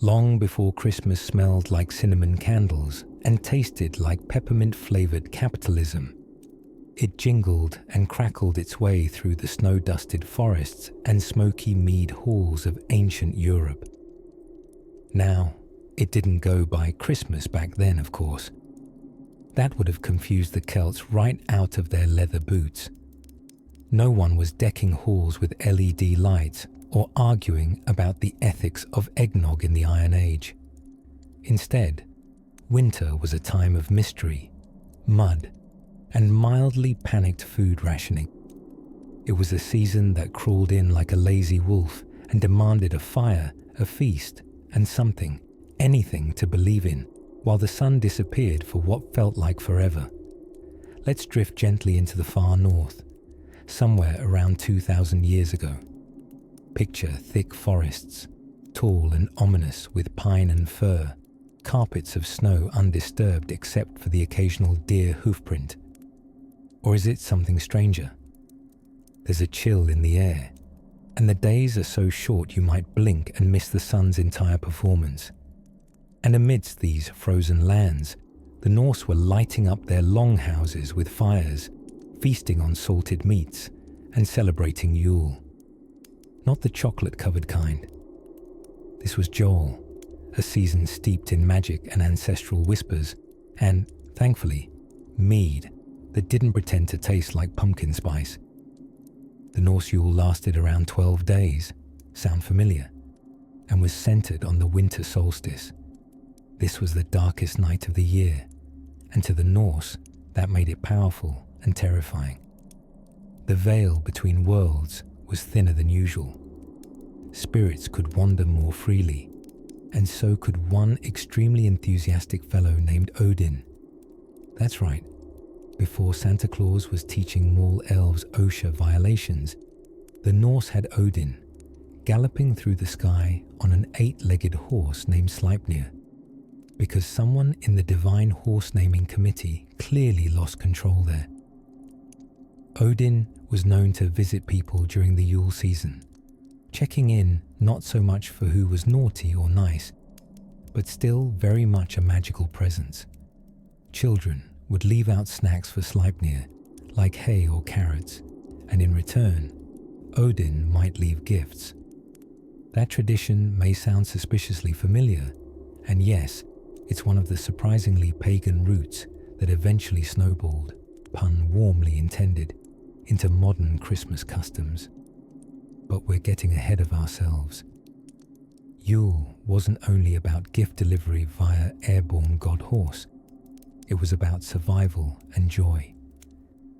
Long before Christmas smelled like cinnamon candles and tasted like peppermint-flavored capitalism, it jingled and crackled its way through the snow-dusted forests and smoky mead halls of ancient Europe. Now, it didn't go by Christmas back then, of course. That would have confused the Celts right out of their leather boots. No one was decking halls with LED lights or arguing about the ethics of eggnog in the Iron Age. Instead, winter was a time of mystery, mud, and mildly panicked food rationing. It was a season that crawled in like a lazy wolf and demanded a fire, a feast, and something, anything to believe in, while the sun disappeared for what felt like forever. Let's drift gently into the far north, somewhere around 2,000 years ago. Picture thick forests, tall and ominous with pine and fir, carpets of snow undisturbed except for the occasional deer hoofprint. Or is it something stranger? There's a chill in the air, and the days are so short you might blink and miss the sun's entire performance. And amidst these frozen lands, the Norse were lighting up their longhouses with fires, feasting on salted meats, and celebrating Yule. Not the chocolate-covered kind. This was Joel, a season steeped in magic and ancestral whispers, and, thankfully, mead that didn't pretend to taste like pumpkin spice. The Norse Yule lasted around 12 days, sound familiar, and was centered on the winter solstice. This was the darkest night of the year, and to the Norse, that made it powerful and terrifying. The veil between worlds was thinner than usual. Spirits could wander more freely, and so could one extremely enthusiastic fellow named Odin. That's right, before Santa Claus was teaching Mall elves OSHA violations, the Norse had Odin, galloping through the sky on an 8-legged horse named Sleipnir, because someone in the divine horse naming committee clearly lost control there. Odin was known to visit people during the Yule season, checking in not so much for who was naughty or nice, but still very much a magical presence. Children would leave out snacks for Sleipnir, like hay or carrots, and in return, Odin might leave gifts. That tradition may sound suspiciously familiar, and yes, it's one of the surprisingly pagan roots that eventually snowballed, pun warmly intended, into modern Christmas customs. But we're getting ahead of ourselves. Yule wasn't only about gift delivery via airborne god horse. It was about survival and joy.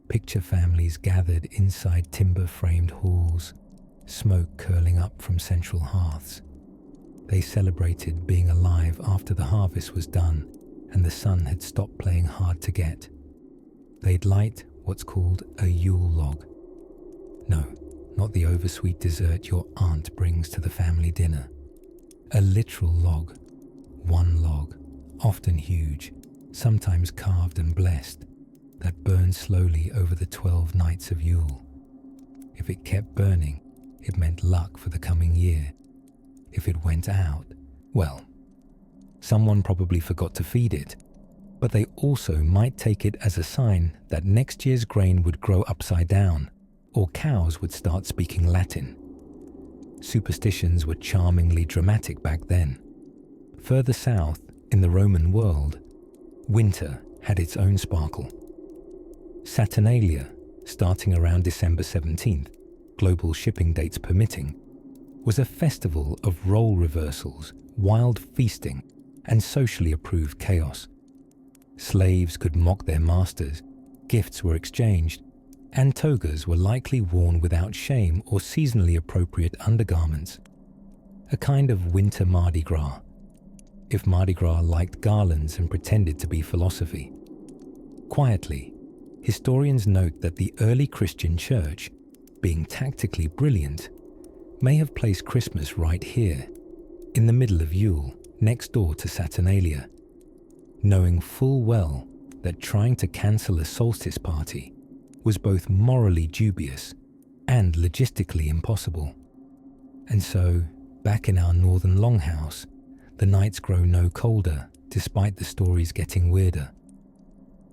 Picture families gathered inside timber-framed halls, smoke curling up from central hearths. They celebrated being alive after the harvest was done and the sun had stopped playing hard to get. They'd light what's called a Yule log. No, not the oversweet dessert your aunt brings to the family dinner. A literal log, one log, often huge, sometimes carved and blessed, that burned slowly over the 12 nights of Yule. If it kept burning, it meant luck for the coming year. If it went out, well, someone probably forgot to feed it, but they also might take it as a sign that next year's grain would grow upside down, or cows would start speaking Latin. Superstitions were charmingly dramatic back then. Further south, in the Roman world, winter had its own sparkle. Saturnalia, starting around December 17th, global shipping dates permitting, was a festival of role reversals, wild feasting, and socially approved chaos. Slaves could mock their masters, gifts were exchanged, and togas were likely worn without shame or seasonally appropriate undergarments. A kind of winter Mardi Gras, if Mardi Gras liked garlands and pretended to be philosophy. Quietly, historians note that the early Christian church, being tactically brilliant, may have placed Christmas right here, in the middle of Yule, next door to Saturnalia, knowing full well that trying to cancel a solstice party was both morally dubious and logistically impossible. And so, back in our northern longhouse, the nights grow no colder, despite the stories getting weirder.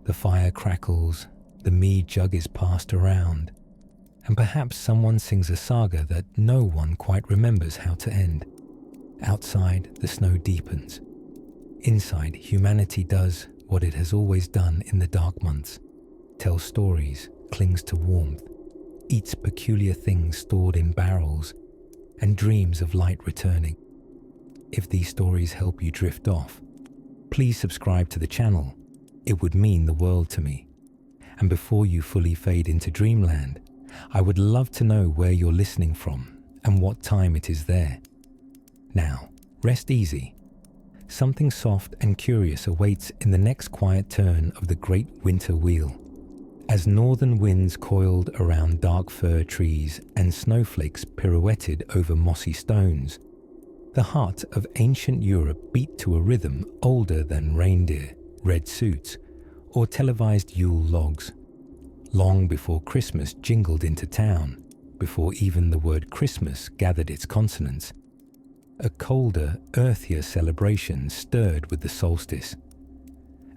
The fire crackles, the mead jug is passed around, and perhaps someone sings a saga that no one quite remembers how to end. Outside, the snow deepens. Inside, humanity does what it has always done in the dark months: tells stories, clings to warmth, eats peculiar things stored in barrels, and dreams of light returning. If these stories help you drift off, please subscribe to the channel. It would mean the world to me. And before you fully fade into dreamland, I would love to know where you're listening from and what time it is there. Now, rest easy. Something soft and curious awaits in the next quiet turn of the great winter wheel. As northern winds coiled around dark fir trees and snowflakes pirouetted over mossy stones, the heart of ancient Europe beat to a rhythm older than reindeer, red suits, or televised Yule logs. Long before Christmas jingled into town, before even the word Christmas gathered its consonants, a colder, earthier celebration stirred with the solstice.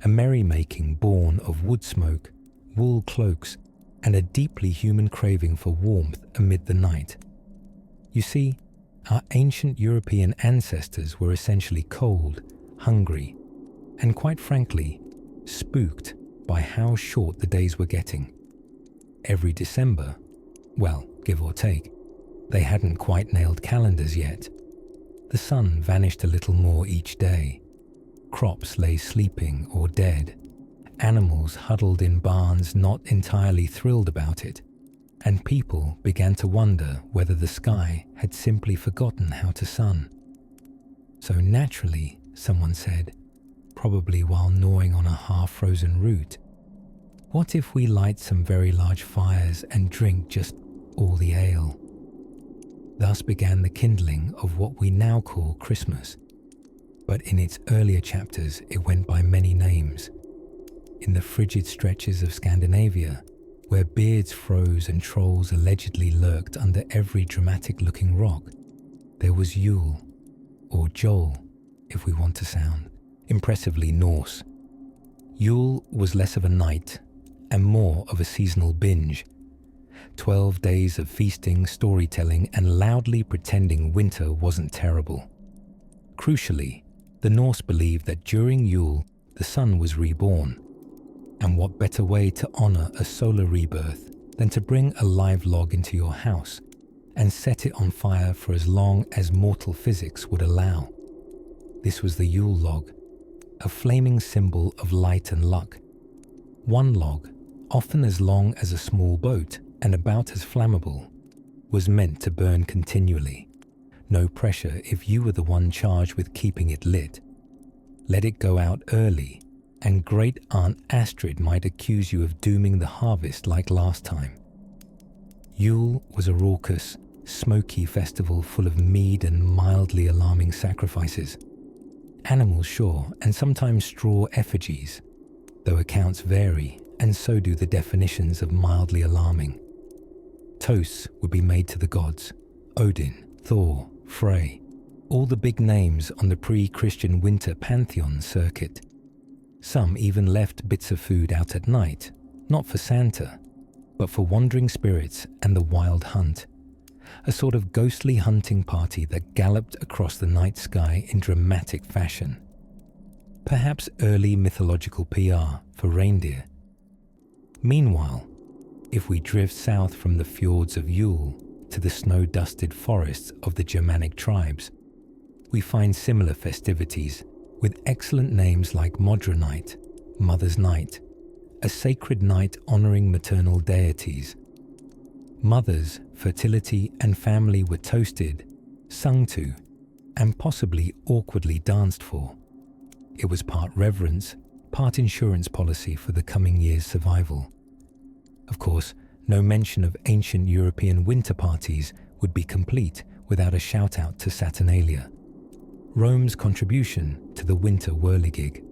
A merrymaking born of wood smoke, wool cloaks, and a deeply human craving for warmth amid the night. You see, our ancient European ancestors were essentially cold, hungry, and quite frankly, spooked by how short the days were getting. Every December, well, give or take, they hadn't quite nailed calendars yet. The sun vanished a little more each day. Crops lay sleeping or dead. Animals huddled in barns not entirely thrilled about it. And people began to wonder whether the sky had simply forgotten how to sun. So naturally, someone said, probably while gnawing on a half-frozen root, what if we light some very large fires and drink just all the ale? Thus began the kindling of what we now call Christmas. But in its earlier chapters, it went by many names. In the frigid stretches of Scandinavia, where beards froze and trolls allegedly lurked under every dramatic-looking rock, there was Yule, or Joel, if we want to sound impressively Norse. Yule was less of a night and more of a seasonal binge. 12 days of feasting, storytelling, and loudly pretending winter wasn't terrible. Crucially, the Norse believed that during Yule, the sun was reborn. And what better way to honor a solar rebirth than to bring a live log into your house and set it on fire for as long as mortal physics would allow. This was the Yule log, a flaming symbol of light and luck. One log, often as long as a small boat and about as flammable, was meant to burn continually. No pressure if you were the one charged with keeping it lit. Let it go out early, and Great Aunt Astrid might accuse you of dooming the harvest like last time. Yule was a raucous, smoky festival full of mead and mildly alarming sacrifices. Animals, sure, and sometimes straw effigies, though accounts vary, and so do the definitions of mildly alarming. Toasts would be made to the gods: Odin, Thor, Frey, all the big names on the pre-Christian winter pantheon circuit. Some even left bits of food out at night, not for Santa, but for wandering spirits and the wild hunt, a sort of ghostly hunting party that galloped across the night sky in dramatic fashion. Perhaps early mythological PR for reindeer. Meanwhile, if we drift south from the fjords of Yule to the snow-dusted forests of the Germanic tribes, we find similar festivities with excellent names like Modronite, Mother's Night, a sacred night honoring maternal deities. Mothers, fertility, and family were toasted, sung to, and possibly awkwardly danced for. It was part reverence, part insurance policy for the coming year's survival. Of course, no mention of ancient European winter parties would be complete without a shout-out to Saturnalia, Rome's contribution to the winter whirligig.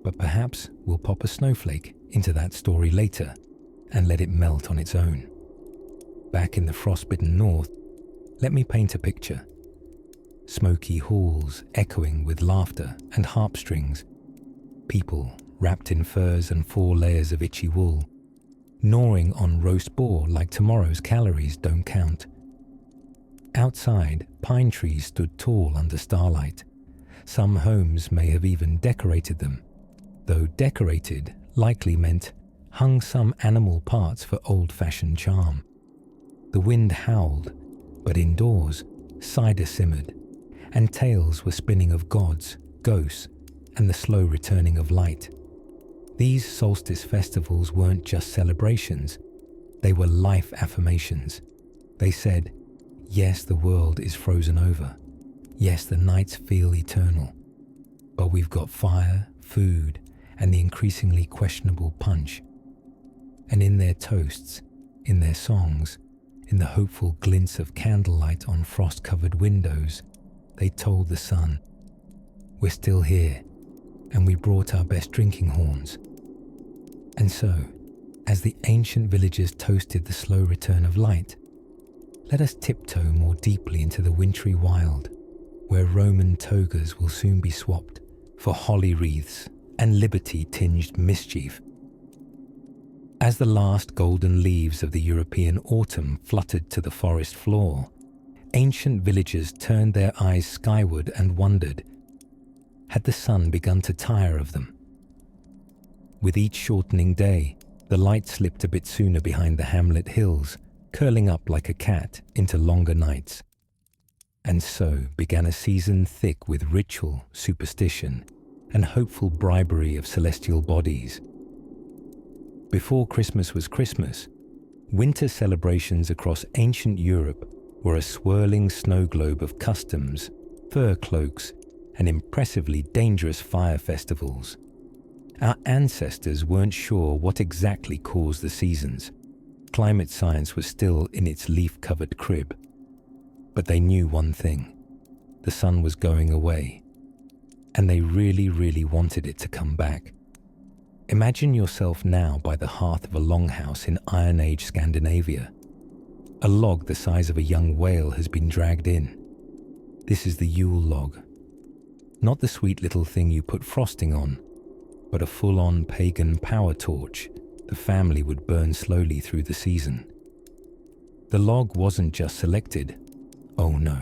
But perhaps we'll pop a snowflake into that story later and let it melt on its own. Back in the frostbitten north, let me paint a picture. smoky halls echoing with laughter and harp strings, people wrapped in furs and 4 layers of itchy wool, gnawing on roast boar like tomorrow's calories don't count. Outside, pine trees stood tall under starlight. Some homes may have even decorated them, though decorated likely meant hung some animal parts for old-fashioned charm. The wind howled, but indoors, cider simmered, and tales were spinning of gods, ghosts, and the slow returning of light. These solstice festivals weren't just celebrations, they were life affirmations. They said, yes, the world is frozen over. Yes, the nights feel eternal. But we've got fire, food, and the increasingly questionable punch. And in their toasts, in their songs, in the hopeful glints of candlelight on frost-covered windows, they told the sun, we're still here, and we brought our best drinking horns. And so, as the ancient villagers toasted the slow return of light, let us tiptoe more deeply into the wintry wild, where Roman togas will soon be swapped for holly wreaths and liberty-tinged mischief. As the last golden leaves of the European autumn fluttered to the forest floor, ancient villagers turned their eyes skyward and wondered, had the sun begun to tire of them? With each shortening day, the light slipped a bit sooner behind the hamlet hills, curling up like a cat into longer nights. And so began a season thick with ritual, superstition, and hopeful bribery of celestial bodies. Before Christmas was Christmas, winter celebrations across ancient Europe were a swirling snow globe of customs, fur cloaks, and impressively dangerous fire festivals. Our ancestors weren't sure what exactly caused the seasons. Climate science was still in its leaf-covered crib. But they knew one thing. The sun was going away. And they really, really wanted it to come back. Imagine yourself now by the hearth of a longhouse in Iron Age Scandinavia. A log the size of a young whale has been dragged in. This is the Yule log. Not the sweet little thing you put frosting on, but a full-on pagan power torch the family would burn slowly through the season. The log wasn't just selected. Oh no,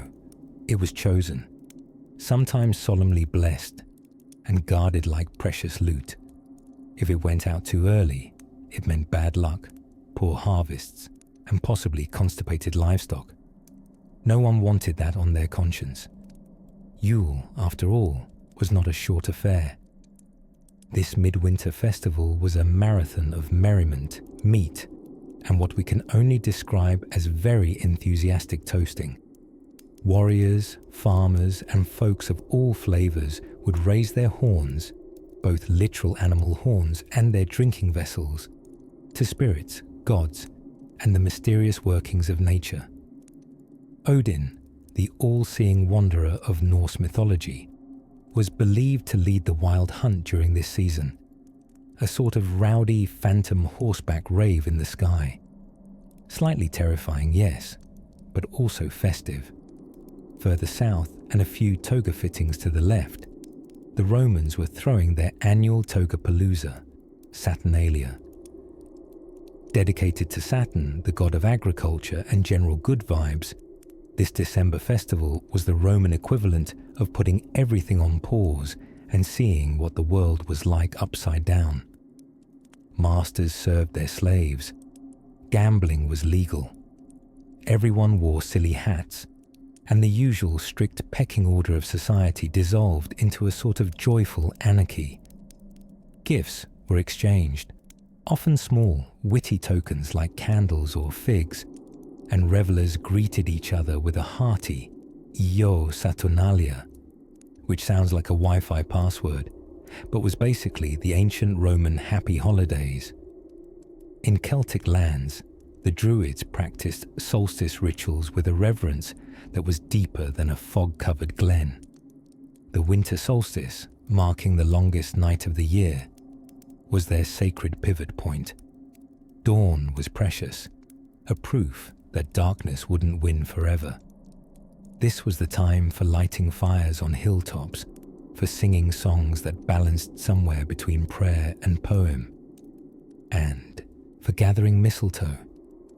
it was chosen, sometimes solemnly blessed, and guarded like precious loot. If it went out too early, it meant bad luck, poor harvests, and possibly constipated livestock. No one wanted that on their conscience. Yule, after all, was not a short affair. This midwinter festival was a marathon of merriment, meat, and what we can only describe as very enthusiastic toasting. Warriors, farmers, and folks of all flavors would raise their horns, both literal animal horns and their drinking vessels, to spirits, gods, and the mysterious workings of nature. Odin, the all-seeing wanderer of Norse mythology, was believed to lead the wild hunt during this season, a sort of rowdy phantom horseback rave in the sky. Slightly terrifying, yes, but also festive. Further south, and a few toga fittings to the left, the Romans were throwing their annual Togapalooza, Saturnalia. Dedicated to Saturn, the god of agriculture and general good vibes, this December festival was the Roman equivalent of putting everything on pause and seeing what the world was like upside down. Masters served their slaves. Gambling was legal. Everyone wore silly hats, and the usual strict pecking order of society dissolved into a sort of joyful anarchy. Gifts were exchanged, often small, witty tokens like candles or figs, and revelers greeted each other with a hearty "Io Saturnalia," which sounds like a Wi-Fi password, but was basically the ancient Roman happy holidays. In Celtic lands, the Druids practiced solstice rituals with a reverence that was deeper than a fog-covered glen. The winter solstice, marking the longest night of the year, was their sacred pivot point. Dawn was precious, a proof that darkness wouldn't win forever. This was the time for lighting fires on hilltops, for singing songs that balanced somewhere between prayer and poem, and for gathering mistletoe,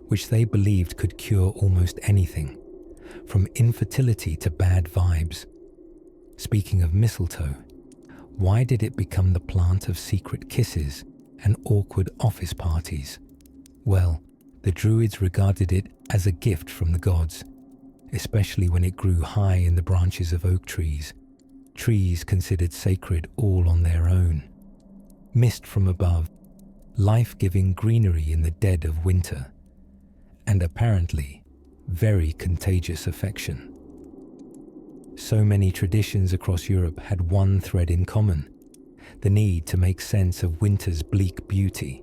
which they believed could cure almost anything, from infertility to bad vibes. Speaking of mistletoe, why did it become the plant of secret kisses and awkward office parties? Well, the Druids regarded it as a gift from the gods, especially when it grew high in the branches of oak trees, trees considered sacred all on their own. Mist from above, life-giving greenery in the dead of winter, and apparently very contagious affection. So many traditions across Europe had one thread in common: the need to make sense of winter's bleak beauty.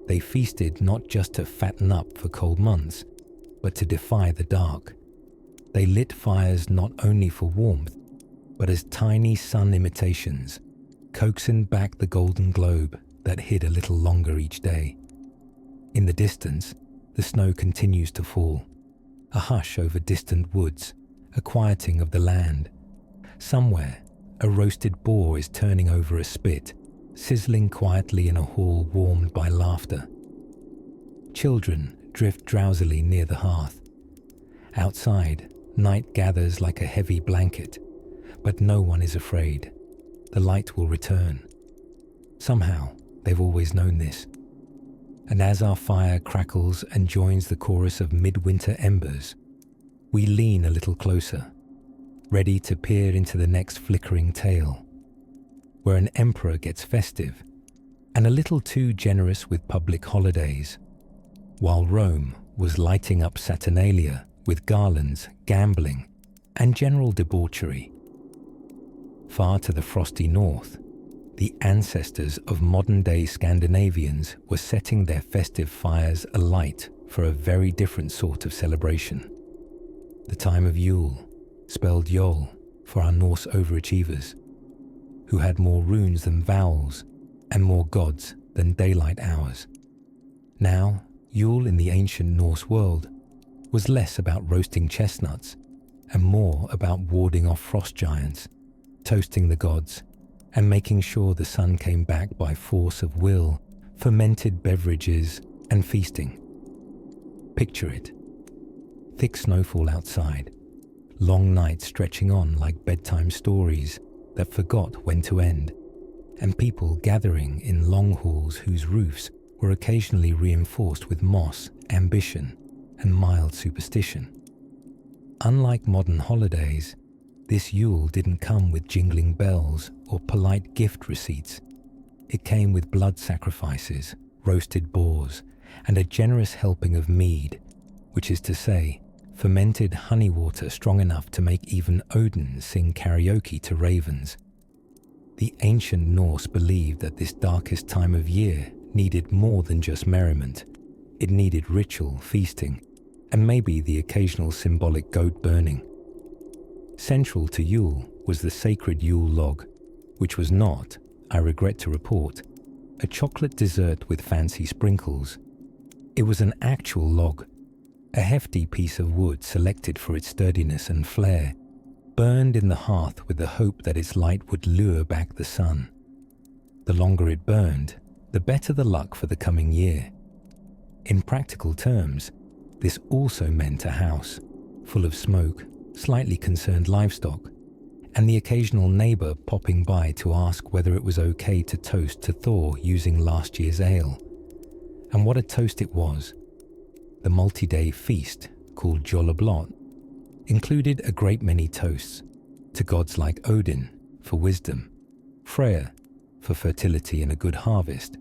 They feasted not just to fatten up for cold months, but to defy the dark. They lit fires not only for warmth, but as tiny sun imitations, coaxing back the golden globe that hid a little longer each day. In the distance, the snow continues to fall, a hush over distant woods, a quieting of the land. Somewhere, a roasted boar is turning over a spit, sizzling quietly in a hall warmed by laughter. Children drift drowsily near the hearth. Outside, night gathers like a heavy blanket, but no one is afraid. The light will return. Somehow, they've always known this. And as our fire crackles and joins the chorus of midwinter embers, we lean a little closer, ready to peer into the next flickering tale, where an emperor gets festive and a little too generous with public holidays, while Rome was lighting up Saturnalia with garlands, gambling, and general debauchery. Far to the frosty north, the ancestors of modern-day Scandinavians were setting their festive fires alight for a very different sort of celebration. The time of Yule, spelled Yol for our Norse overachievers, who had more runes than vowels and more gods than daylight hours. Now, Yule in the ancient Norse world was less about roasting chestnuts and more about warding off frost giants, toasting the gods, and making sure the sun came back by force of will, fermented beverages, and feasting. Picture it. Thick snowfall outside, long nights stretching on like bedtime stories that forgot when to end, and people gathering in long halls whose roofs were occasionally reinforced with moss, ambition, and mild superstition. Unlike modern holidays, this Yule didn't come with jingling bells or polite gift receipts. It came with blood sacrifices, roasted boars, and a generous helping of mead, which is to say, fermented honey water strong enough to make even Odin sing karaoke to ravens. The ancient Norse believed that this darkest time of year needed more than just merriment. It needed ritual, feasting, and maybe the occasional symbolic goat burning. Central to Yule was the sacred Yule log, which was not, I regret to report, a chocolate dessert with fancy sprinkles. It was an actual log, a hefty piece of wood selected for its sturdiness and flare, burned in the hearth with the hope that its light would lure back the sun. The longer it burned, the better the luck for the coming year. In practical terms, this also meant a house, full of smoke, slightly concerned livestock, and the occasional neighbour popping by to ask whether it was okay to toast to Thor using last year's ale. And what a toast it was. The multi-day feast, called Jollablot, included a great many toasts to gods like Odin for wisdom, Freya for fertility and a good harvest,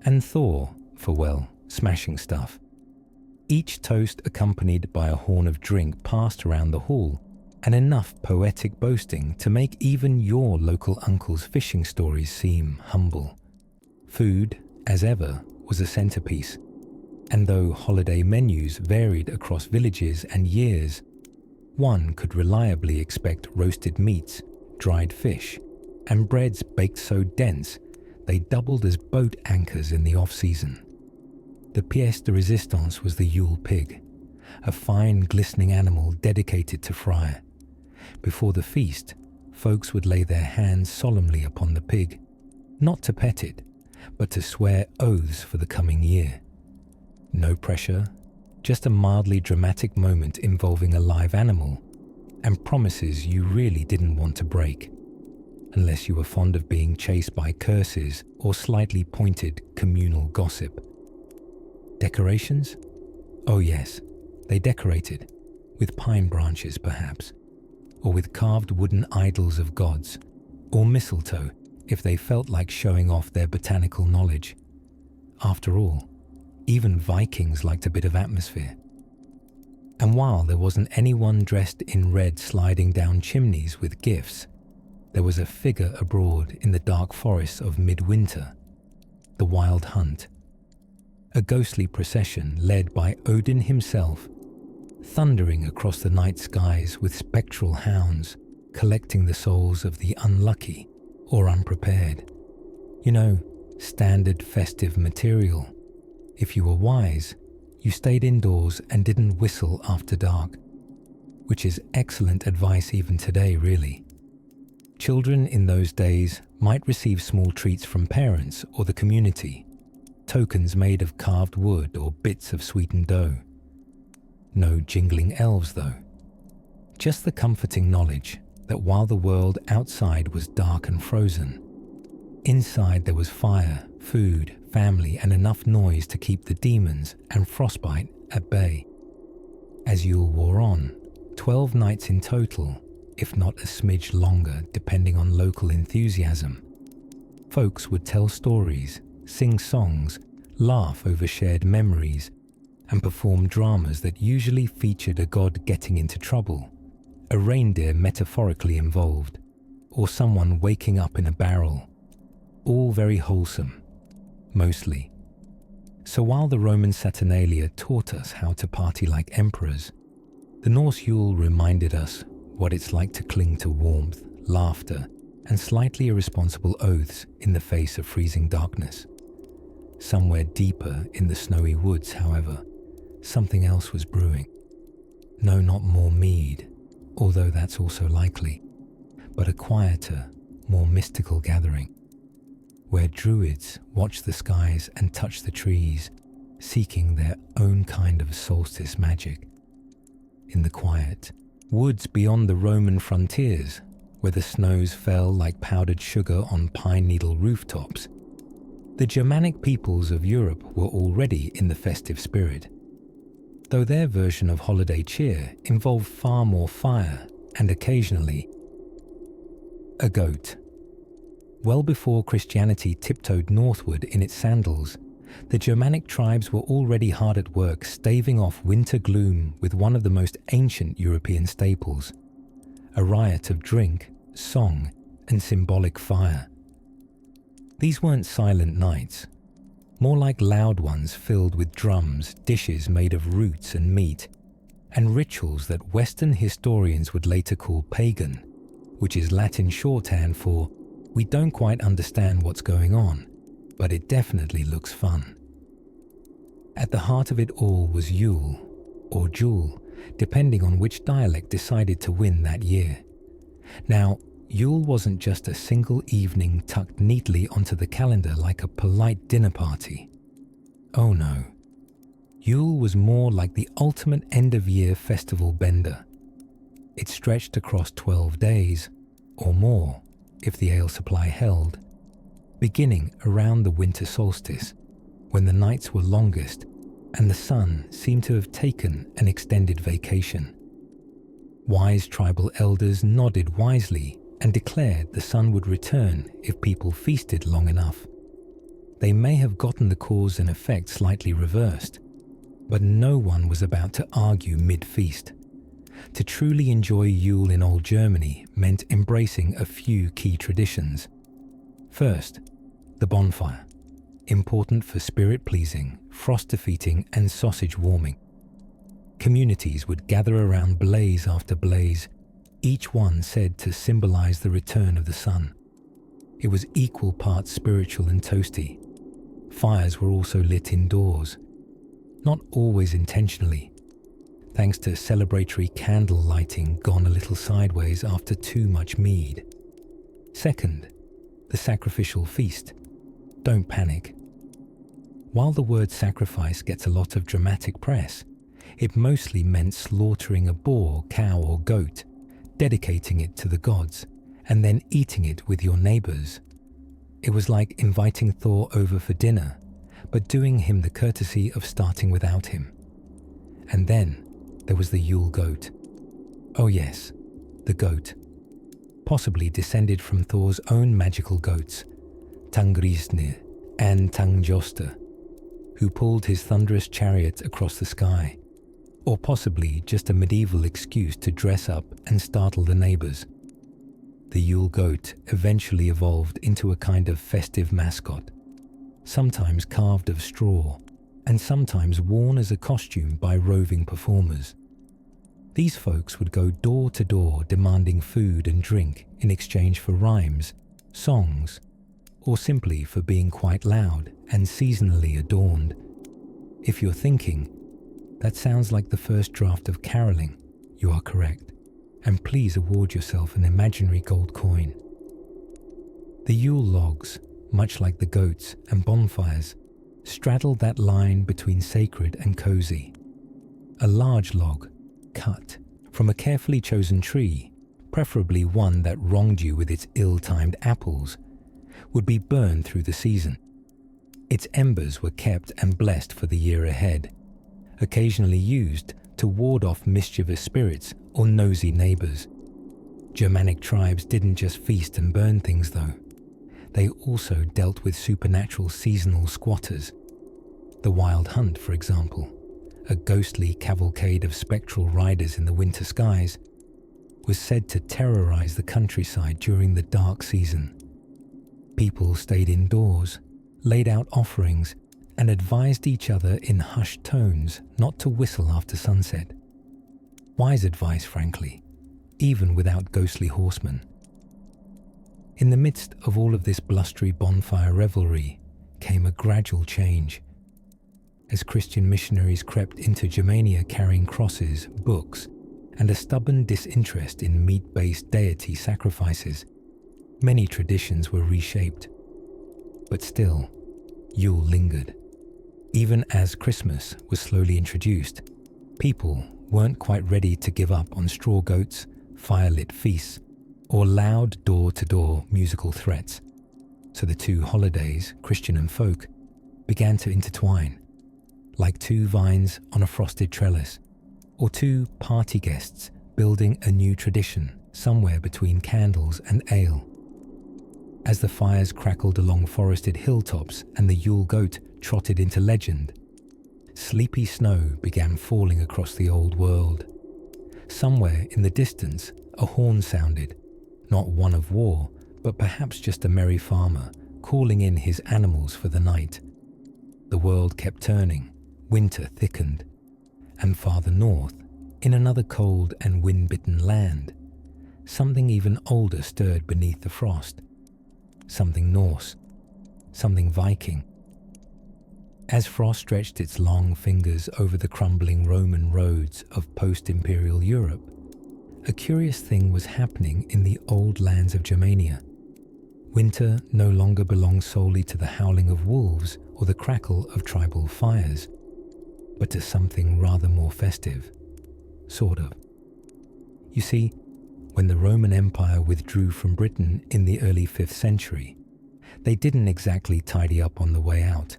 and Thor for, well, smashing stuff. Each toast accompanied by a horn of drink passed around the hall, and enough poetic boasting to make even your local uncle's fishing stories seem humble. Food, as ever, was a centerpiece, and though holiday menus varied across villages and years, one could reliably expect roasted meats, dried fish, and breads baked so dense they doubled as boat anchors in the off-season. The pièce de résistance was the Yule pig, a fine glistening animal dedicated to Freya, Before the feast, folks would lay their hands solemnly upon the pig, not to pet it, but to swear oaths for the coming year. No pressure, just a mildly dramatic moment involving a live animal, and promises you really didn't want to break, unless you were fond of being chased by curses or slightly pointed communal gossip. Decorations? Oh yes, they decorated, with pine branches perhaps, or with carved wooden idols of gods, or mistletoe if they felt like showing off their botanical knowledge. After all, even Vikings liked a bit of atmosphere. And while there wasn't anyone dressed in red sliding down chimneys with gifts, there was a figure abroad in the dark forests of Midwinter, the wild hunt. A ghostly procession led by Odin himself, thundering across the night skies with spectral hounds, collecting the souls of the unlucky or unprepared. You know, standard festive material. If you were wise, you stayed indoors and didn't whistle after dark, which is excellent advice even today, really. Children in those days might receive small treats from parents or the community, tokens made of carved wood or bits of sweetened dough. No jingling elves, though. Just the comforting knowledge that while the world outside was dark and frozen, inside there was fire, food, family, and enough noise to keep the demons and frostbite at bay. As Yule wore on, 12 nights in total, if not a smidge longer depending on local enthusiasm, folks would tell stories, sing songs, laugh over shared memories, and perform dramas that usually featured a god getting into trouble, a reindeer metaphorically involved, or someone waking up in a barrel. All very wholesome, mostly. So while the Roman Saturnalia taught us how to party like emperors, the Norse Yule reminded us what it's like to cling to warmth, laughter, and slightly irresponsible oaths in the face of freezing darkness. Somewhere deeper in the snowy woods, however, something else was brewing. No, not more mead, although that's also likely, but a quieter, more mystical gathering, where druids watch the skies and touch the trees, seeking their own kind of solstice magic. In the quiet, woods beyond the Roman frontiers, where the snows fell like powdered sugar on pine needle rooftops, the Germanic peoples of Europe were already in the festive spirit, though their version of holiday cheer involved far more fire and occasionally a goat. Well before Christianity tiptoed northward in its sandals, the Germanic tribes were already hard at work staving off winter gloom with one of the most ancient European staples, a riot of drink, song, and symbolic fire. These weren't silent nights, more like loud ones filled with drums, dishes made of roots and meat, and rituals that Western historians would later call pagan, which is Latin shorthand for "we don't quite understand what's going on, but it definitely looks fun." At the heart of it all was Yule, or Jule, depending on which dialect decided to win that year. Now, Yule wasn't just a single evening tucked neatly onto the calendar like a polite dinner party. Oh no. Yule was more like the ultimate end-of-year festival bender. It stretched across 12 days, or more, if the ale supply held, beginning around the winter solstice, when the nights were longest and the sun seemed to have taken an extended vacation. Wise tribal elders nodded wisely and declared the sun would return if people feasted long enough. They may have gotten the cause and effect slightly reversed, but no one was about to argue mid-feast. To truly enjoy Yule in old Germany meant embracing a few key traditions. First, the bonfire, important for spirit-pleasing, frost-defeating, and sausage warming. Communities would gather around blaze after blaze, each one said to symbolize the return of the sun. It was equal parts spiritual and toasty. Fires were also lit indoors, not always intentionally. thanks to celebratory candle lighting gone a little sideways after too much mead. Second, the sacrificial feast. Don't panic. While the word sacrifice gets a lot of dramatic press, it mostly meant slaughtering a boar, cow, or goat, dedicating it to the gods, and then eating it with your neighbors. It was like inviting Thor over for dinner, but doing him the courtesy of starting without him. And then there was the Yule goat. Oh yes, the goat. Possibly descended from Thor's own magical goats, Tangrisnir and Tangjoster, who pulled his thunderous chariot across the sky, or possibly just a medieval excuse to dress up and startle the neighbors. The Yule goat eventually evolved into a kind of festive mascot, sometimes carved of straw, and sometimes worn as a costume by roving performers. These folks would go door to door demanding food and drink in exchange for rhymes, songs, or simply for being quite loud and seasonally adorned. If you're thinking, that sounds like the first draft of caroling, you are correct, and please award yourself an imaginary gold coin. The Yule logs, much like the goats and bonfires, straddled that line between sacred and cozy. A large log, cut from a carefully chosen tree, preferably one that wronged you with its ill-timed apples, would be burned through the season. Its embers were kept and blessed for the year ahead, occasionally used to ward off mischievous spirits or nosy neighbors. Germanic tribes didn't just feast and burn things though. They also dealt with supernatural seasonal squatters. The Wild Hunt, for example, a ghostly cavalcade of spectral riders in the winter skies, was said to terrorize the countryside during the dark season. People stayed indoors, laid out offerings, and advised each other in hushed tones not to whistle after sunset. Wise advice, frankly, even without ghostly horsemen. In the midst of all of this blustery bonfire revelry came a gradual change. As Christian missionaries crept into Germania carrying crosses, books, and a stubborn disinterest in meat-based deity sacrifices, many traditions were reshaped. But still, Yule lingered. Even as Christmas was slowly introduced, people weren't quite ready to give up on straw goats, firelit feasts, or loud door-to-door musical threats. So the two holidays, Christian and folk, began to intertwine, like two vines on a frosted trellis, or two party guests building a new tradition somewhere between candles and ale. As the fires crackled along forested hilltops and the Yule goat trotted into legend, sleepy snow began falling across the old world. Somewhere in the distance, a horn sounded, not one of war, but perhaps just a merry farmer calling in his animals for the night. The world kept turning, winter thickened, and farther north, in another cold and wind-bitten land, something even older stirred beneath the frost. Something Norse, something Viking. As frost stretched its long fingers over the crumbling Roman roads of post-imperial Europe, a curious thing was happening in the old lands of Germania. Winter no longer belonged solely to the howling of wolves or the crackle of tribal fires, but to something rather more festive. Sort of. You see, when the Roman Empire withdrew from Britain in the early 5th century, they didn't exactly tidy up on the way out.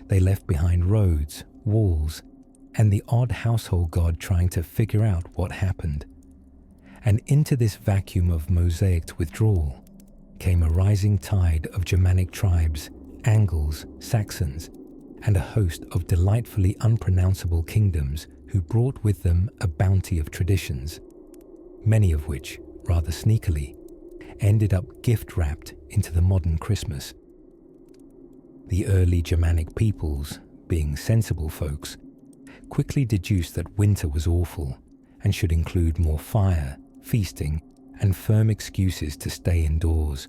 They left behind roads, walls, and the odd household god trying to figure out what happened. And into this vacuum of mosaicked withdrawal came a rising tide of Germanic tribes, Angles, Saxons, and a host of delightfully unpronounceable kingdoms who brought with them a bounty of traditions, many of which, rather sneakily, ended up gift-wrapped into the modern Christmas. The early Germanic peoples, being sensible folks, quickly deduced that winter was awful and should include more fire, feasting, and firm excuses to stay indoors.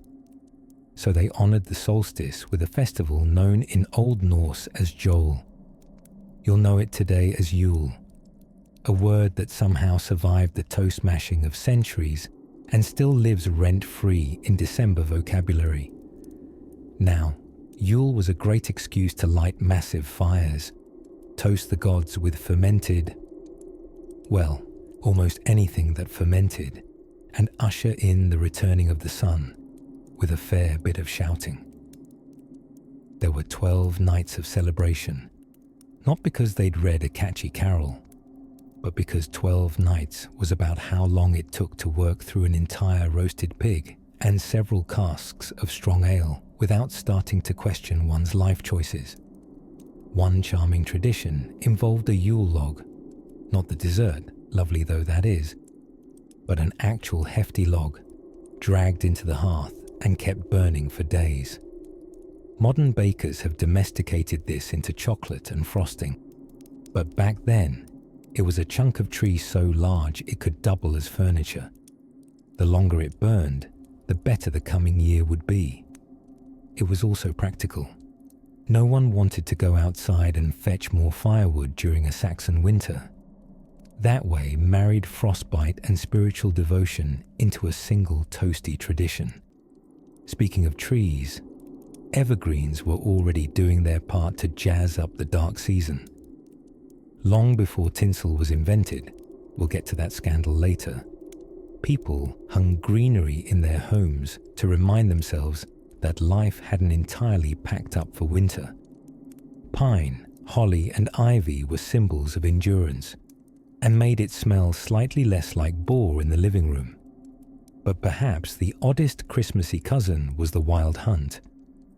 So they honoured the solstice with a festival known in Old Norse as Jol. You'll know it today as Yule. a word that somehow survived the toast mashing of centuries and still lives rent-free in December vocabulary. Now, Yule was a great excuse to light massive fires, toast the gods with fermented, well, almost anything that fermented, and usher in the returning of the sun with a fair bit of shouting. There were 12 nights of celebration, not because they'd read a catchy carol, but because 12 nights was about how long it took to work through an entire roasted pig and several casks of strong ale without starting to question one's life choices. One charming tradition involved a Yule log, not the dessert, lovely though that is, but an actual hefty log, dragged into the hearth and kept burning for days. Modern bakers have domesticated this into chocolate and frosting, but back then, it was a chunk of tree so large it could double as furniture. The longer it burned, the better the coming year would be. It was also practical. No one wanted to go outside and fetch more firewood during a Saxon winter. That way married frostbite and spiritual devotion into a single toasty tradition. Speaking of trees, evergreens were already doing their part to jazz up the dark season. Long before tinsel was invented, we'll get to that scandal later, people hung greenery in their homes to remind themselves that life hadn't entirely packed up for winter. Pine, holly, and ivy were symbols of endurance, and made it smell slightly less like boar in the living room. But perhaps the oddest Christmassy cousin was the wild hunt,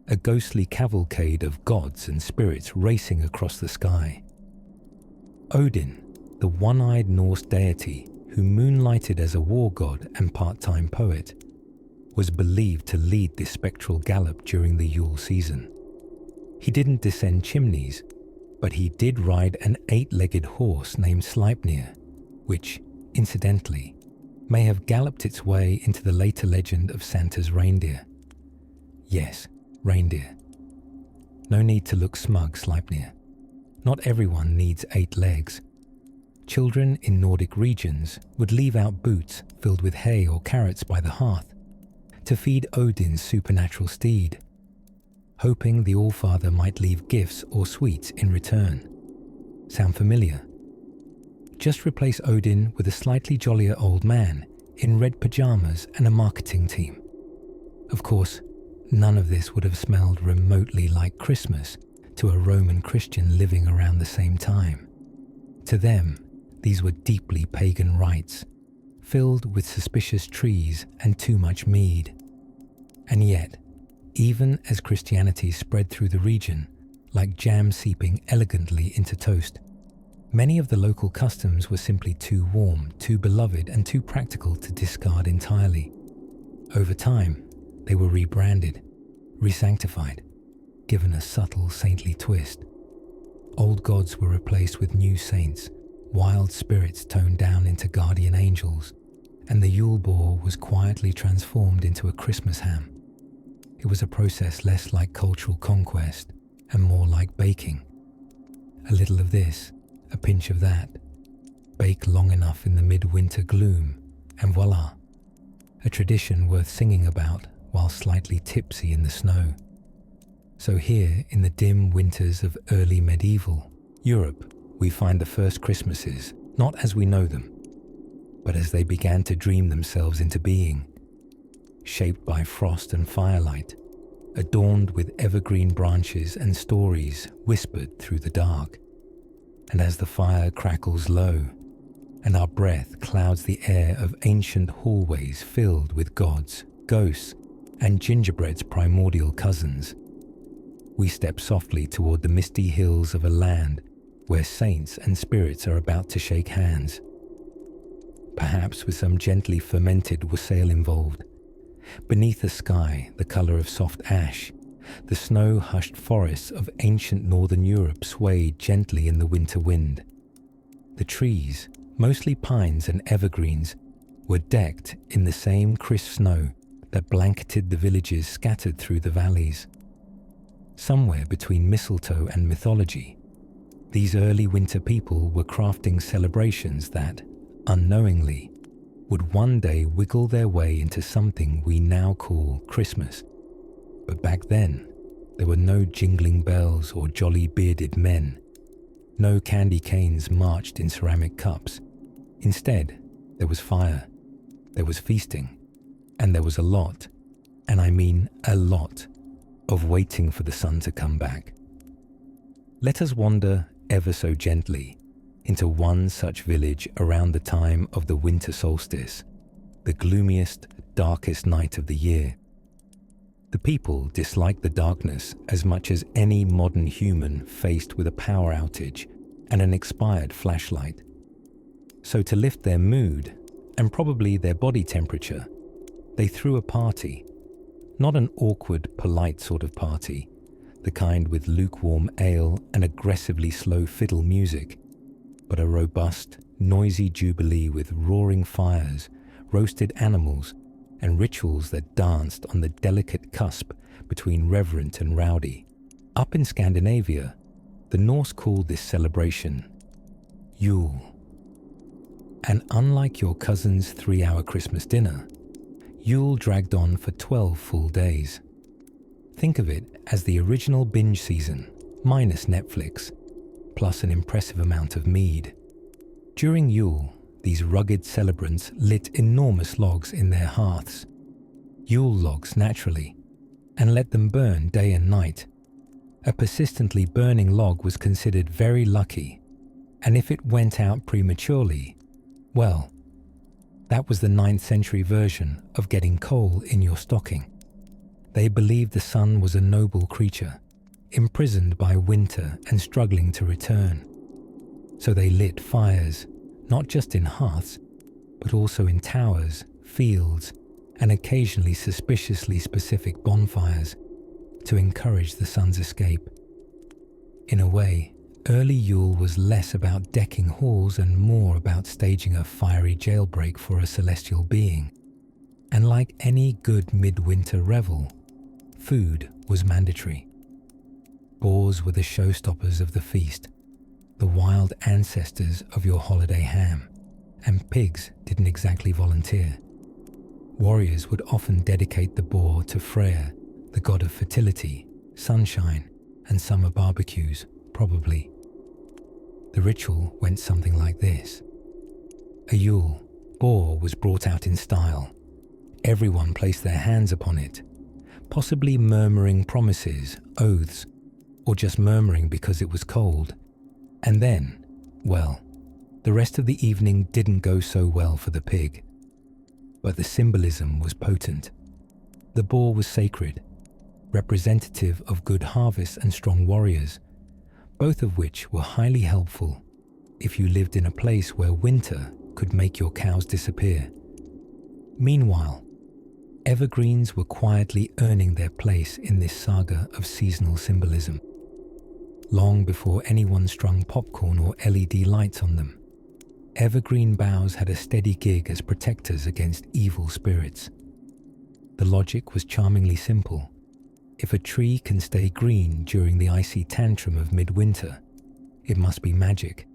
a ghostly cavalcade of gods and spirits racing across the sky. Odin, the one-eyed Norse deity who moonlighted as a war god and part-time poet, was believed to lead this spectral gallop during the Yule season. He didn't descend chimneys, but he did ride an 8-legged horse named Sleipnir, which, incidentally, may have galloped its way into the later legend of Santa's reindeer. Yes, reindeer. No need to look smug, Sleipnir. Not everyone needs 8 legs. Children in Nordic regions would leave out boots filled with hay or carrots by the hearth to feed Odin's supernatural steed, hoping the Allfather might leave gifts or sweets in return. Sound familiar? Just replace Odin with a slightly jollier old man in red pajamas and a marketing team. Of course, none of this would have smelled remotely like Christmas to a Roman Christian living around the same time. To them, these were deeply pagan rites, filled with suspicious trees and too much mead. And yet, even as Christianity spread through the region, like jam seeping elegantly into toast, many of the local customs were simply too warm, too beloved, and too practical to discard entirely. Over time, they were rebranded, resanctified, given a subtle saintly twist. Old gods were replaced with new saints, wild spirits toned down into guardian angels, and the Yule boar was quietly transformed into a Christmas ham. It was a process less like cultural conquest and more like baking. A little of this, a pinch of that. Bake long enough in the midwinter gloom, and voila, a tradition worth singing about while slightly tipsy in the snow. So here, in the dim winters of early medieval Europe, we find the first Christmases, not as we know them, but as they began to dream themselves into being, shaped by frost and firelight, adorned with evergreen branches and stories whispered through the dark. And as the fire crackles low, and our breath clouds the air of ancient hallways filled with gods, ghosts, and gingerbread's primordial cousins, we step softly toward the misty hills of a land where saints and spirits are about to shake hands, perhaps with some gently fermented wassail involved. Beneath a sky the colour of soft ash, the snow-hushed forests of ancient northern Europe swayed gently in the winter wind. The trees, mostly pines and evergreens, were decked in the same crisp snow that blanketed the villages scattered through the valleys. Somewhere between mistletoe and mythology, These early winter people were crafting celebrations that, unknowingly, would one day wiggle their way into something we now call Christmas. But back then, there were no jingling bells or jolly bearded men. No candy canes marched in ceramic cups. Instead, there was fire, there was feasting, and there was a lot, and I mean a lot, of waiting for the sun to come back. Let us wander ever so gently into one such village around the time of the winter solstice, the gloomiest, darkest night of the year. The people disliked the darkness as much as any modern human faced with a power outage and an expired flashlight. So to lift their mood, and probably their body temperature, they threw a party. Not an awkward, polite sort of party, the kind with lukewarm ale and aggressively slow fiddle music, but a robust, noisy jubilee with roaring fires, roasted animals, and rituals that danced on the delicate cusp between reverent and rowdy. Up in Scandinavia, the Norse called this celebration Yule. And unlike your cousin's 3-hour Christmas dinner, Yule dragged on for 12 full days. Think of it as the original binge season, minus Netflix, plus an impressive amount of mead. During Yule, these rugged celebrants lit enormous logs in their hearths, Yule logs naturally, and let them burn day and night. A persistently burning log was considered very lucky, and if it went out prematurely, well, that was the 9th century version of getting coal in your stocking. They believed the sun was a noble creature, imprisoned by winter and struggling to return. So they lit fires, not just in hearths, but also in towers, fields, and occasionally suspiciously specific bonfires to encourage the sun's escape. In a way, early Yule was less about decking halls and more about staging a fiery jailbreak for a celestial being. And like any good midwinter revel, food was mandatory. Boars were the showstoppers of the feast, the wild ancestors of your holiday ham, and pigs didn't exactly volunteer. Warriors would often dedicate the boar to Freya, the god of fertility, sunshine, and summer barbecues, probably. The ritual went something like this. A Yule boar was brought out in style. Everyone placed their hands upon it, possibly murmuring promises, oaths, or just murmuring because it was cold. And then, well, the rest of the evening didn't go so well for the pig. But the symbolism was potent. The boar was sacred, representative of good harvests and strong warriors, both of which were highly helpful if you lived in a place where winter could make your cows disappear. Meanwhile, evergreens were quietly earning their place in this saga of seasonal symbolism. Long before anyone strung popcorn or LED lights on them, evergreen boughs had a steady gig as protectors against evil spirits. The logic was charmingly simple. If a tree can stay green during the icy tantrum of midwinter, it must be magic.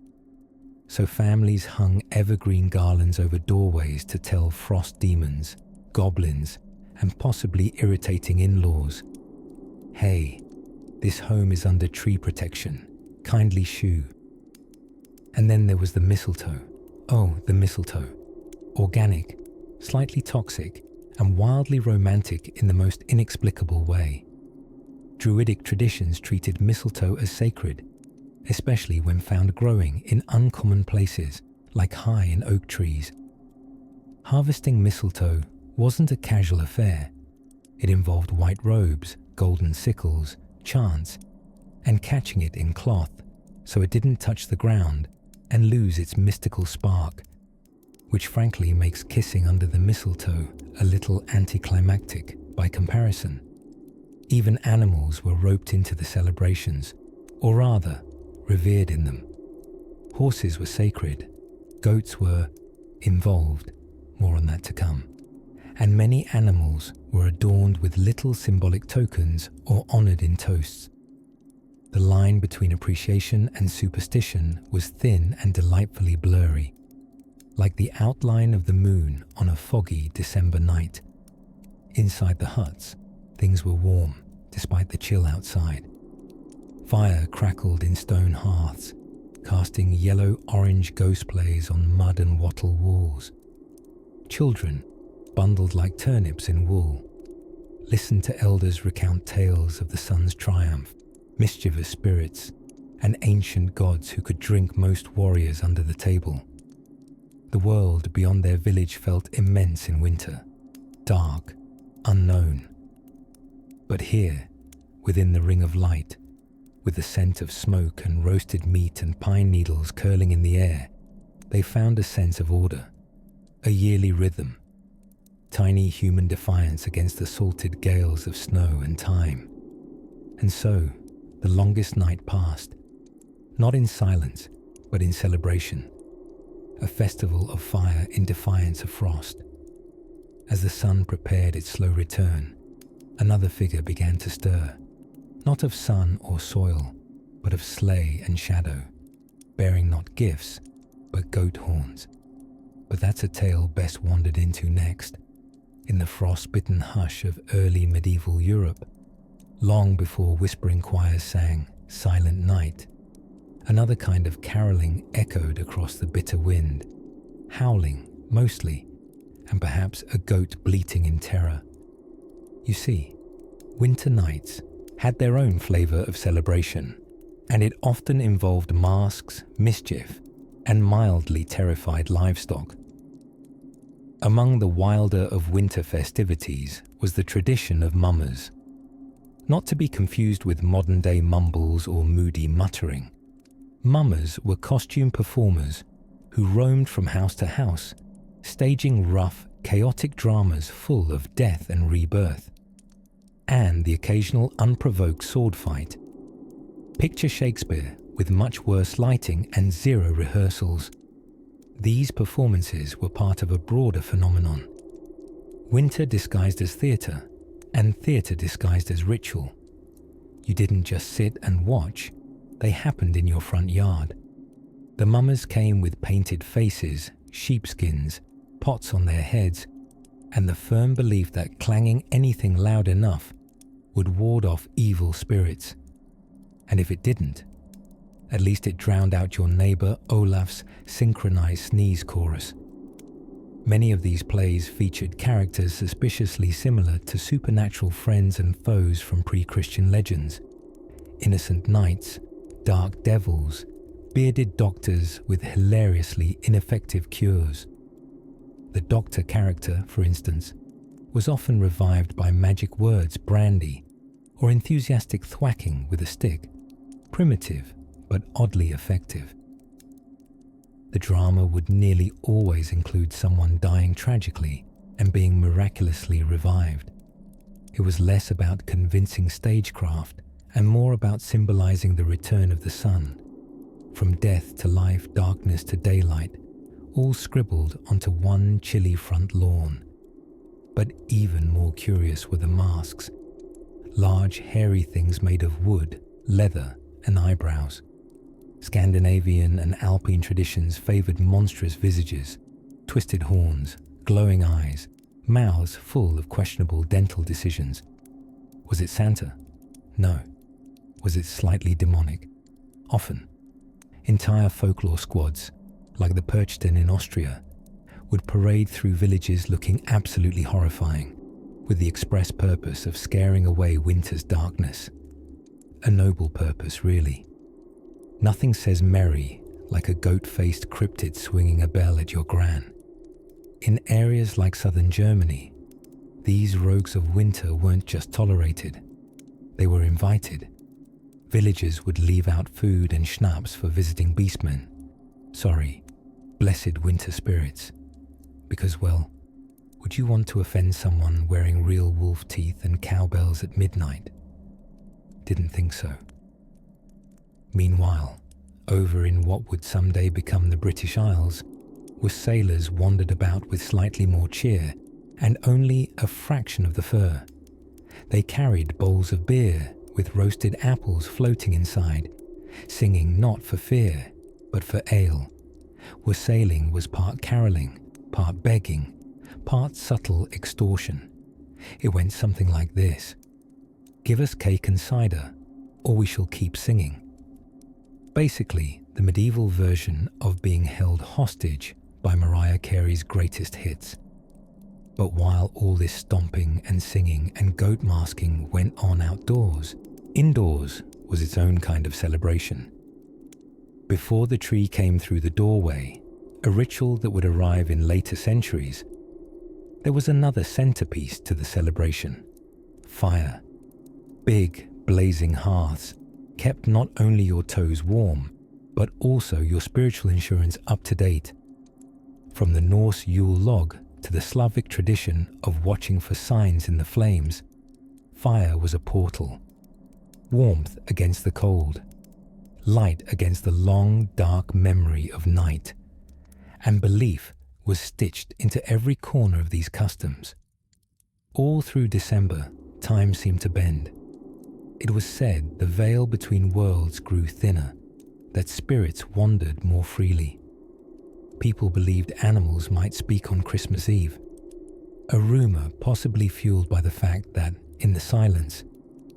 So families hung evergreen garlands over doorways to tell frost demons, goblins, and possibly irritating in-laws, "Hey, this home is under tree protection. Kindly shoo." And then there was the mistletoe. Oh, the mistletoe. Organic, slightly toxic, and wildly romantic in the most inexplicable way. Druidic traditions treated mistletoe as sacred, especially when found growing in uncommon places like high and oak trees. Harvesting mistletoe wasn't a casual affair. It involved white robes, golden sickles, chants, and catching it in cloth so it didn't touch the ground and lose its mystical spark, which frankly makes kissing under the mistletoe a little anticlimactic by comparison. Even animals were roped into the celebrations, or rather, revered in them. Horses were sacred, goats were involved, more on that to come, and many animals were adorned with little symbolic tokens or honoured in toasts. The line between appreciation and superstition was thin and delightfully blurry, like the outline of the moon on a foggy December night. Inside the huts, things were warm, despite the chill outside. Fire crackled in stone hearths, casting yellow-orange ghost plays on mud and wattle walls. Children, bundled like turnips in wool, listened to elders recount tales of the sun's triumph, mischievous spirits, and ancient gods who could drink most warriors under the table. The world beyond their village felt immense in winter, dark, unknown. But here, within the ring of light, with the scent of smoke and roasted meat and pine needles curling in the air, they found a sense of order, a yearly rhythm, tiny human defiance against the salted gales of snow and time. And so, the longest night passed, not in silence, but in celebration, a festival of fire in defiance of frost. As the sun prepared its slow return, another figure began to stir, not of sun or soil, but of sleigh and shadow, bearing not gifts, but goat horns. But that's a tale best wandered into next, in the frost-bitten hush of early medieval Europe, long before whispering choirs sang Silent Night. Another kind of caroling echoed across the bitter wind, howling mostly, and perhaps a goat bleating in terror. You see, winter nights had their own flavour of celebration, and it often involved masks, mischief, and mildly terrified livestock. Among the wilder of winter festivities was the tradition of mummers, not to be confused with modern-day mumbles or moody muttering. Mummers were costume performers who roamed from house to house, staging rough, chaotic dramas full of death and rebirth, and the occasional unprovoked sword fight. Picture Shakespeare with much worse lighting and zero rehearsals. These performances were part of a broader phenomenon. Winter disguised as theatre, and theatre disguised as ritual. You didn't just sit and watch, they happened in your front yard. The mummers came with painted faces, sheepskins, pots on their heads, and the firm belief that clanging anything loud enough would ward off evil spirits. And if it didn't, at least it drowned out your neighbour Olaf's synchronized sneeze chorus. Many of these plays featured characters suspiciously similar to supernatural friends and foes from pre-Christian legends. Innocent knights, dark devils, bearded doctors with hilariously ineffective cures. The doctor character, for instance, was often revived by magic words, brandy, or enthusiastic thwacking with a stick, primitive but oddly effective. The drama would nearly always include someone dying tragically and being miraculously revived. It was less about convincing stagecraft and more about symbolizing the return of the sun, from death to life, darkness to daylight, all scribbled onto one chilly front lawn. But even more curious were the masks, large hairy things made of wood, leather, and eyebrows. Scandinavian and Alpine traditions favoured monstrous visages, twisted horns, glowing eyes, mouths full of questionable dental decisions. Was it Santa? No. Was it slightly demonic? Often. Entire folklore squads, like the Perchten in Austria, would parade through villages looking absolutely horrifying, with the express purpose of scaring away winter's darkness. A noble purpose, really. Nothing says merry like a goat-faced cryptid swinging a bell at your gran. In areas like southern Germany, these rogues of winter weren't just tolerated, they were invited. Villagers would leave out food and schnapps for visiting beastmen. Sorry, blessed winter spirits. Because, well, would you want to offend someone wearing real wolf teeth and cowbells at midnight? Didn't think so. Meanwhile, over in what would someday become the British Isles, where sailors wandered about with slightly more cheer and only a fraction of the fur. They carried bowls of beer, with roasted apples floating inside, singing not for fear, but for ale. Wassailing was part caroling, part begging, part subtle extortion. It went something like this: "Give us cake and cider, or we shall keep singing." Basically, the medieval version of being held hostage by Mariah Carey's greatest hits. But while all this stomping and singing and goat masking went on outdoors, indoors was its own kind of celebration. Before the tree came through the doorway, a ritual that would arrive in later centuries, there was another centerpiece to the celebration: fire. Big, blazing hearths kept not only your toes warm, but also your spiritual insurance up to date. From the Norse Yule log to the Slavic tradition of watching for signs in the flames, fire was a portal. Warmth against the cold, light against the long, dark memory of night, and belief was stitched into every corner of these customs. All through December, time seemed to bend. It was said the veil between worlds grew thinner, that spirits wandered more freely. People believed animals might speak on Christmas Eve, a rumor possibly fueled by the fact that, in the silence,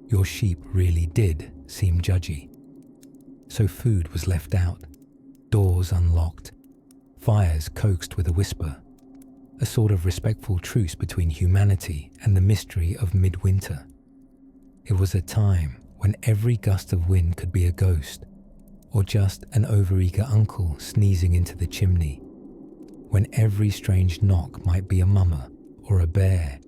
your sheep really did seem judgy. So food was left out, doors unlocked, fires coaxed with a whisper, a sort of respectful truce between humanity and the mystery of Midwinter. It was a time when every gust of wind could be a ghost, or just an overeager uncle sneezing into the chimney, when every strange knock might be a mummer or a bear,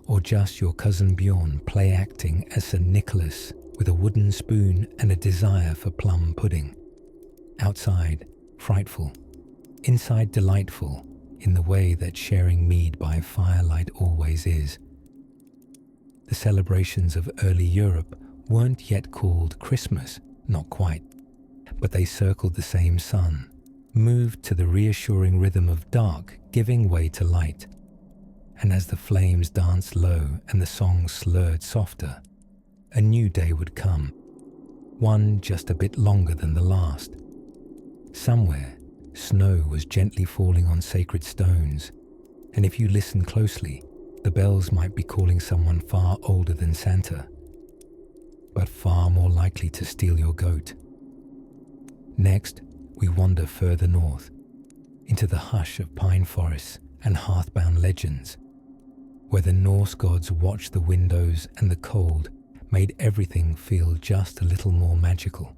or just your cousin Bjorn play-acting as St. Nicholas with a wooden spoon and a desire for plum pudding. Outside, frightful. Inside, delightful, in the way that sharing mead by firelight always is. The celebrations of early Europe weren't yet called Christmas, not quite, but they circled the same sun, moved to the reassuring rhythm of dark giving way to light. And as the flames danced low and the songs slurred softer, a new day would come, one just a bit longer than the last. Somewhere, snow was gently falling on sacred stones, and if you listened closely, the bells might be calling someone far older than Santa, but far more likely to steal your goat. Next, we wander further north, into the hush of pine forests and hearthbound legends, where the Norse gods watched the windows and the cold made everything feel just a little more magical.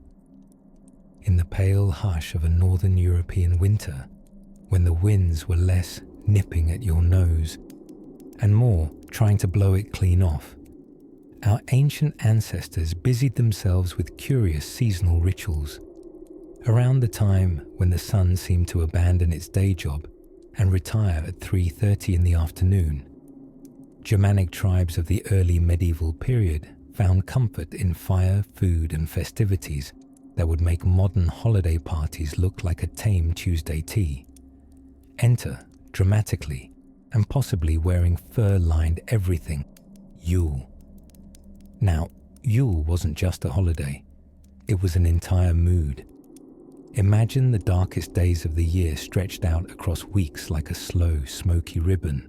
In the pale hush of a northern European winter, when the winds were less nipping at your nose and more trying to blow it clean off, our ancient ancestors busied themselves with curious seasonal rituals. Around the time when the sun seemed to abandon its day job and retire at 3:30 in the afternoon, Germanic tribes of the early medieval period found comfort in fire, food, and festivities that would make modern holiday parties look like a tame Tuesday tea. Enter, dramatically, and possibly wearing fur-lined everything, Yule. Now, Yule wasn't just a holiday. It was an entire mood. Imagine the darkest days of the year stretched out across weeks like a slow, smoky ribbon.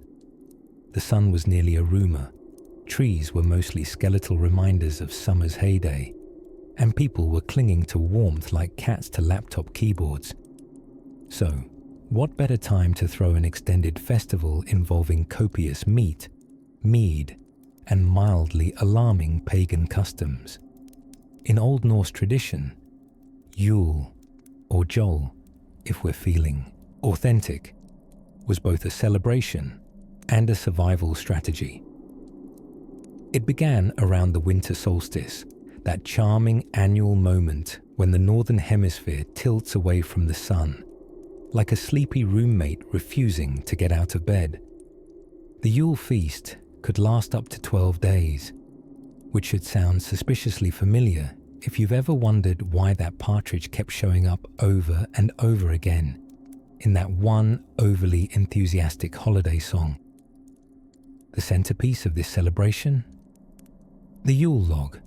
The sun was nearly a rumor. Trees were mostly skeletal reminders of summer's heyday, and people were clinging to warmth like cats to laptop keyboards. So, what better time to throw an extended festival involving copious meat, mead, and mildly alarming pagan customs? In Old Norse tradition, Yule, or Jol, if we're feeling authentic, was both a celebration and a survival strategy. It began around the winter solstice, that charming annual moment when the northern hemisphere tilts away from the sun, like a sleepy roommate refusing to get out of bed. The Yule feast could last up to 12 days, which should sound suspiciously familiar if you've ever wondered why that partridge kept showing up over and over again in that one overly enthusiastic holiday song. The centerpiece of this celebration? The Yule log.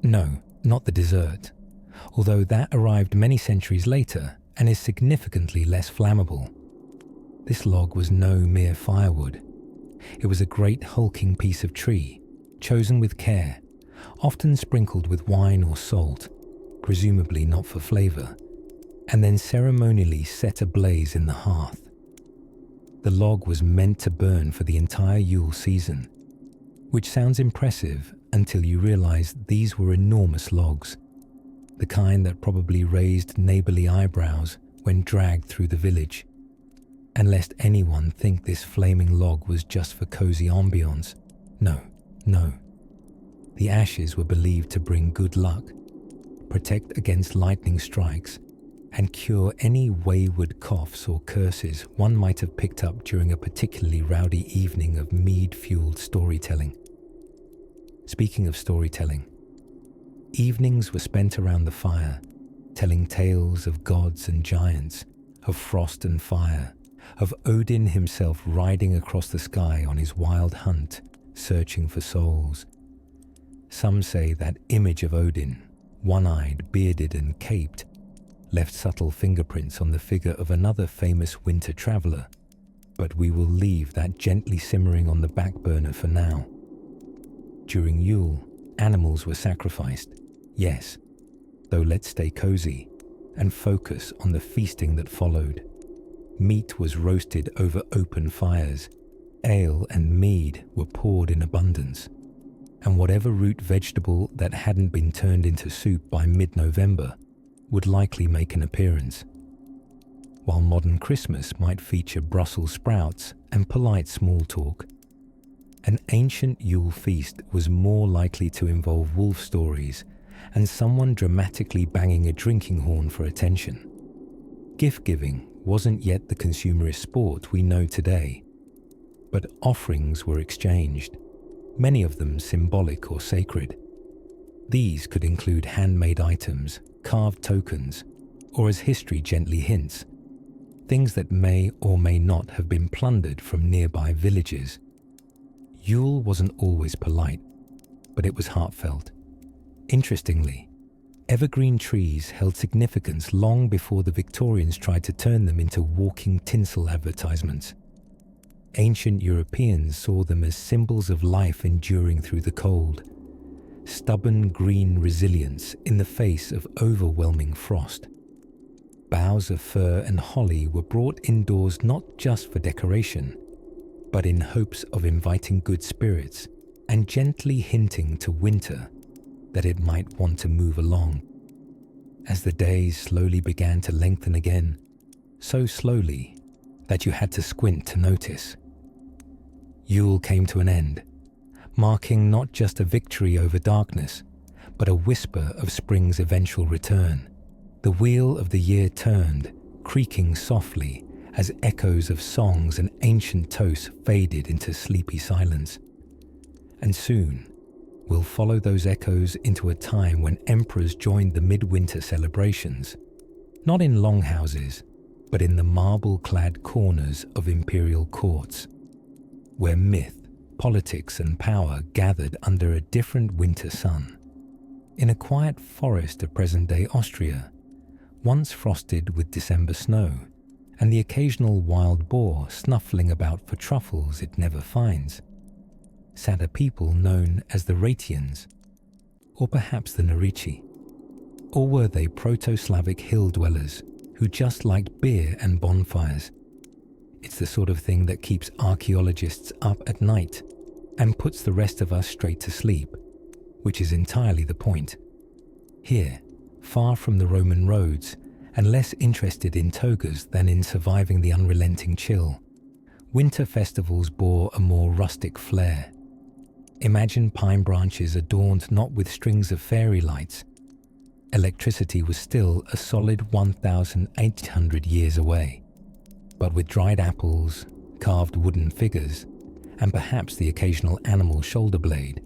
No, not the dessert, although that arrived many centuries later and is significantly less flammable. This log was no mere firewood. It was a great hulking piece of tree, chosen with care, often sprinkled with wine or salt, presumably not for flavour, and then ceremonially set ablaze in the hearth. The log was meant to burn for the entire Yule season, which sounds impressive until you realise these were enormous logs, the kind that probably raised neighbourly eyebrows when dragged through the village. And lest anyone think this flaming log was just for cosy ambience, no. The ashes were believed to bring good luck, protect against lightning strikes, and cure any wayward coughs or curses one might have picked up during a particularly rowdy evening of mead-fueled storytelling. Speaking of storytelling, evenings were spent around the fire, telling tales of gods and giants, of frost and fire, of Odin himself riding across the sky on his wild hunt, searching for souls. Some say that image of Odin, one-eyed, bearded and caped, left subtle fingerprints on the figure of another famous winter traveller, but we will leave that gently simmering on the back burner for now. During Yule, animals were sacrificed, yes, though let's stay cosy and focus on the feasting that followed. Meat was roasted over open fires, ale and mead were poured in abundance, and whatever root vegetable that hadn't been turned into soup by mid-November would likely make an appearance. While modern Christmas might feature Brussels sprouts and polite small talk, an ancient Yule feast was more likely to involve wolf stories and someone dramatically banging a drinking horn for attention. Gift-giving wasn't yet the consumerist sport we know today, but offerings were exchanged, many of them symbolic or sacred. These could include handmade items, carved tokens, or as history gently hints, things that may or may not have been plundered from nearby villages. Yule wasn't always polite, but it was heartfelt. Interestingly, evergreen trees held significance long before the Victorians tried to turn them into walking tinsel advertisements. Ancient Europeans saw them as symbols of life enduring through the cold, stubborn green resilience in the face of overwhelming frost. Boughs of fir and holly were brought indoors not just for decoration, but in hopes of inviting good spirits and gently hinting to winter that it might want to move along. As the days slowly began to lengthen again, so slowly that you had to squint to notice, Yule came to an end, marking not just a victory over darkness, but a whisper of spring's eventual return. The wheel of the year turned, creaking softly as echoes of songs and ancient toasts faded into sleepy silence. And soon, we'll follow those echoes into a time when emperors joined the midwinter celebrations, not in longhouses, but in the marble-clad corners of imperial courts, where myth, politics and power gathered under a different winter sun. In a quiet forest of present-day Austria, once frosted with December snow, and the occasional wild boar snuffling about for truffles it never finds, sat a people known as the Ratians, or perhaps the Narici. Or were they Proto-Slavic hill dwellers who just liked beer and bonfires? It's the sort of thing that keeps archaeologists up at night and puts the rest of us straight to sleep, which is entirely the point. Here, far from the Roman roads and less interested in togas than in surviving the unrelenting chill, winter festivals bore a more rustic flair. Imagine pine branches adorned not with strings of fairy lights. Electricity was still a solid 1,800 years away, but with dried apples, carved wooden figures, and perhaps the occasional animal shoulder blade,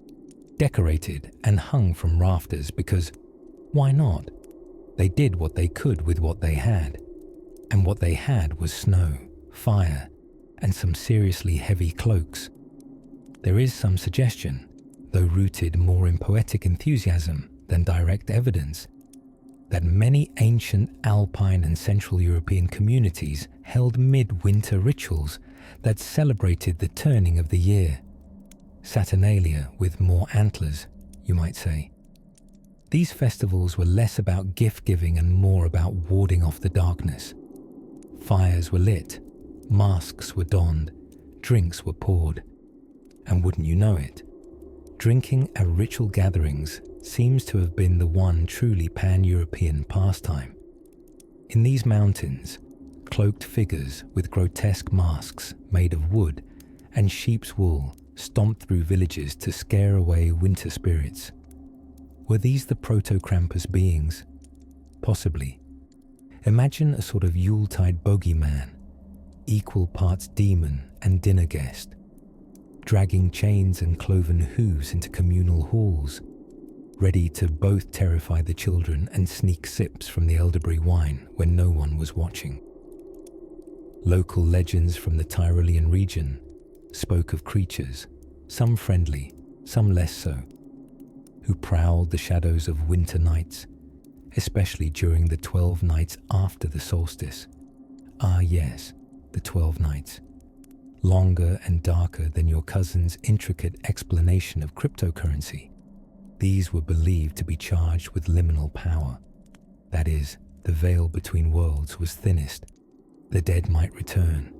decorated and hung from rafters because, why not? They did what they could with what they had, and what they had was snow, fire, and some seriously heavy cloaks. There is some suggestion, though rooted more in poetic enthusiasm than direct evidence, that many ancient Alpine and Central European communities held midwinter rituals that celebrated the turning of the year. Saturnalia with more antlers, you might say. These festivals were less about gift-giving and more about warding off the darkness. Fires were lit, masks were donned, drinks were poured. And wouldn't you know it, drinking at ritual gatherings seems to have been the one truly pan-European pastime. In these mountains, cloaked figures with grotesque masks made of wood and sheep's wool stomped through villages to scare away winter spirits. Were these the proto-Krampus beings? Possibly. Imagine a sort of Yuletide bogeyman, equal parts demon and dinner guest, dragging chains and cloven hooves into communal halls, ready to both terrify the children and sneak sips from the elderberry wine when no one was watching. Local legends from the Tyrolean region spoke of creatures, some friendly, some less so, who prowled the shadows of winter nights, especially during the 12 nights after the solstice. Ah yes, the 12 nights. Longer and darker than your cousin's intricate explanation of cryptocurrency. These were believed to be charged with liminal power. That is, the veil between worlds was thinnest. The dead might return.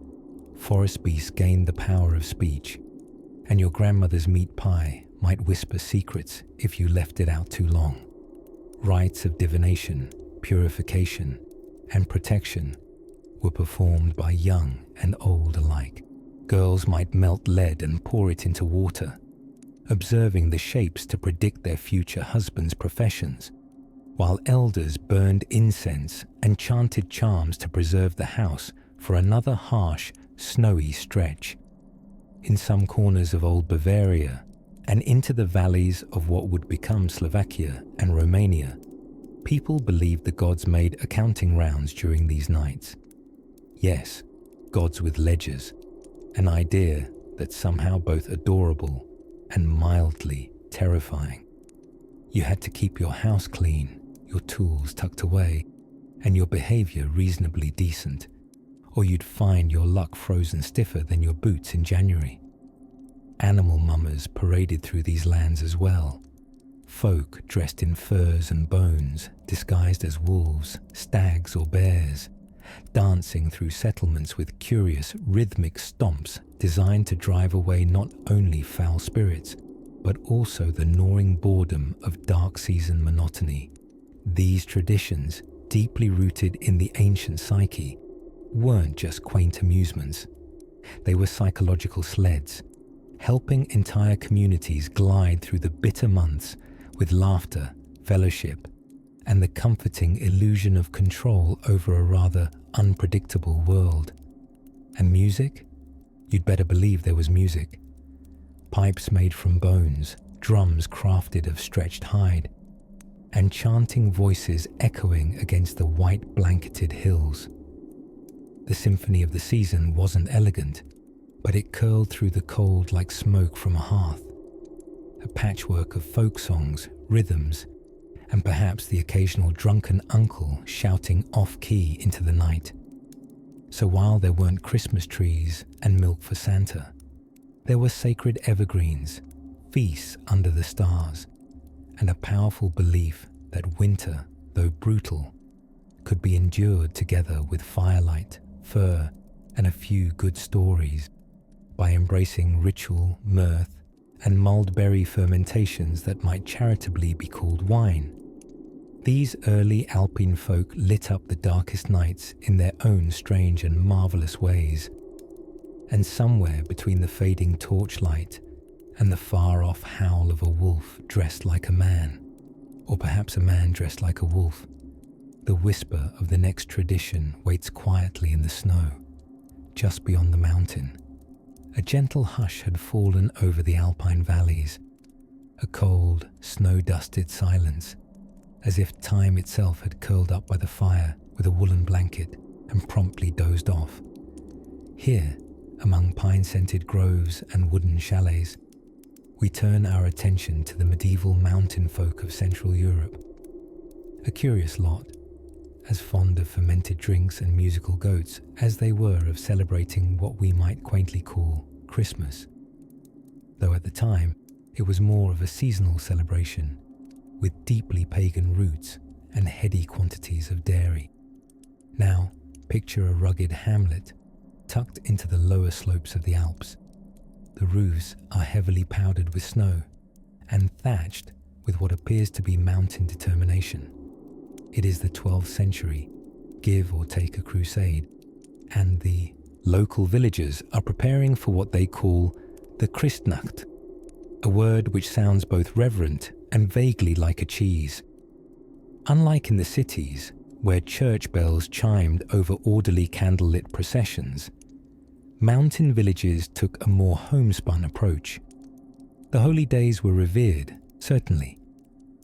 Forest beasts gained the power of speech. And your grandmother's meat pie might whisper secrets if you left it out too long. Rites of divination, purification, and protection were performed by young and old alike. Girls might melt lead and pour it into water, observing the shapes to predict their future husbands' professions, while elders burned incense and chanted charms to preserve the house for another harsh, snowy stretch. In some corners of old Bavaria and into the valleys of what would become Slovakia and Romania, people believed the gods made accounting rounds during these nights. Yes, gods with ledgers, an idea that's somehow both adorable and mildly terrifying. You had to keep your house clean, your tools tucked away, and your behavior reasonably decent, or you'd find your luck frozen stiffer than your boots in January. Animal mummers paraded through these lands as well. Folk dressed in furs and bones, disguised as wolves, stags or bears, dancing through settlements with curious rhythmic stomps designed to drive away not only foul spirits, but also the gnawing boredom of dark season monotony. These traditions, deeply rooted in the ancient psyche, weren't just quaint amusements. They were psychological sleds, helping entire communities glide through the bitter months with laughter, fellowship, and the comforting illusion of control over a rather unpredictable world. And music? You'd better believe there was music. Pipes made from bones, drums crafted of stretched hide, and chanting voices echoing against the white blanketed hills. The symphony of the season wasn't elegant, but it curled through the cold like smoke from a hearth. A patchwork of folk songs, rhythms, and perhaps the occasional drunken uncle shouting off-key into the night. So while there weren't Christmas trees and milk for Santa, there were sacred evergreens, feasts under the stars, and a powerful belief that winter, though brutal, could be endured together with firelight, fur, and a few good stories by embracing ritual, mirth, and mulled-berry fermentations that might charitably be called wine. These early Alpine folk lit up the darkest nights in their own strange and marvelous ways, and somewhere between the fading torchlight and the far-off howl of a wolf dressed like a man, or perhaps a man dressed like a wolf, the whisper of the next tradition waits quietly in the snow, just beyond the mountain. A gentle hush had fallen over the Alpine valleys, a cold, snow-dusted silence, as if time itself had curled up by the fire with a woolen blanket and promptly dozed off. Here, among pine-scented groves and wooden chalets, we turn our attention to the medieval mountain folk of Central Europe. A curious lot, as fond of fermented drinks and musical goats as they were of celebrating what we might quaintly call Christmas. Though at the time, it was more of a seasonal celebration, with deeply pagan roots and heady quantities of dairy. Now, picture a rugged hamlet tucked into the lower slopes of the Alps. The roofs are heavily powdered with snow and thatched with what appears to be mountain determination. It is the 12th century, give or take a crusade, and the local villagers are preparing for what they call the Christnacht, a word which sounds both reverent and vaguely like a cheese. Unlike in the cities, where church bells chimed over orderly candlelit processions, mountain villages took a more homespun approach. The holy days were revered, certainly,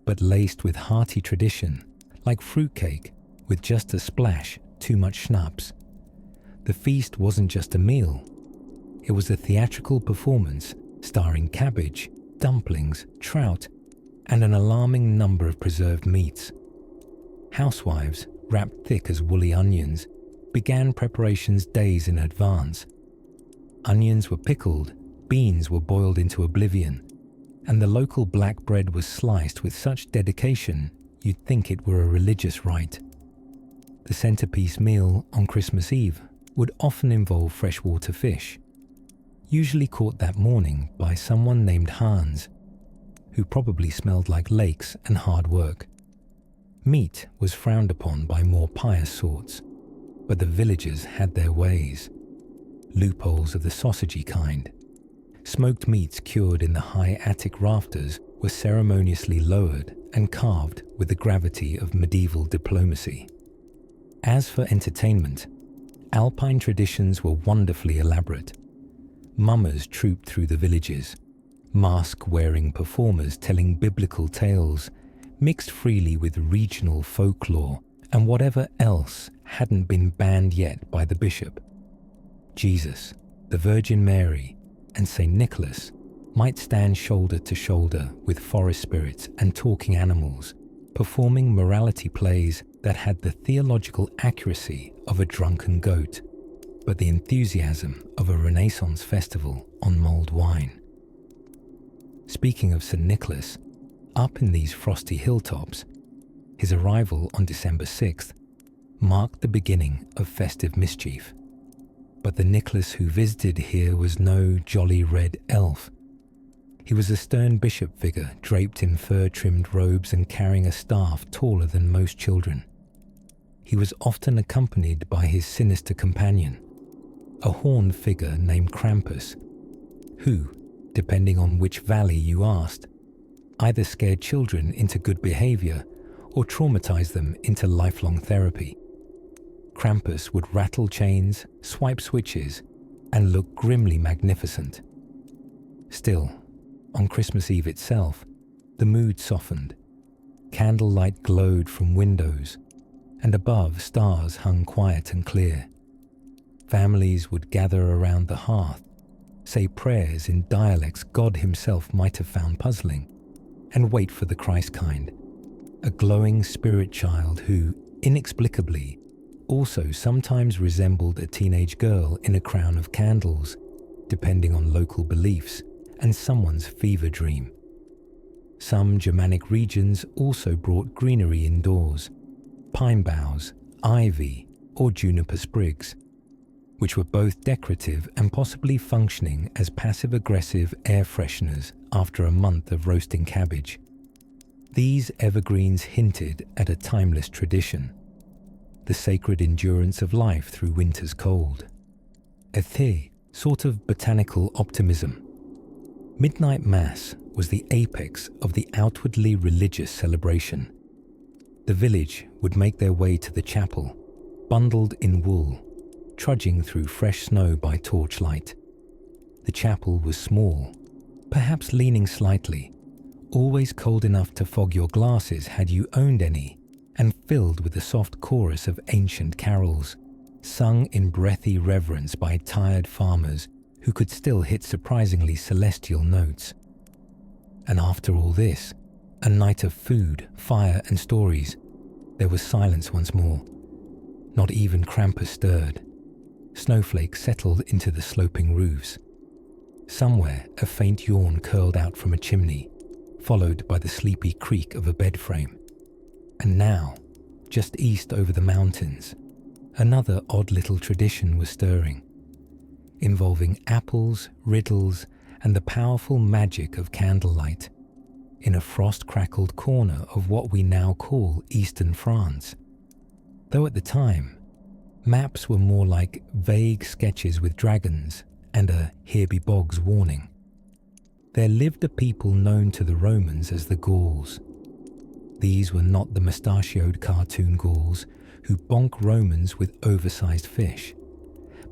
but laced with hearty tradition, like fruitcake with just a splash too much schnapps. The feast wasn't just a meal. It was a theatrical performance starring cabbage, dumplings, trout, and an alarming number of preserved meats. Housewives, wrapped thick as woolly onions, began preparations days in advance. Onions were pickled, beans were boiled into oblivion, and the local black bread was sliced with such dedication you'd think it were a religious rite. The centerpiece meal on Christmas Eve would often involve freshwater fish, usually caught that morning by someone named Hans, who probably smelled like lakes and hard work. Meat was frowned upon by more pious sorts, but the villagers had their ways. Loopholes of the sausagey kind. Smoked meats cured in the high attic rafters were ceremoniously lowered and carved with the gravity of medieval diplomacy. As for entertainment, Alpine traditions were wonderfully elaborate. Mummers trooped through the villages, mask-wearing performers telling biblical tales, mixed freely with regional folklore and whatever else hadn't been banned yet by the bishop. Jesus, the Virgin Mary, and St. Nicholas might stand shoulder to shoulder with forest spirits and talking animals, performing morality plays that had the theological accuracy of a drunken goat, but the enthusiasm of a Renaissance festival on mulled wine. Speaking of St. Nicholas, up in these frosty hilltops, his arrival on December 6th marked the beginning of festive mischief. But the Nicholas who visited here was no jolly red elf. He was a stern bishop figure draped in fur-trimmed robes and carrying a staff taller than most children. He was often accompanied by his sinister companion, a horned figure named Krampus, who, depending on which valley you asked, either scared children into good behavior or traumatized them into lifelong therapy. Krampus would rattle chains, swipe switches, and look grimly magnificent. Still, on Christmas Eve itself, the mood softened. Candlelight glowed from windows, and above stars hung quiet and clear. Families would gather around the hearth, say prayers in dialects God himself might have found puzzling, and wait for the Christ kind, a glowing spirit child who, inexplicably, also sometimes resembled a teenage girl in a crown of candles, depending on local beliefs and someone's fever dream. Some Germanic regions also brought greenery indoors, pine boughs, ivy, or juniper sprigs, which were both decorative and possibly functioning as passive-aggressive air fresheners after a month of roasting cabbage. These evergreens hinted at a timeless tradition, the sacred endurance of life through winter's cold. A sort of botanical optimism. Midnight Mass was the apex of the outwardly religious celebration. The village would make their way to the chapel, bundled in wool, trudging through fresh snow by torchlight. The chapel was small, perhaps leaning slightly, always cold enough to fog your glasses had you owned any, and filled with a soft chorus of ancient carols, sung in breathy reverence by tired farmers who could still hit surprisingly celestial notes. And after all this, a night of food, fire and stories, there was silence once more. Not even Krampus stirred. Snowflakes settled into the sloping roofs. Somewhere, a faint yawn curled out from a chimney, followed by the sleepy creak of a bed frame. And now, just east over the mountains, another odd little tradition was stirring, involving apples, riddles, and the powerful magic of candlelight, in a frost-crackled corner of what we now call Eastern France. Though at the time, maps were more like vague sketches with dragons and a "here be bogs" warning. There lived a people known to the Romans as the Gauls. These were not the mustachioed cartoon Gauls who bonk Romans with oversized fish,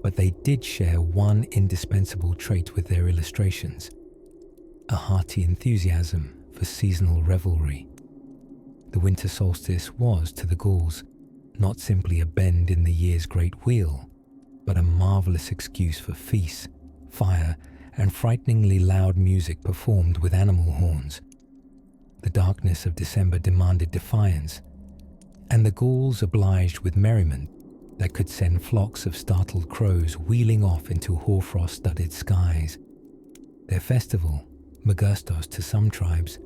but they did share one indispensable trait with their illustrations: a hearty enthusiasm for seasonal revelry. The winter solstice was, to the Gauls, not simply a bend in the year's great wheel, but a marvelous excuse for feasts, fire, and frighteningly loud music performed with animal horns. The darkness of December demanded defiance, and the Gauls obliged with merriment that could send flocks of startled crows wheeling off into hoarfrost-studded skies. Their festival, Megastos to some tribes,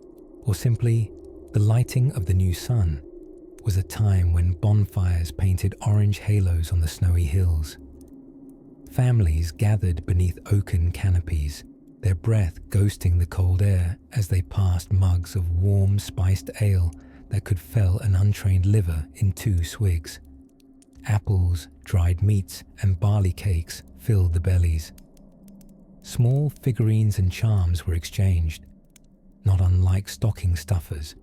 or simply the lighting of the new sun, was a time when bonfires painted orange halos on the snowy hills. Families gathered beneath oaken canopies, their breath ghosting the cold air as they passed mugs of warm, spiced ale that could fell an untrained liver in 2 swigs. Apples, dried meats, and barley cakes filled the bellies. Small figurines and charms were exchanged, not unlike stocking stuffers,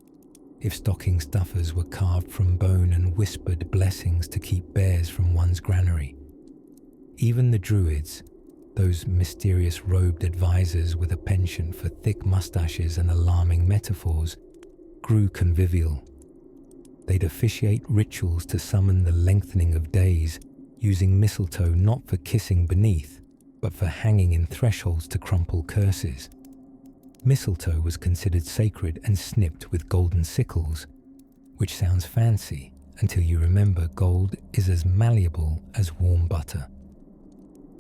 if stocking stuffers were carved from bone and whispered blessings to keep bears from one's granary. Even the druids, those mysterious robed advisors with a penchant for thick mustaches and alarming metaphors, grew convivial. They'd officiate rituals to summon the lengthening of days, using mistletoe not for kissing beneath, but for hanging in thresholds to crumple curses. Mistletoe was considered sacred and snipped with golden sickles, which sounds fancy until you remember gold is as malleable as warm butter.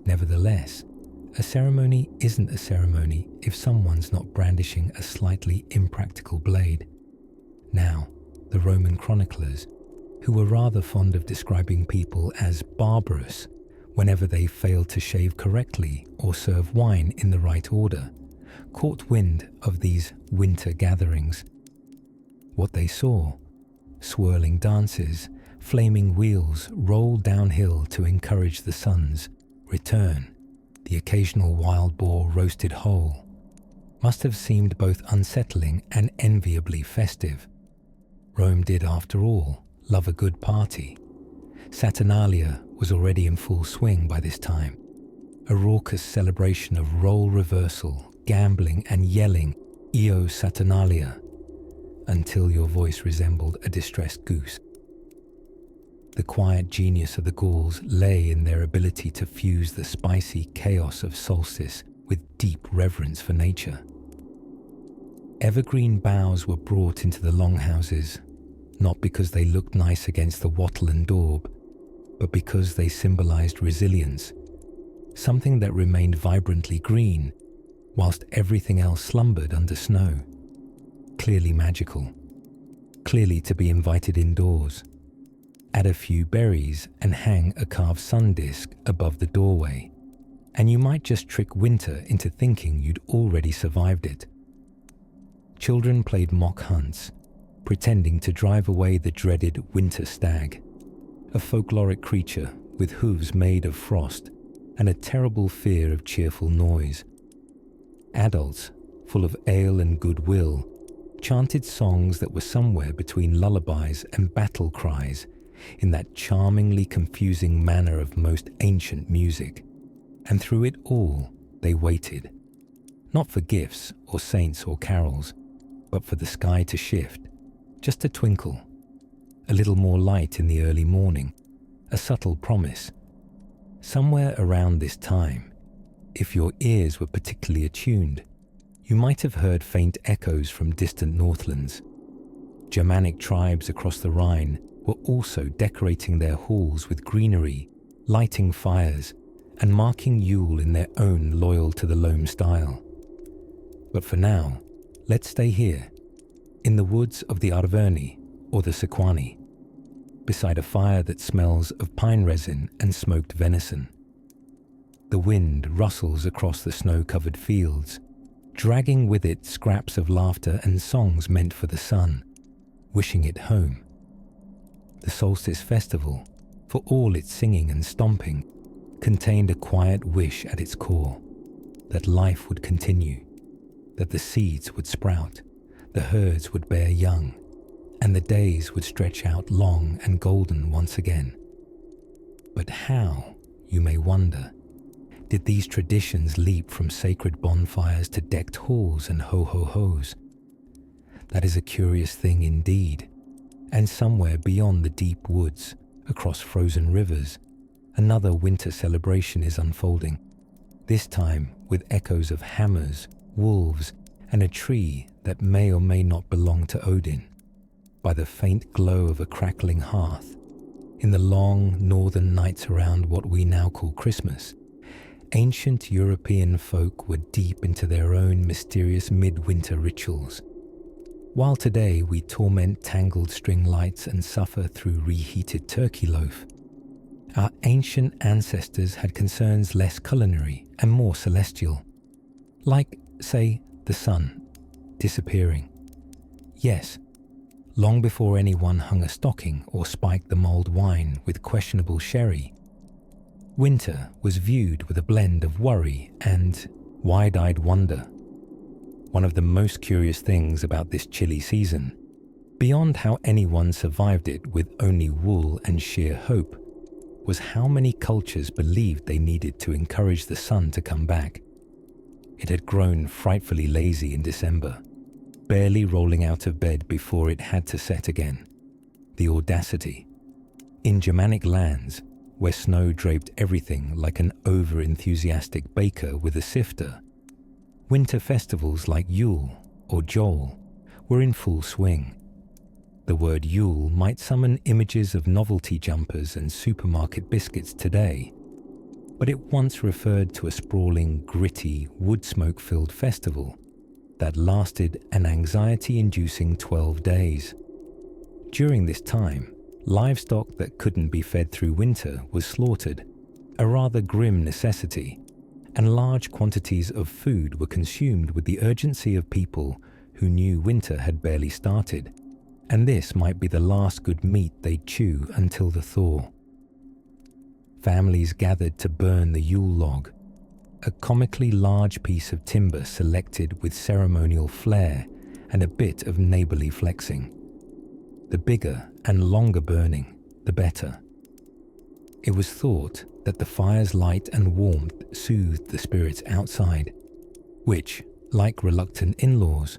Nevertheless, a ceremony isn't a ceremony if someone's not brandishing a slightly impractical blade. Now, the Roman chroniclers, who were rather fond of describing people as barbarous whenever they failed to shave correctly or serve wine in the right order, caught wind of these winter gatherings. What they saw: swirling dances, flaming wheels rolled downhill to encourage the sun's return, the occasional wild boar roasted whole, must have seemed both unsettling and enviably festive. Rome did, after all, love a good party. Saturnalia was already in full swing by this time, a raucous celebration of role reversal, gambling and yelling "Io Saturnalia," until your voice resembled a distressed goose. The quiet genius of the Gauls lay in their ability to fuse the spicy chaos of solstice with deep reverence for nature. Evergreen boughs were brought into the longhouses, not because they looked nice against the wattle and daub, but because they symbolized resilience, something that remained vibrantly green whilst everything else slumbered under snow. Clearly magical, clearly to be invited indoors. Add a few berries and hang a carved sun disk above the doorway, and you might just trick winter into thinking you'd already survived it. Children played mock hunts, pretending to drive away the dreaded winter stag, a folkloric creature with hooves made of frost and a terrible fear of cheerful noise. Adults, full of ale and goodwill, chanted songs that were somewhere between lullabies and battle cries in that charmingly confusing manner of most ancient music. And through it all, they waited, not for gifts or saints or carols, but for the sky to shift, just a twinkle, a little more light in the early morning, a subtle promise. Somewhere around this time, if your ears were particularly attuned, You might have heard faint echoes from distant northlands. Germanic tribes across the Rhine were also decorating their halls with greenery, lighting fires, and marking Yule in their own loyal-to-the-loam style. But for now, let's stay here, in the woods of the Arverni, or the Sequani, beside a fire that smells of pine resin and smoked venison. The wind rustles across the snow-covered fields, dragging with it scraps of laughter and songs meant for the sun, wishing it home. The solstice festival, for all its singing and stomping, contained a quiet wish at its core, that life would continue, that the seeds would sprout, the herds would bear young, and the days would stretch out long and golden once again. But how, you may wonder, did these traditions leap from sacred bonfires to decked halls and ho-ho-hos? That is a curious thing indeed, and somewhere beyond the deep woods, across frozen rivers, another winter celebration is unfolding, this time with echoes of hammers, wolves, and a tree that may or may not belong to Odin. By the faint glow of a crackling hearth, in the long northern nights around what we now call Christmas, ancient European folk were deep into their own mysterious midwinter rituals. While today we torment tangled string lights and suffer through reheated turkey loaf, our ancient ancestors had concerns less culinary and more celestial, like, say, the sun disappearing. Yes, long before anyone hung a stocking or spiked the mulled wine with questionable sherry, winter was viewed with a blend of worry and wide-eyed wonder. One of the most curious things about this chilly season, beyond how anyone survived it with only wool and sheer hope, was how many cultures believed they needed to encourage the sun to come back. It had grown frightfully lazy in December, barely rolling out of bed before it had to set again. The audacity. In Germanic lands, where snow draped everything like an over-enthusiastic baker with a sifter, winter festivals like Yule or Joel were in full swing. The word Yule might summon images of novelty jumpers and supermarket biscuits today, but it once referred to a sprawling, gritty, wood smoke-filled festival that lasted an anxiety-inducing 12 days. During this time, livestock that couldn't be fed through winter was slaughtered, a rather grim necessity, and large quantities of food were consumed with the urgency of people who knew winter had barely started, and this might be the last good meat they'd chew until the thaw. Families gathered to burn the Yule log, a comically large piece of timber selected with ceremonial flair and a bit of neighborly flexing. The bigger and longer burning, the better. It was thought that the fire's light and warmth soothed the spirits outside, which, like reluctant in-laws,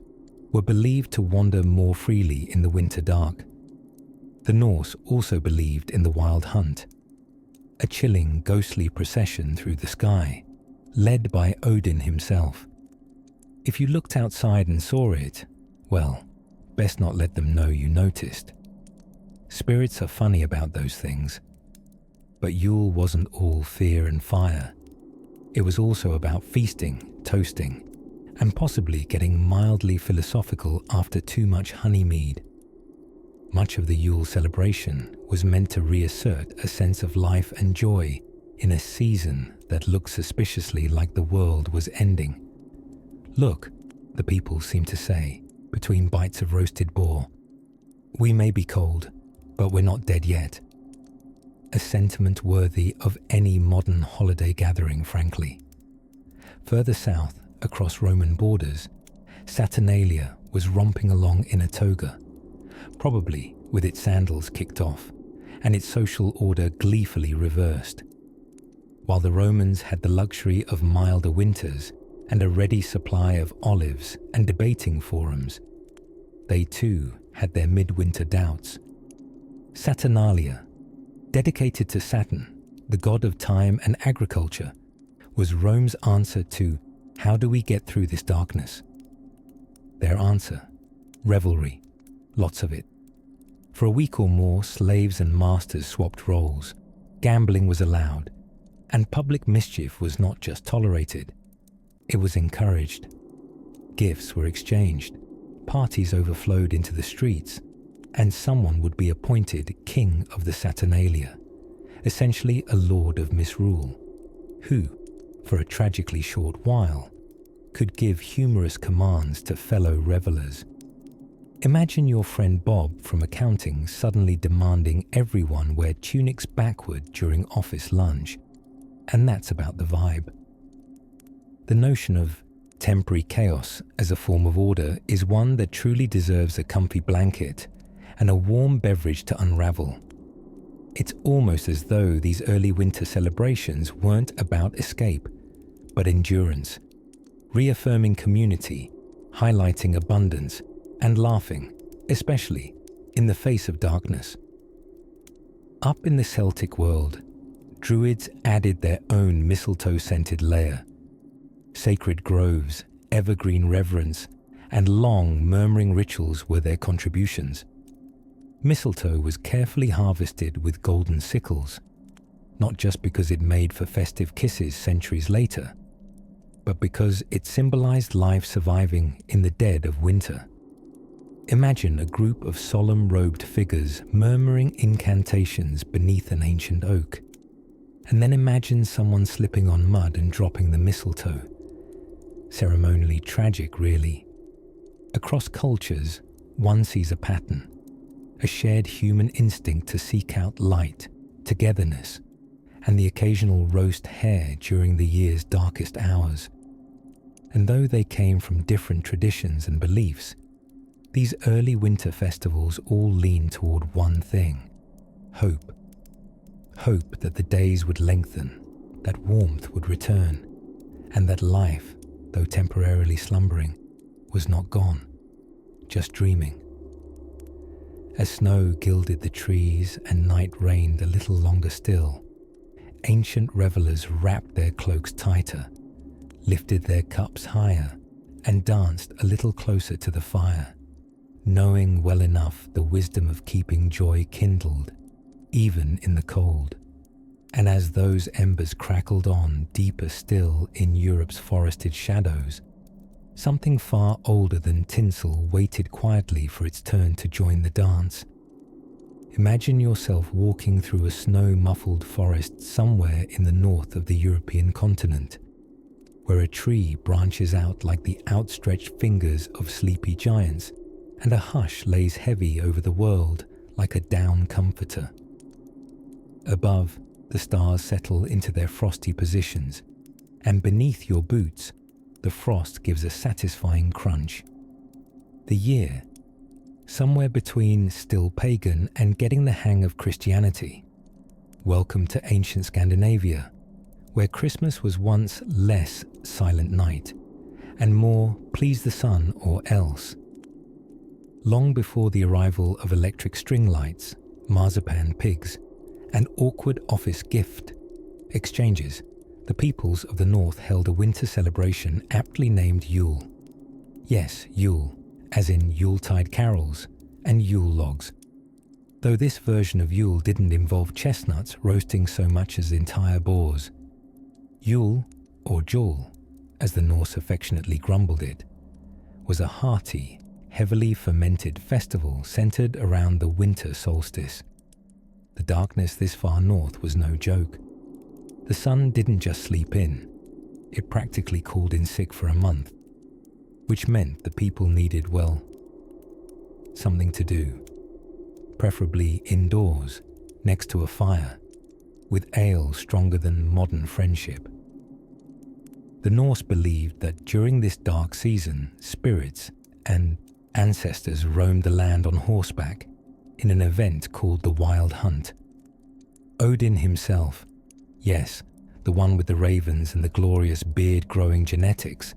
were believed to wander more freely in the winter dark. The Norse also believed in the wild hunt, a chilling, ghostly procession through the sky, led by Odin himself. If you looked outside and saw it, well, best not let them know you noticed. Spirits are funny about those things. But Yule wasn't all fear and fire. It was also about feasting, toasting, and possibly getting mildly philosophical after too much honey mead. Much of the Yule celebration was meant to reassert a sense of life and joy in a season that looked suspiciously like the world was ending. Look, the people seemed to say, between bites of roasted boar, we may be cold, but we're not dead yet. A sentiment worthy of any modern holiday gathering, frankly. Further south, across Roman borders, Saturnalia was romping along in a toga, probably with its sandals kicked off and its social order gleefully reversed. While the Romans had the luxury of milder winters and a ready supply of olives and debating forums, they too had their midwinter doubts. Saturnalia, dedicated to Saturn, the god of time and agriculture, was Rome's answer to how do we get through this darkness? Their answer: revelry, lots of it. For a week or more, slaves and masters swapped roles, gambling was allowed, and public mischief was not just tolerated, it was encouraged. Gifts were exchanged, parties overflowed into the streets, and someone would be appointed king of the Saturnalia, essentially a lord of misrule, who, for a tragically short while, could give humorous commands to fellow revelers. Imagine your friend Bob from accounting suddenly demanding everyone wear tunics backward during office lunch, and that's about the vibe. The notion of temporary chaos as a form of order is one that truly deserves a comfy blanket and a warm beverage to unravel. It's almost as though these early winter celebrations weren't about escape, but endurance, reaffirming community, highlighting abundance, and laughing, especially in the face of darkness. Up in the Celtic world, Druids added their own mistletoe-scented layer. Sacred groves, evergreen reverence, and long, murmuring rituals were their contributions. Mistletoe was carefully harvested with golden sickles, not just because it made for festive kisses centuries later, but because it symbolized life surviving in the dead of winter. Imagine a group of solemn-robed figures murmuring incantations beneath an ancient oak, and then imagine someone slipping on mud and dropping the mistletoe. Ceremonially tragic, really. Across cultures, one sees a pattern, a shared human instinct to seek out light, togetherness, and the occasional roast hare during the year's darkest hours. And though they came from different traditions and beliefs, these early winter festivals all lean toward one thing: hope. Hope that the days would lengthen, that warmth would return, and that life, though temporarily slumbering, was not gone, just dreaming. As snow gilded the trees and night reigned a little longer still, ancient revelers wrapped their cloaks tighter, lifted their cups higher, and danced a little closer to the fire, knowing well enough the wisdom of keeping joy kindled, even in the cold. And as those embers crackled on deeper still in Europe's forested shadows, something far older than tinsel waited quietly for its turn to join the dance. Imagine yourself walking through a snow-muffled forest somewhere in the north of the European continent, where a tree branches out like the outstretched fingers of sleepy giants, and a hush lays heavy over the world like a down comforter. Above, the stars settle into their frosty positions, and beneath your boots, the frost gives a satisfying crunch. The year, somewhere between still pagan and getting the hang of Christianity. Welcome to ancient Scandinavia, where Christmas was once less silent night, and more please the sun or else. Long before the arrival of electric string lights, marzipan pigs, and awkward office gift exchanges, the peoples of the north held a winter celebration aptly named Yule. Yes, Yule, as in Yuletide carols and Yule logs. Though this version of Yule didn't involve chestnuts roasting so much as entire boars. Yule, or Jul, as the Norse affectionately grumbled it, was a hearty, heavily fermented festival centered around the winter solstice. The darkness this far north was no joke. The sun didn't just sleep in, it practically called in sick for a month, which meant the people needed, well, something to do, preferably indoors, next to a fire, with ale stronger than modern friendship. The Norse believed that during this dark season, spirits and ancestors roamed the land on horseback in an event called the Wild Hunt. Odin himself, yes, the one with the ravens and the glorious beard-growing genetics,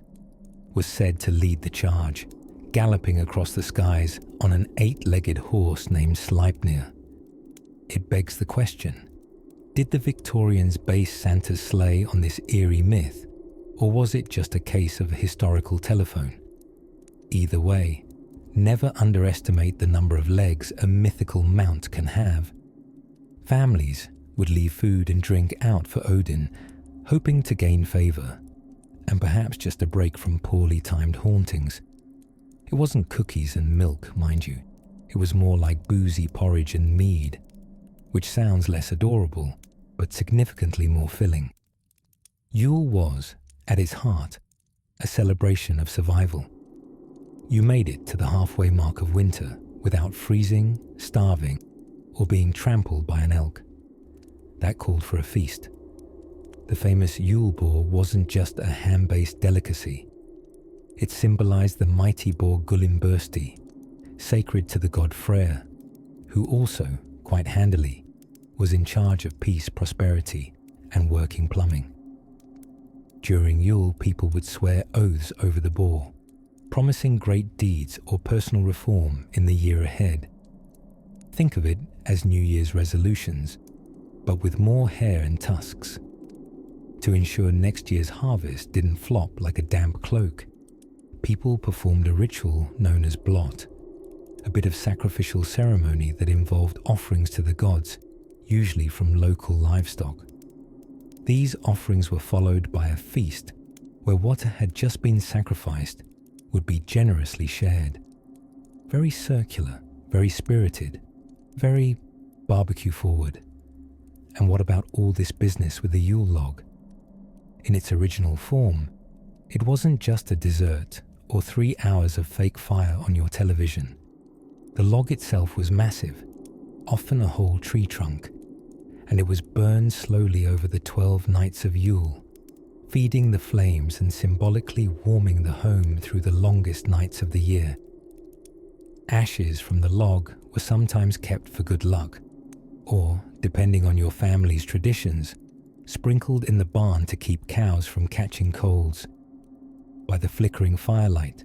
was said to lead the charge, galloping across the skies on an 8-legged horse named Sleipnir. It begs the question, did the Victorians base Santa's sleigh on this eerie myth, or was it just a case of a historical telephone? Either way, never underestimate the number of legs a mythical mount can have. Families would leave food and drink out for Odin, hoping to gain favour, and perhaps just a break from poorly timed hauntings. It wasn't cookies and milk, mind you. It was more like boozy porridge and mead, which sounds less adorable, but significantly more filling. Yule was, at its heart, a celebration of survival. You made it to the halfway mark of winter without freezing, starving, or being trampled by an elk. That called for a feast. The famous Yule boar wasn't just a ham-based delicacy. It symbolized the mighty boar Gullimbursti, sacred to the god Freyr, who also, quite handily, was in charge of peace, prosperity, and working plumbing. During Yule, people would swear oaths over the boar, promising great deeds or personal reform in the year ahead. Think of it as New Year's resolutions, but with more hair and tusks, to ensure next year's harvest didn't flop like a damp cloak. People performed a ritual known as blot, a bit of sacrificial ceremony that involved offerings to the gods, usually from local livestock. These offerings were followed by a feast where what had just been sacrificed would be generously shared. Very circular, very spirited, very barbecue forward. And what about all this business with the Yule log? In its original form, it wasn't just a dessert or 3 hours of fake fire on your television. The log itself was massive, often a whole tree trunk, and it was burned slowly over the 12 nights of Yule, feeding the flames and symbolically warming the home through the longest nights of the year. Ashes from the log were sometimes kept for good luck, or, depending on your family's traditions, sprinkled in the barn to keep cows from catching colds. By the flickering firelight,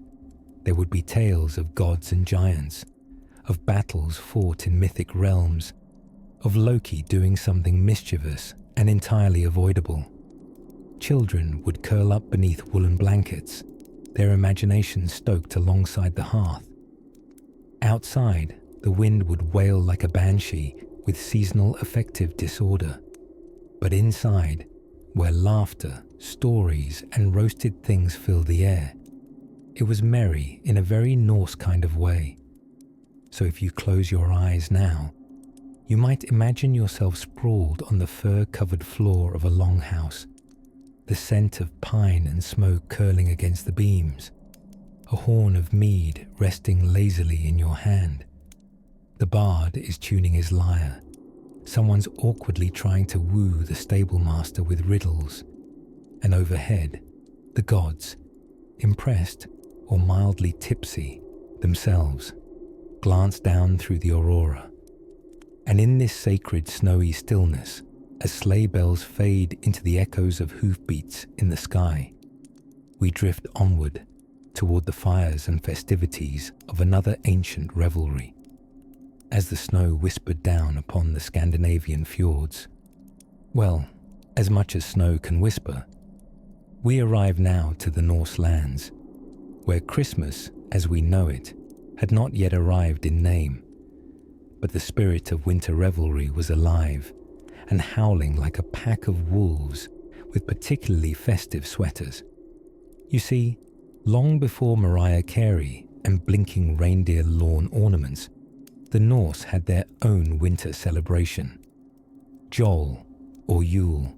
there would be tales of gods and giants, of battles fought in mythic realms, of Loki doing something mischievous and entirely avoidable. Children would curl up beneath woolen blankets, their imagination stoked alongside the hearth. Outside, the wind would wail like a banshee with seasonal affective disorder. But inside, where laughter, stories, and roasted things filled the air, it was merry in a very Norse kind of way. So if you close your eyes now, you might imagine yourself sprawled on the fur-covered floor of a longhouse, the scent of pine and smoke curling against the beams, a horn of mead resting lazily in your hand. The bard is tuning his lyre. Someone's awkwardly trying to woo the stable master with riddles. And overhead, the gods, impressed or mildly tipsy themselves, glance down through the aurora. And in this sacred snowy stillness, as sleigh bells fade into the echoes of hoofbeats in the sky, we drift onward toward the fires and festivities of another ancient revelry. As the snow whispered down upon the Scandinavian fjords, well, as much as snow can whisper, we arrive now to the Norse lands, where Christmas, as we know it, had not yet arrived in name, but the spirit of winter revelry was alive and howling like a pack of wolves with particularly festive sweaters. You see, long before Mariah Carey and blinking reindeer lawn ornaments, the Norse had their own winter celebration, Jol, or Yule,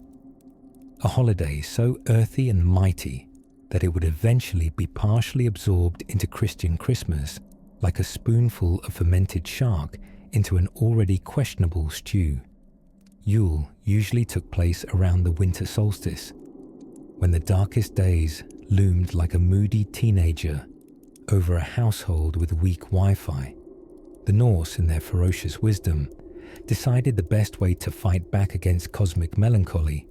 a holiday so earthy and mighty that it would eventually be partially absorbed into Christian Christmas like a spoonful of fermented shark into an already questionable stew. Yule usually took place around the winter solstice, when the darkest days loomed like a moody teenager over a household with weak Wi-Fi. The Norse, in their ferocious wisdom, decided the best way to fight back against cosmic melancholy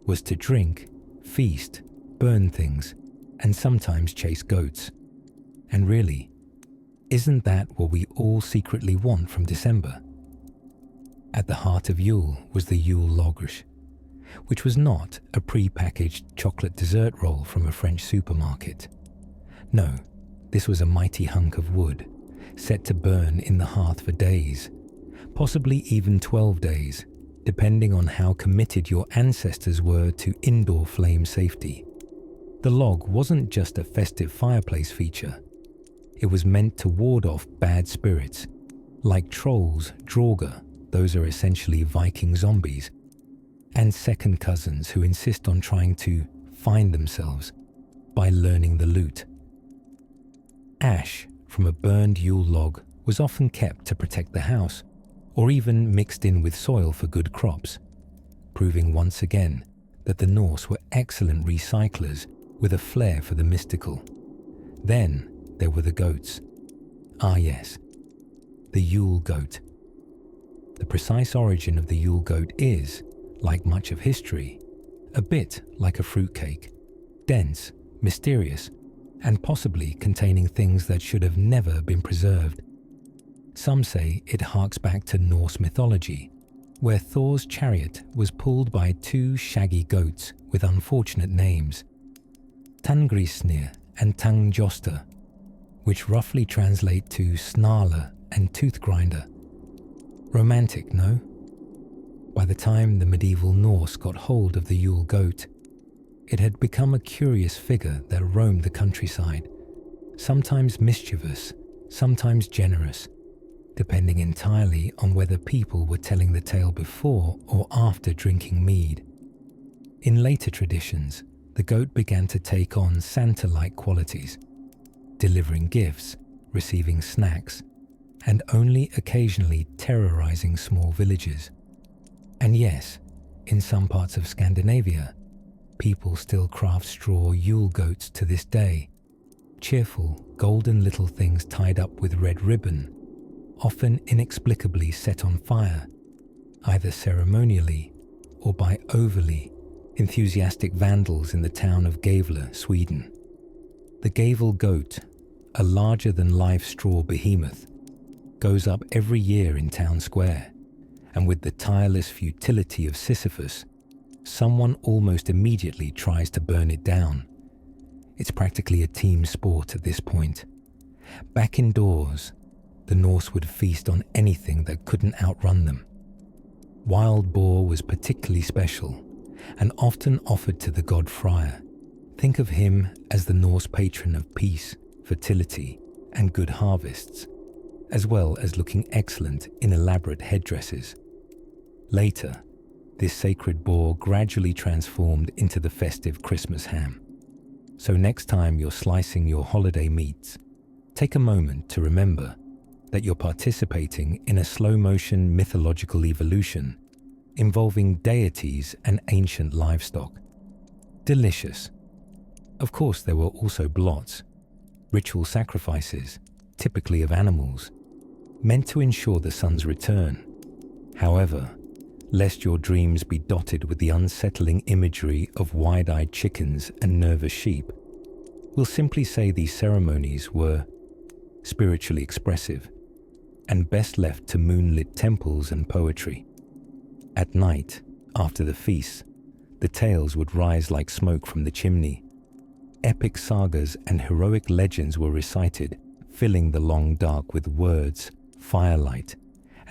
was to drink, feast, burn things, and sometimes chase goats. And really, isn't that what we all secretly want from December? At the heart of Yule was the Yule logrish, which was not a pre-packaged chocolate dessert roll from a French supermarket. No, This was a mighty hunk of wood, set to burn in the hearth for days, possibly even 12 days, depending on how committed your ancestors were to indoor flame safety. The log wasn't just a festive fireplace feature. It was meant to ward off bad spirits, like trolls, draugr, those are essentially Viking zombies, and second cousins who insist on trying to find themselves by learning the lute. Ash from a burned Yule log was often kept to protect the house, or even mixed in with soil for good crops, proving once again that the Norse were excellent recyclers with a flair for the mystical. Then there were the goats. Ah yes, the Yule goat. The precise origin of the Yule goat is, like much of history, a bit like a fruitcake, dense, mysterious, and possibly containing things that should have never been preserved. Some say it harks back to Norse mythology, where Thor's chariot was pulled by two shaggy goats with unfortunate names, Tangrisnir and Tangjoster, which roughly translate to snarler and tooth grinder. Romantic, no? By the time the medieval Norse got hold of the Yule goat, it had become a curious figure that roamed the countryside, sometimes mischievous, sometimes generous, depending entirely on whether people were telling the tale before or after drinking mead. In later traditions, the goat began to take on Santa-like qualities, delivering gifts, receiving snacks, and only occasionally terrorizing small villages. And yes, in some parts of Scandinavia, people still craft straw Yule goats to this day, cheerful, golden little things tied up with red ribbon, often inexplicably set on fire, either ceremonially or by overly enthusiastic vandals in the town of Gävle, Sweden. The Gävle goat, a larger-than-life straw behemoth, goes up every year in town square, and with the tireless futility of Sisyphus, someone almost immediately tries to burn it down. It's practically a team sport at this point. Back indoors, the Norse would feast on anything that couldn't outrun them. Wild boar was particularly special, and often offered to the god Freyr. Think of him as the Norse patron of peace, fertility, and good harvests, as well as looking excellent in elaborate headdresses. Later, this sacred boar gradually transformed into the festive Christmas ham. So next time you're slicing your holiday meats, take a moment to remember that you're participating in a slow-motion mythological evolution involving deities and ancient livestock. Delicious. Of course, there were also blots, ritual sacrifices, typically of animals, meant to ensure the sun's return. However, lest your dreams be dotted with the unsettling imagery of wide-eyed chickens and nervous sheep, we'll simply say these ceremonies were spiritually expressive and best left to moonlit temples and poetry. At night, after the feast, the tales would rise like smoke from the chimney. Epic sagas and heroic legends were recited, filling the long dark with words, firelight,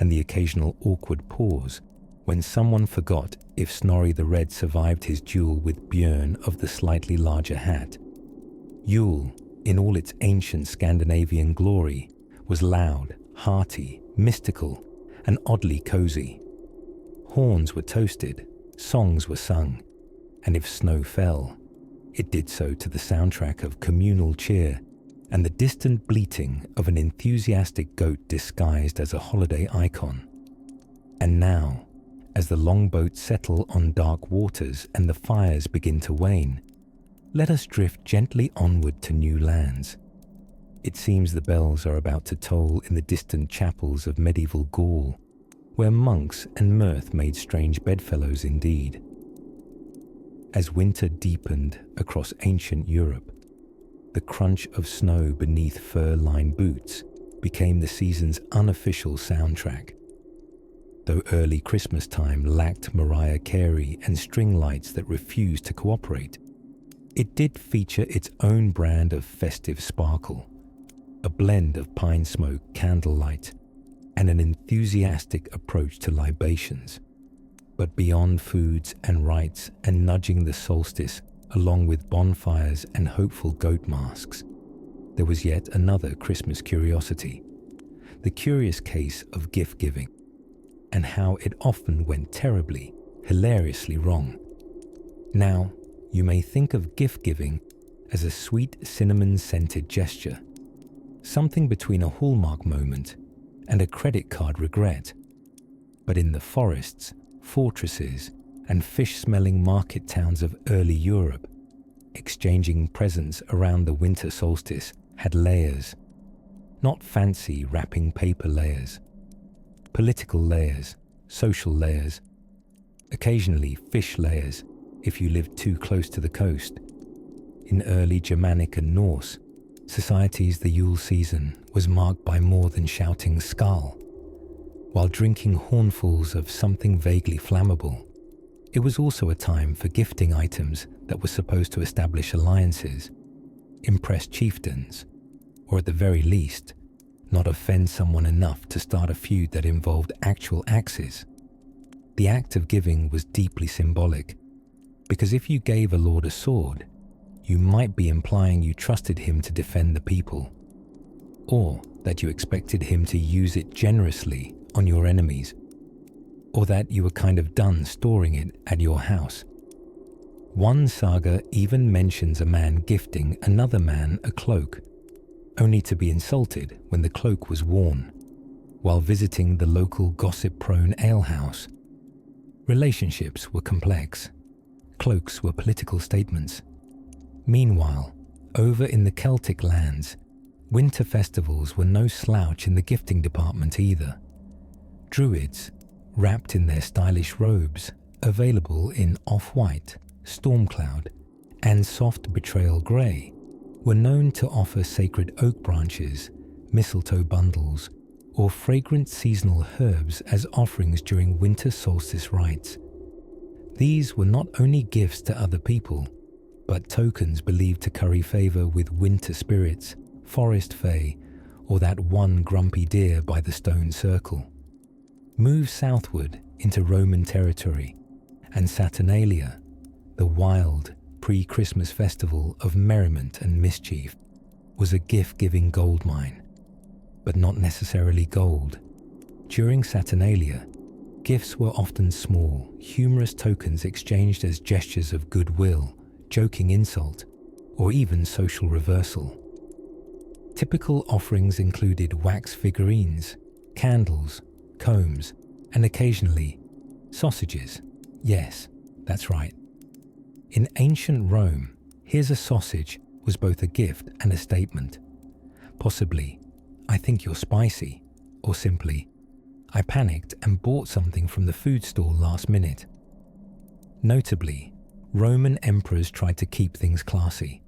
and the occasional awkward pause when someone forgot if Snorri the Red survived his duel with Björn of the slightly larger hat. Yule, in all its ancient Scandinavian glory, was loud, hearty, mystical, and oddly cozy. Horns were toasted, songs were sung, and if snow fell, it did so to the soundtrack of communal cheer and the distant bleating of an enthusiastic goat disguised as a holiday icon. And now, as the longboats settle on dark waters and the fires begin to wane, let us drift gently onward to new lands. It seems the bells are about to toll in the distant chapels of medieval Gaul, where monks and mirth made strange bedfellows indeed. As winter deepened across ancient Europe, the crunch of snow beneath fur-lined boots became the season's unofficial soundtrack. Though early Christmas time lacked Mariah Carey and string lights that refused to cooperate, it did feature its own brand of festive sparkle, a blend of pine smoke, candlelight, and an enthusiastic approach to libations. But beyond foods and rites and nudging the solstice, along with bonfires and hopeful goat masks, there was yet another Christmas curiosity, the curious case of gift-giving, and how it often went terribly, hilariously wrong. Now, you may think of gift-giving as a sweet cinnamon-scented gesture, something between a Hallmark moment and a credit card regret. But in the forests, fortresses, and fish-smelling market towns of early Europe, exchanging presents around the winter solstice had layers, not fancy wrapping paper layers, political layers, social layers, occasionally fish layers if you lived too close to the coast. In early Germanic and Norse societies, the Yule season was marked by more than shouting "Skål." While drinking hornfuls of something vaguely flammable, it was also a time for gifting items that were supposed to establish alliances, impress chieftains, or at the very least, not offend someone enough to start a feud that involved actual axes. The act of giving was deeply symbolic, because if you gave a lord a sword, you might be implying you trusted him to defend the people, or that you expected him to use it generously on your enemies, or that you were kind of done storing it at your house. One saga even mentions a man gifting another man a cloak, only to be insulted when the cloak was worn, while visiting the local gossip-prone alehouse. Relationships were complex. Cloaks were political statements. Meanwhile, over in the Celtic lands, winter festivals were no slouch in the gifting department either. Druids, wrapped in their stylish robes, available in off-white, storm-cloud, and soft betrayal grey, were known to offer sacred oak branches, mistletoe bundles, or fragrant seasonal herbs as offerings during winter solstice rites. These were not only gifts to other people, but tokens believed to curry favour with winter spirits, forest fae, or that one grumpy deer by the stone circle. Move southward into Roman territory, and Saturnalia, the wild, pre-Christmas festival of merriment and mischief, was a gift-giving goldmine, but not necessarily gold. During Saturnalia, gifts were often small, humorous tokens exchanged as gestures of goodwill, joking insult, or even social reversal. Typical offerings included wax figurines, candles, combs, and occasionally sausages. Yes, that's right. In ancient Rome, "Here's a sausage" was both a gift and a statement. Possibly, "I think you're spicy," or simply, "I panicked and bought something from the food store last minute." Notably, Roman emperors tried to keep things classy.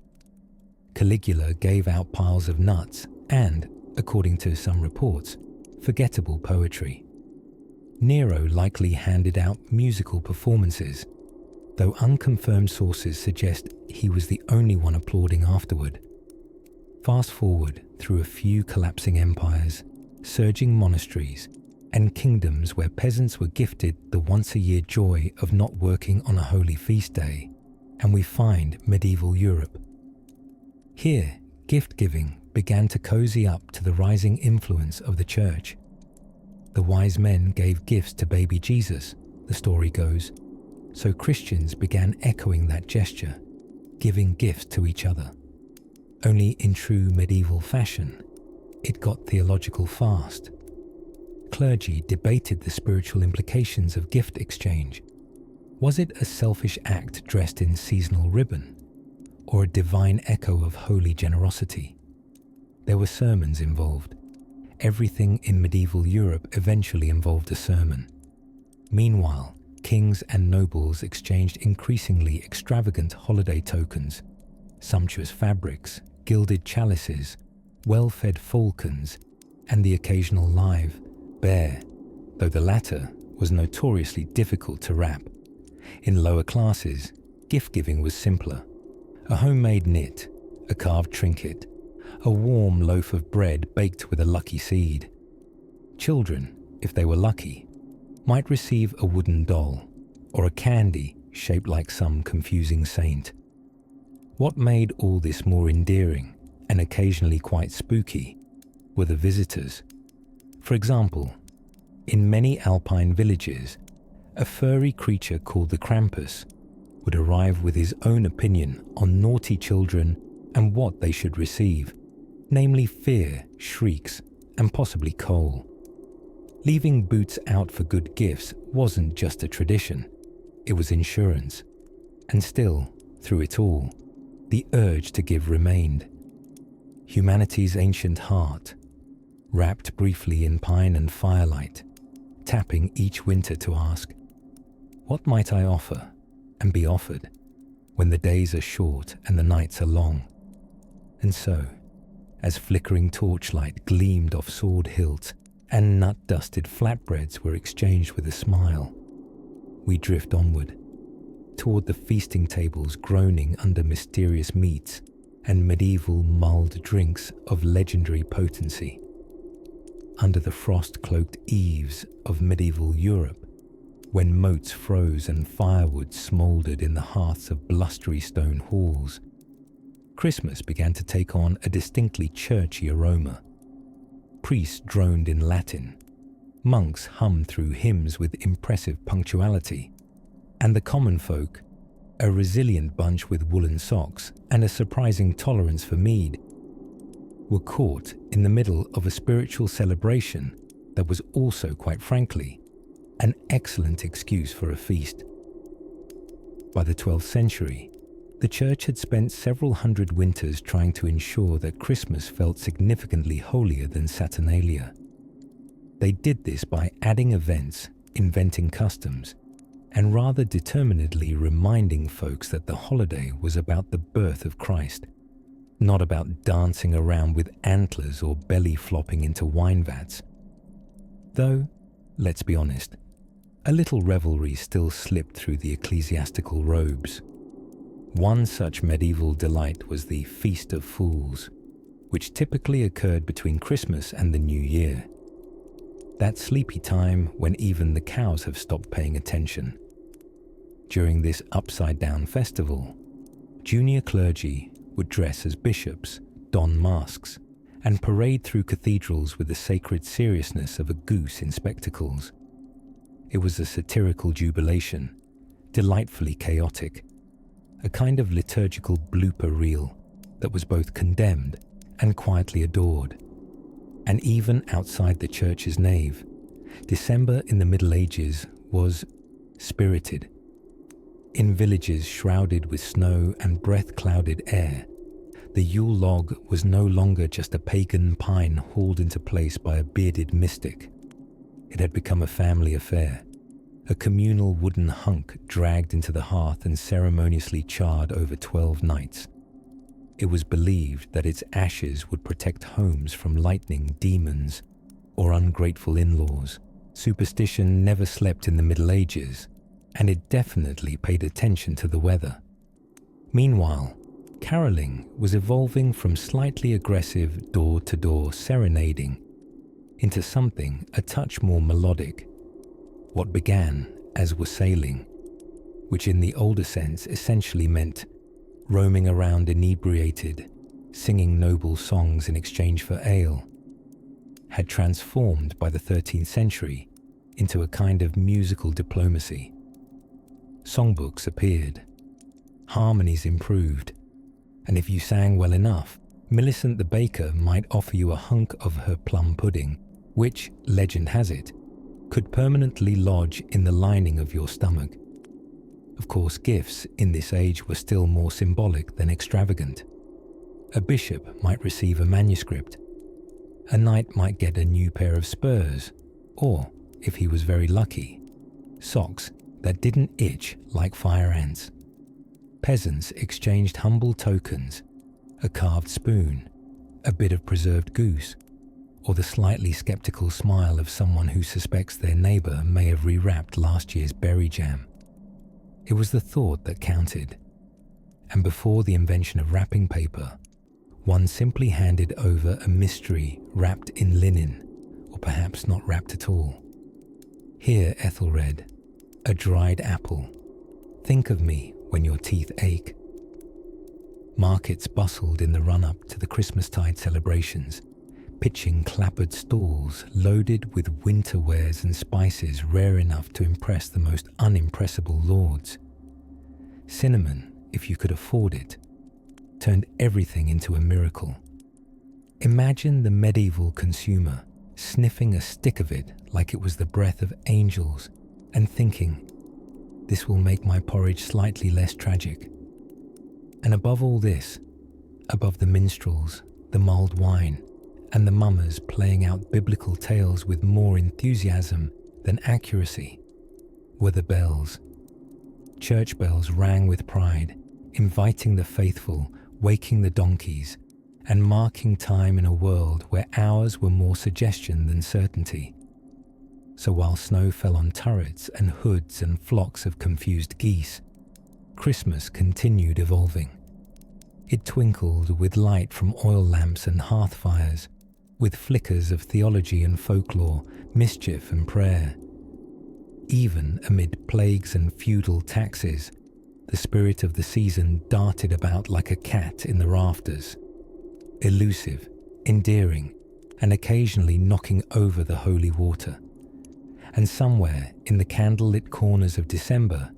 Caligula gave out piles of nuts and, according to some reports, forgettable poetry. Nero likely handed out musical performances, though unconfirmed sources suggest he was the only one applauding afterward. Fast forward through a few collapsing empires, surging monasteries, and kingdoms where peasants were gifted the once-a-year joy of not working on a holy feast day, and we find medieval Europe. Here, gift-giving began to cozy up to the rising influence of the church. The wise men gave gifts to baby Jesus, the story goes, so Christians began echoing that gesture, giving gifts to each other. Only in true medieval fashion, it got theological fast. Clergy debated the spiritual implications of gift exchange. Was it a selfish act dressed in seasonal ribbon, or a divine echo of holy generosity? There were sermons involved. Everything in medieval Europe eventually involved a sermon. Meanwhile, kings and nobles exchanged increasingly extravagant holiday tokens, sumptuous fabrics, gilded chalices, well-fed falcons, and the occasional live bear, though the latter was notoriously difficult to wrap. In lower classes, gift-giving was simpler. A homemade knit, a carved trinket, a warm loaf of bread baked with a lucky seed. Children, if they were lucky, might receive a wooden doll or a candy shaped like some confusing saint. What made all this more endearing and occasionally quite spooky were the visitors. For example, in many alpine villages, a furry creature called the Krampus would arrive with his own opinion on naughty children and what they should receive, namely fear, shrieks, and possibly coal. Leaving boots out for good gifts wasn't just a tradition, it was insurance. And still, through it all, the urge to give remained. Humanity's ancient heart, wrapped briefly in pine and firelight, tapping each winter to ask, what might I offer and be offered when the days are short and the nights are long? And so, as flickering torchlight gleamed off sword hilts and nut-dusted flatbreads were exchanged with a smile, we drift onward, toward the feasting tables groaning under mysterious meats and medieval mulled drinks of legendary potency. Under the frost-cloaked eaves of medieval Europe, when moats froze and firewood smouldered in the hearths of blustery stone halls, Christmas began to take on a distinctly churchy aroma. Priests droned in Latin, monks hummed through hymns with impressive punctuality, and the common folk, a resilient bunch with woolen socks and a surprising tolerance for mead, were caught in the middle of a spiritual celebration that was also, quite frankly, an excellent excuse for a feast. By the 12th century, the church had spent several hundred winters trying to ensure that Christmas felt significantly holier than Saturnalia. They did this by adding events, inventing customs, and rather determinedly reminding folks that the holiday was about the birth of Christ, not about dancing around with antlers or belly flopping into wine vats. Though, let's be honest, a little revelry still slipped through the ecclesiastical robes. One such medieval delight was the Feast of Fools, which typically occurred between Christmas and the New Year. That sleepy time when even the cows have stopped paying attention. During this upside-down festival, junior clergy would dress as bishops, don masks, and parade through cathedrals with the sacred seriousness of a goose in spectacles. It was a satirical jubilation, delightfully chaotic, a kind of liturgical blooper reel that was both condemned and quietly adored. And even outside the church's nave, December in the Middle Ages was spirited. In villages shrouded with snow and breath-clouded air, the Yule log was no longer just a pagan pine hauled into place by a bearded mystic. It had become a family affair, a communal wooden hunk dragged into the hearth and ceremoniously charred over 12 nights. It was believed that its ashes would protect homes from lightning, demons, or ungrateful in-laws. Superstition never slept in the Middle Ages, and it definitely paid attention to the weather. Meanwhile, caroling was evolving from slightly aggressive door-to-door serenading into something a touch more melodic. What began as wassailing, which in the older sense essentially meant roaming around inebriated, singing noble songs in exchange for ale, had transformed by the 13th century into a kind of musical diplomacy. Songbooks appeared, harmonies improved, and if you sang well enough, Millicent the baker might offer you a hunk of her plum pudding, which, legend has it, could permanently lodge in the lining of your stomach. Of course, gifts in this age were still more symbolic than extravagant. A bishop might receive a manuscript. A knight might get a new pair of spurs, or, if he was very lucky, socks that didn't itch like fire ants. Peasants exchanged humble tokens, a carved spoon, a bit of preserved goose, or the slightly skeptical smile of someone who suspects their neighbour may have rewrapped last year's berry jam. It was the thought that counted, and before the invention of wrapping paper, One simply handed over a mystery wrapped in linen, or perhaps not wrapped at all. Here, Ethelred, a dried apple. Think of me when your teeth ache. Markets bustled in the run-up to the Christmastide celebrations, pitching clappered stalls loaded with winter wares and spices rare enough to impress the most unimpressible lords. Cinnamon, if you could afford it, turned everything into a miracle. Imagine the medieval consumer sniffing a stick of it like it was the breath of angels and thinking, "This will make my porridge slightly less tragic." And above all this, above the minstrels, the mulled wine, and the mummers playing out biblical tales with more enthusiasm than accuracy, were the bells. Church bells rang with pride, inviting the faithful, waking the donkeys, and marking time in a world where hours were more suggestion than certainty. So while snow fell on turrets and hoods and flocks of confused geese, Christmas continued evolving. It twinkled with light from oil lamps and hearth fires, with flickers of theology and folklore, mischief and prayer. Even amid plagues and feudal taxes, the spirit of the season darted about like a cat in the rafters, elusive, endearing, and occasionally knocking over the holy water. And somewhere in the candlelit corners of December,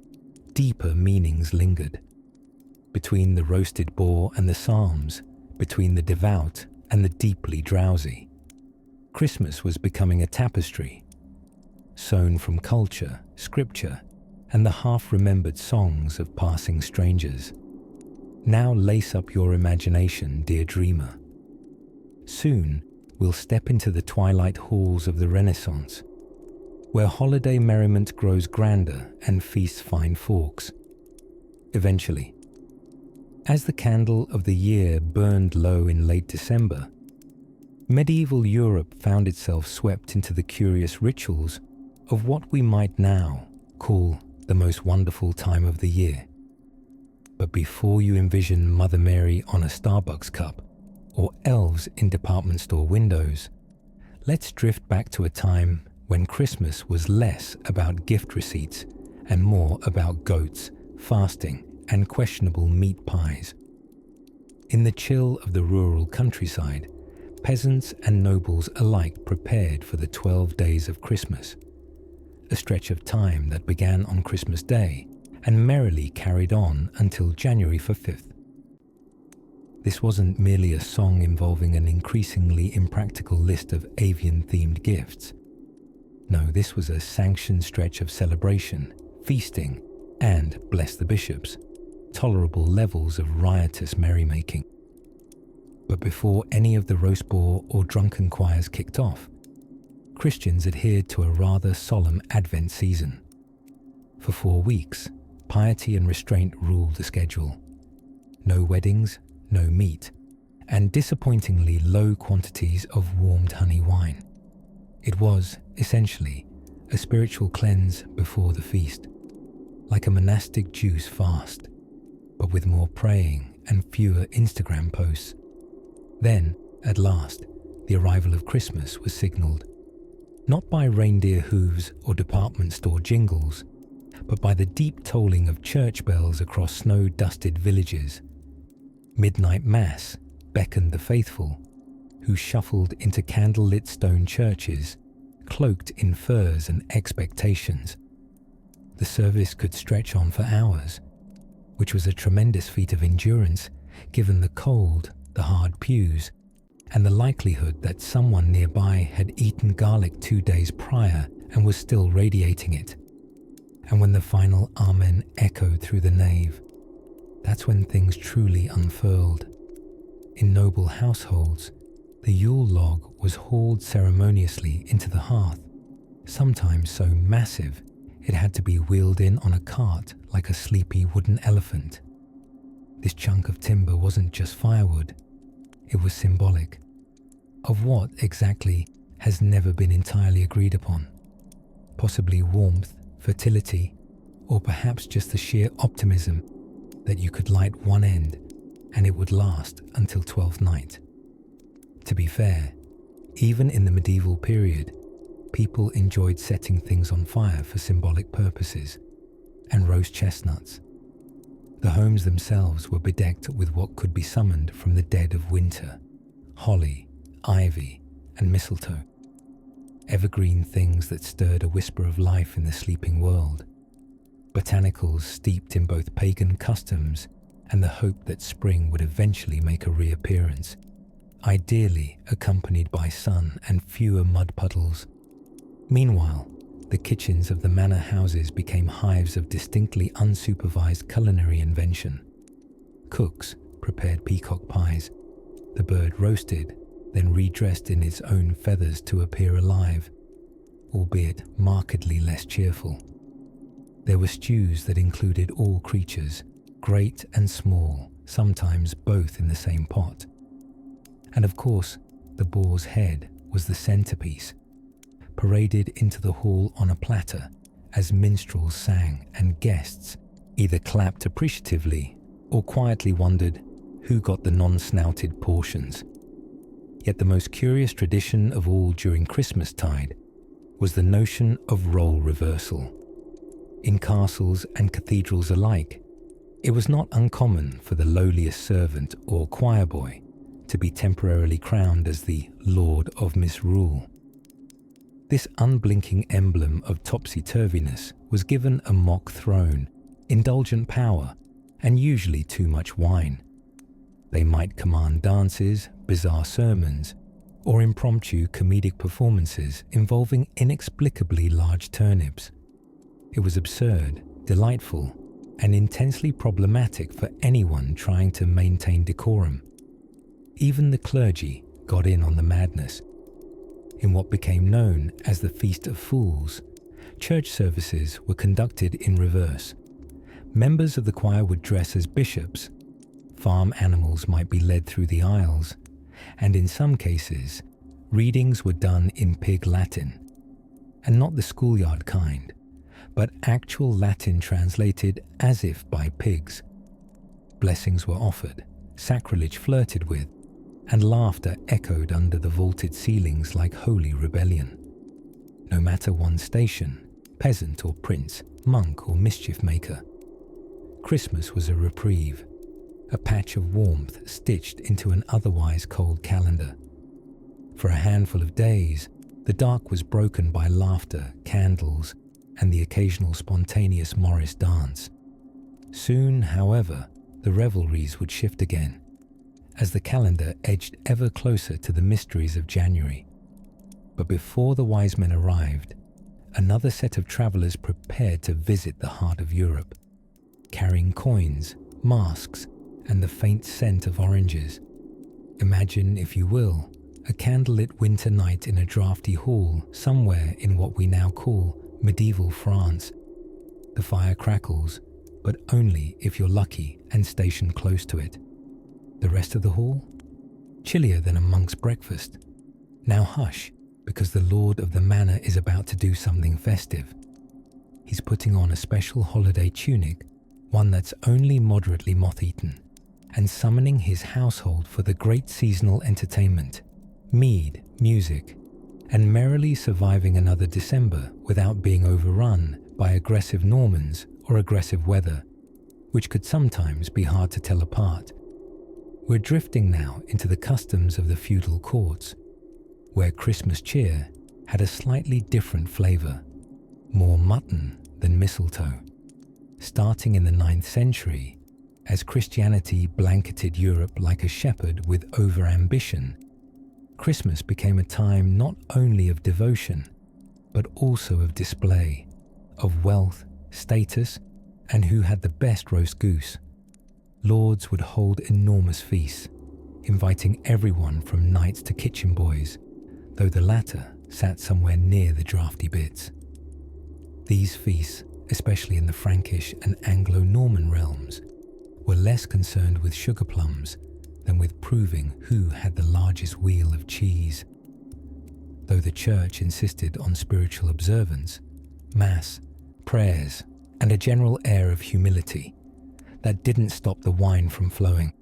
deeper meanings lingered. Between the roasted boar and the psalms, between the devout and the deeply drowsy, Christmas was becoming a tapestry, sewn from culture, scripture, and the half-remembered songs of passing strangers. Now lace up your imagination, dear dreamer. Soon we'll step into the twilight halls of the Renaissance, where holiday merriment grows grander and feasts find forks. Eventually, as the candle of the year burned low in late December, medieval Europe found itself swept into the curious rituals of what we might now call the most wonderful time of the year. But before you envision Mother Mary on a Starbucks cup or elves in department store windows, let's drift back to a time when Christmas was less about gift receipts and more about goats, fasting, and questionable meat pies. In the chill of the rural countryside, peasants and nobles alike prepared for the 12 days of Christmas, a stretch of time that began on Christmas Day and merrily carried on until January 5th. This wasn't merely a song involving an increasingly impractical list of avian-themed gifts. No, this was a sanctioned stretch of celebration, feasting, and, bless the bishops, tolerable levels of riotous merrymaking. But before any of the roast boar or drunken choirs kicked off, Christians adhered to a rather solemn Advent season. For 4 weeks, piety and restraint ruled the schedule. No weddings, no meat, and disappointingly low quantities of warmed honey wine. It was, essentially, a spiritual cleanse before the feast, like a monastic juice fast, but with more praying and fewer Instagram posts. Then, at last, the arrival of Christmas was signalled, not by reindeer hooves or department store jingles, but by the deep tolling of church bells across snow-dusted villages. Midnight Mass beckoned the faithful, who shuffled into candle-lit stone churches, cloaked in furs and expectations. The service could stretch on for hours, which was a tremendous feat of endurance given the cold, the hard pews, and the likelihood that someone nearby had eaten garlic 2 days prior and was still radiating it. And when the final Amen echoed through the nave, that's when things truly unfurled. In noble households, the Yule log was hauled ceremoniously into the hearth, sometimes so massive it had to be wheeled in on a cart like a sleepy wooden elephant. This chunk of timber wasn't just firewood, it was symbolic. Of what exactly has never been entirely agreed upon. Possibly warmth, fertility, or perhaps just the sheer optimism that you could light one end and it would last until Twelfth Night. To be fair, even in the medieval period, people enjoyed setting things on fire for symbolic purposes, and roast chestnuts. The homes themselves were bedecked with what could be summoned from the dead of winter: holly, ivy, and mistletoe. Evergreen things that stirred a whisper of life in the sleeping world. Botanicals steeped in both pagan customs and the hope that spring would eventually make a reappearance, ideally accompanied by sun and fewer mud puddles. Meanwhile, the kitchens of the manor houses became hives of distinctly unsupervised culinary invention. Cooks prepared peacock pies, the bird roasted, then redressed in its own feathers to appear alive, albeit markedly less cheerful. There were stews that included all creatures, great and small, sometimes both in the same pot. And of course, the boar's head was the centerpiece, paraded into the hall on a platter as minstrels sang and guests either clapped appreciatively or quietly wondered who got the non-snouted portions. Yet the most curious tradition of all during Christmastide was the notion of role reversal. In castles and cathedrals alike, it was not uncommon for the lowliest servant or choir boy to be temporarily crowned as the Lord of Misrule. This unblinking emblem of topsy-turviness was given a mock throne, indulgent power, and usually too much wine. They might command dances, bizarre sermons, or impromptu comedic performances involving inexplicably large turnips. It was absurd, delightful, and intensely problematic for anyone trying to maintain decorum. Even the clergy got in on the madness. In what became known as the Feast of Fools, church services were conducted in reverse. Members of the choir would dress as bishops, farm animals might be led through the aisles, and in some cases, readings were done in pig Latin, and not the schoolyard kind, but actual Latin translated as if by pigs. Blessings were offered, sacrilege flirted with, and laughter echoed under the vaulted ceilings like holy rebellion. No matter one's station, peasant or prince, monk or mischief maker, Christmas was a reprieve, a patch of warmth stitched into an otherwise cold calendar. For a handful of days, the dark was broken by laughter, candles, and the occasional spontaneous Morris dance. Soon, however, the revelries would shift again, as the calendar edged ever closer to the mysteries of January. But before the wise men arrived, another set of travellers prepared to visit the heart of Europe, carrying coins, masks, and the faint scent of oranges. Imagine, if you will, a candlelit winter night in a draughty hall somewhere in what we now call medieval France. The fire crackles, but only if you're lucky and stationed close to it. The rest of the hall? Chillier than a monk's breakfast. Now hush, because the lord of the manor is about to do something festive. He's putting on a special holiday tunic, one that's only moderately moth-eaten, and summoning his household for the great seasonal entertainment, mead, music, and merrily surviving another December without being overrun by aggressive Normans or aggressive weather, which could sometimes be hard to tell apart. We're drifting now into the customs of the feudal courts, where Christmas cheer had a slightly different flavour, more mutton than mistletoe. Starting in the 9th century, as Christianity blanketed Europe like a shepherd with over-ambition, Christmas became a time not only of devotion, but also of display, of wealth, status, and who had the best roast goose. Lords would hold enormous feasts, inviting everyone from knights to kitchen boys, though the latter sat somewhere near the draughty bits. These feasts, especially in the Frankish and Anglo-Norman realms, were less concerned with sugar plums than with proving who had the largest wheel of cheese. Though the church insisted on spiritual observance, mass, prayers, and a general air of humility, that didn't stop the wine from flowing.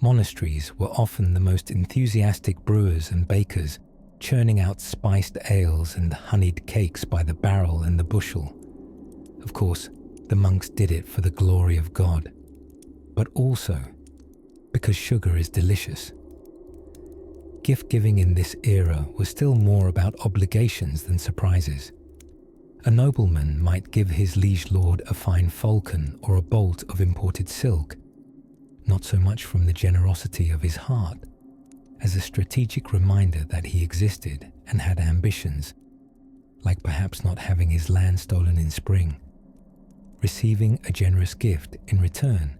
Monasteries were often the most enthusiastic brewers and bakers, churning out spiced ales and honeyed cakes by the barrel and the bushel. Of course, the monks did it for the glory of God, but also because sugar is delicious. Gift-giving in this era was still more about obligations than surprises. A nobleman might give his liege lord a fine falcon or a bolt of imported silk, not so much from the generosity of his heart, as a strategic reminder that he existed and had ambitions, like perhaps not having his land stolen in spring. Receiving a generous gift in return,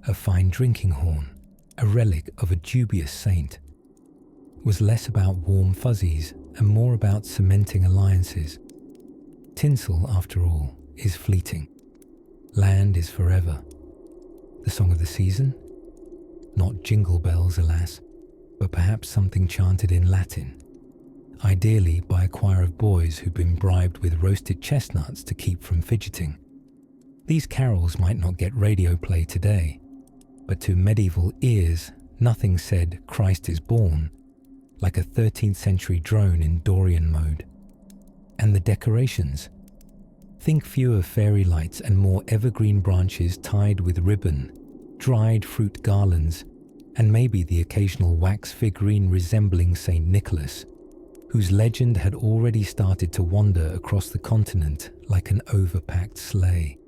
a fine drinking horn, a relic of a dubious saint, was less about warm fuzzies and more about cementing alliances. Tinsel, after all, is fleeting. Land is forever. The song of the season? Not jingle bells, alas, but perhaps something chanted in Latin, ideally by a choir of boys who'd been bribed with roasted chestnuts to keep from fidgeting. These carols might not get radio play today, but to medieval ears, nothing said Christ is born like a 13th century drone in Dorian mode. And the decorations? Think fewer fairy lights and more evergreen branches tied with ribbon, dried fruit garlands, and maybe the occasional wax figurine resembling St. Nicholas, whose legend had already started to wander across the continent like an overpacked sleigh.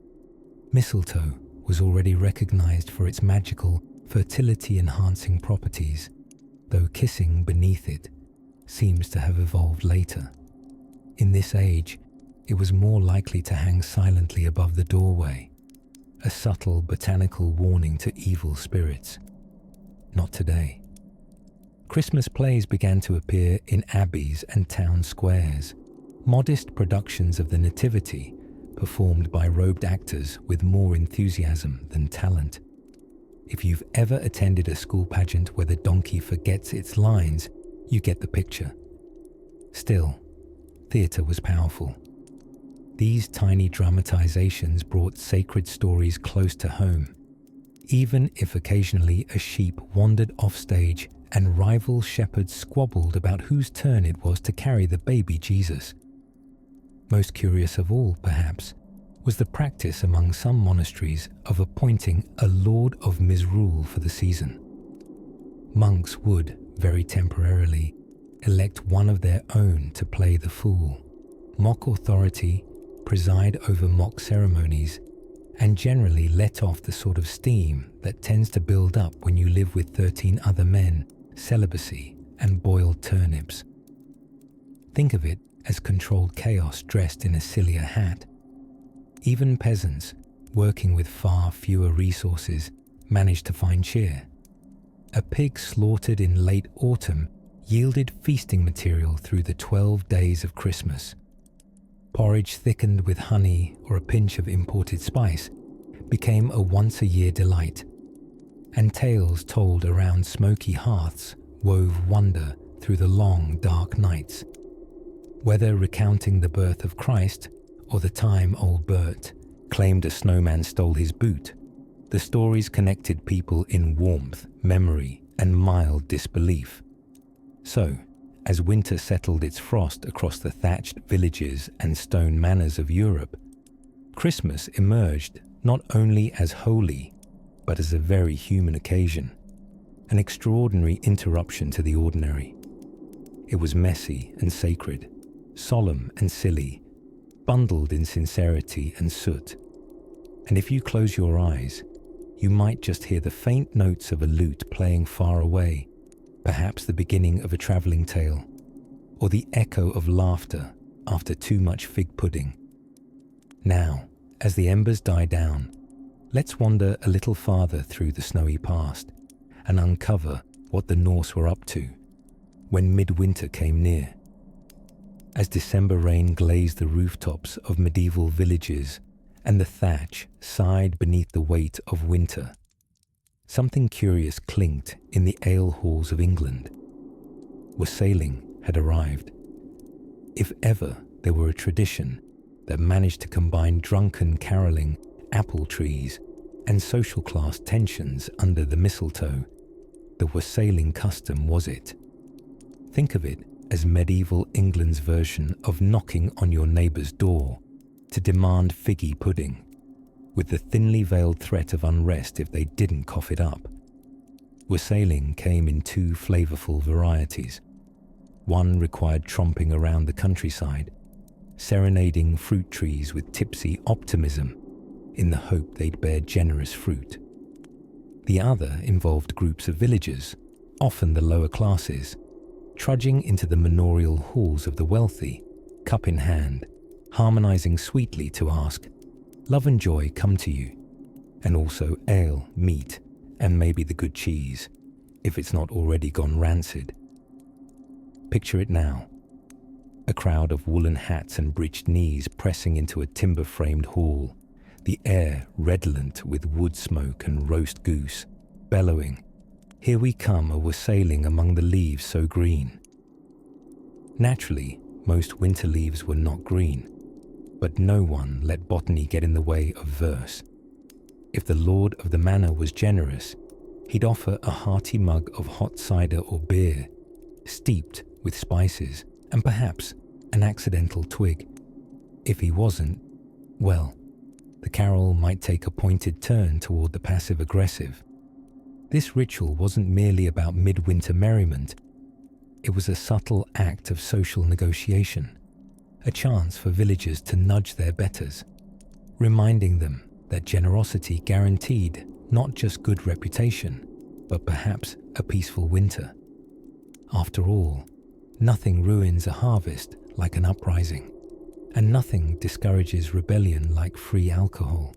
Mistletoe was already recognized for its magical, fertility-enhancing properties, though kissing beneath it seems to have evolved later. In this age, it was more likely to hang silently above the doorway, a subtle botanical warning to evil spirits. Not today. Christmas plays began to appear in abbeys and town squares, modest productions of the Nativity performed by robed actors with more enthusiasm than talent. If you've ever attended a school pageant where the donkey forgets its lines, you get the picture. Still, theatre was powerful. These tiny dramatizations brought sacred stories close to home, even if occasionally a sheep wandered off stage and rival shepherds squabbled about whose turn it was to carry the baby Jesus. Most curious of all, perhaps, was the practice among some monasteries of appointing a lord of misrule for the season. Monks would, very temporarily, elect one of their own to play the fool, mock authority, preside over mock ceremonies, and generally let off the sort of steam that tends to build up when you live with 13 other men, celibacy, and boiled turnips. Think of it as controlled chaos dressed in a sillier hat. Even peasants, working with far fewer resources, managed to find cheer. A pig slaughtered in late autumn yielded feasting material through the 12 days of Christmas. Porridge thickened with honey or a pinch of imported spice became a once-a-year delight, and tales told around smoky hearths wove wonder through the long, dark nights. Whether recounting the birth of Christ or the time old Bert claimed a snowman stole his boot, the stories connected people in warmth, memory, and mild disbelief. So, as winter settled its frost across the thatched villages and stone manors of Europe, Christmas emerged not only as holy, but as a very human occasion, an extraordinary interruption to the ordinary. It was messy and sacred, solemn and silly, bundled in sincerity and soot. And if you close your eyes, you might just hear the faint notes of a lute playing far away, perhaps the beginning of a travelling tale, or the echo of laughter after too much fig pudding. Now, as the embers die down, let's wander a little farther through the snowy past and uncover what the Norse were up to when midwinter came near. As December rain glazed the rooftops of medieval villages and the thatch sighed beneath the weight of winter, something curious clinked in the ale halls of England. Wassailing had arrived. If ever there were a tradition that managed to combine drunken caroling, apple trees, and social class tensions under the mistletoe, the wassailing custom, was it? Think of it as medieval England's version of knocking on your neighbour's door to demand figgy pudding, with the thinly veiled threat of unrest if they didn't cough it up. Wassailing came in two flavourful varieties. One required tromping around the countryside, serenading fruit trees with tipsy optimism in the hope they'd bear generous fruit. The other involved groups of villagers, often the lower classes, trudging into the manorial halls of the wealthy, cup in hand, harmonizing sweetly to ask, "Love and joy come to you," and also ale, meat, and maybe the good cheese, if it's not already gone rancid. Picture it now. A crowd of woolen hats and breeched knees pressing into a timber-framed hall, the air redolent with wood smoke and roast goose, bellowing, "Here we come a-wassailing among the leaves so green." Naturally, most winter leaves were not green, but no one let botany get in the way of verse. If the lord of the manor was generous, he'd offer a hearty mug of hot cider or beer, steeped with spices, and perhaps an accidental twig. If he wasn't, well, the carol might take a pointed turn toward the passive-aggressive. This ritual wasn't merely about midwinter merriment. It was a subtle act of social negotiation, a chance for villagers to nudge their betters, reminding them that generosity guaranteed not just good reputation, but perhaps a peaceful winter. After all, nothing ruins a harvest like an uprising, and nothing discourages rebellion like free alcohol.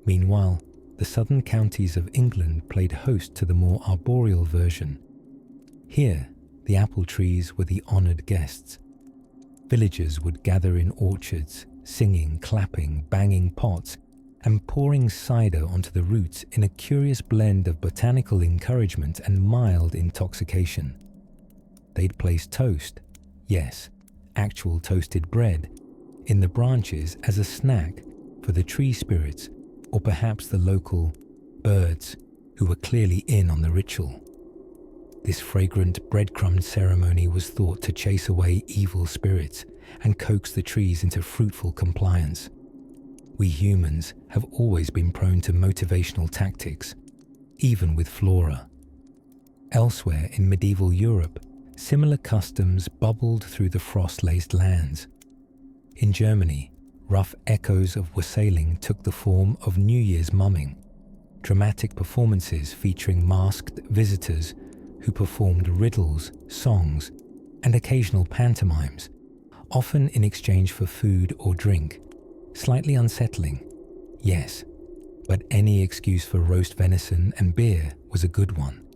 Meanwhile, the southern counties of England played host to the more arboreal version. Here, the apple trees were the honoured guests. Villagers would gather in orchards, singing, clapping, banging pots, and pouring cider onto the roots in a curious blend of botanical encouragement and mild intoxication. They'd place toast, yes, actual toasted bread, in the branches as a snack for the tree spirits or perhaps the local birds who were clearly in on the ritual. This fragrant breadcrumb ceremony was thought to chase away evil spirits and coax the trees into fruitful compliance. We humans have always been prone to motivational tactics, even with flora. Elsewhere in medieval Europe, similar customs bubbled through the frost-laced lands. In Germany, rough echoes of wassailing took the form of New Year's mumming, dramatic performances featuring masked visitors who performed riddles, songs, and occasional pantomimes, often in exchange for food or drink. Slightly unsettling, yes, but any excuse for roast venison and beer was a good one.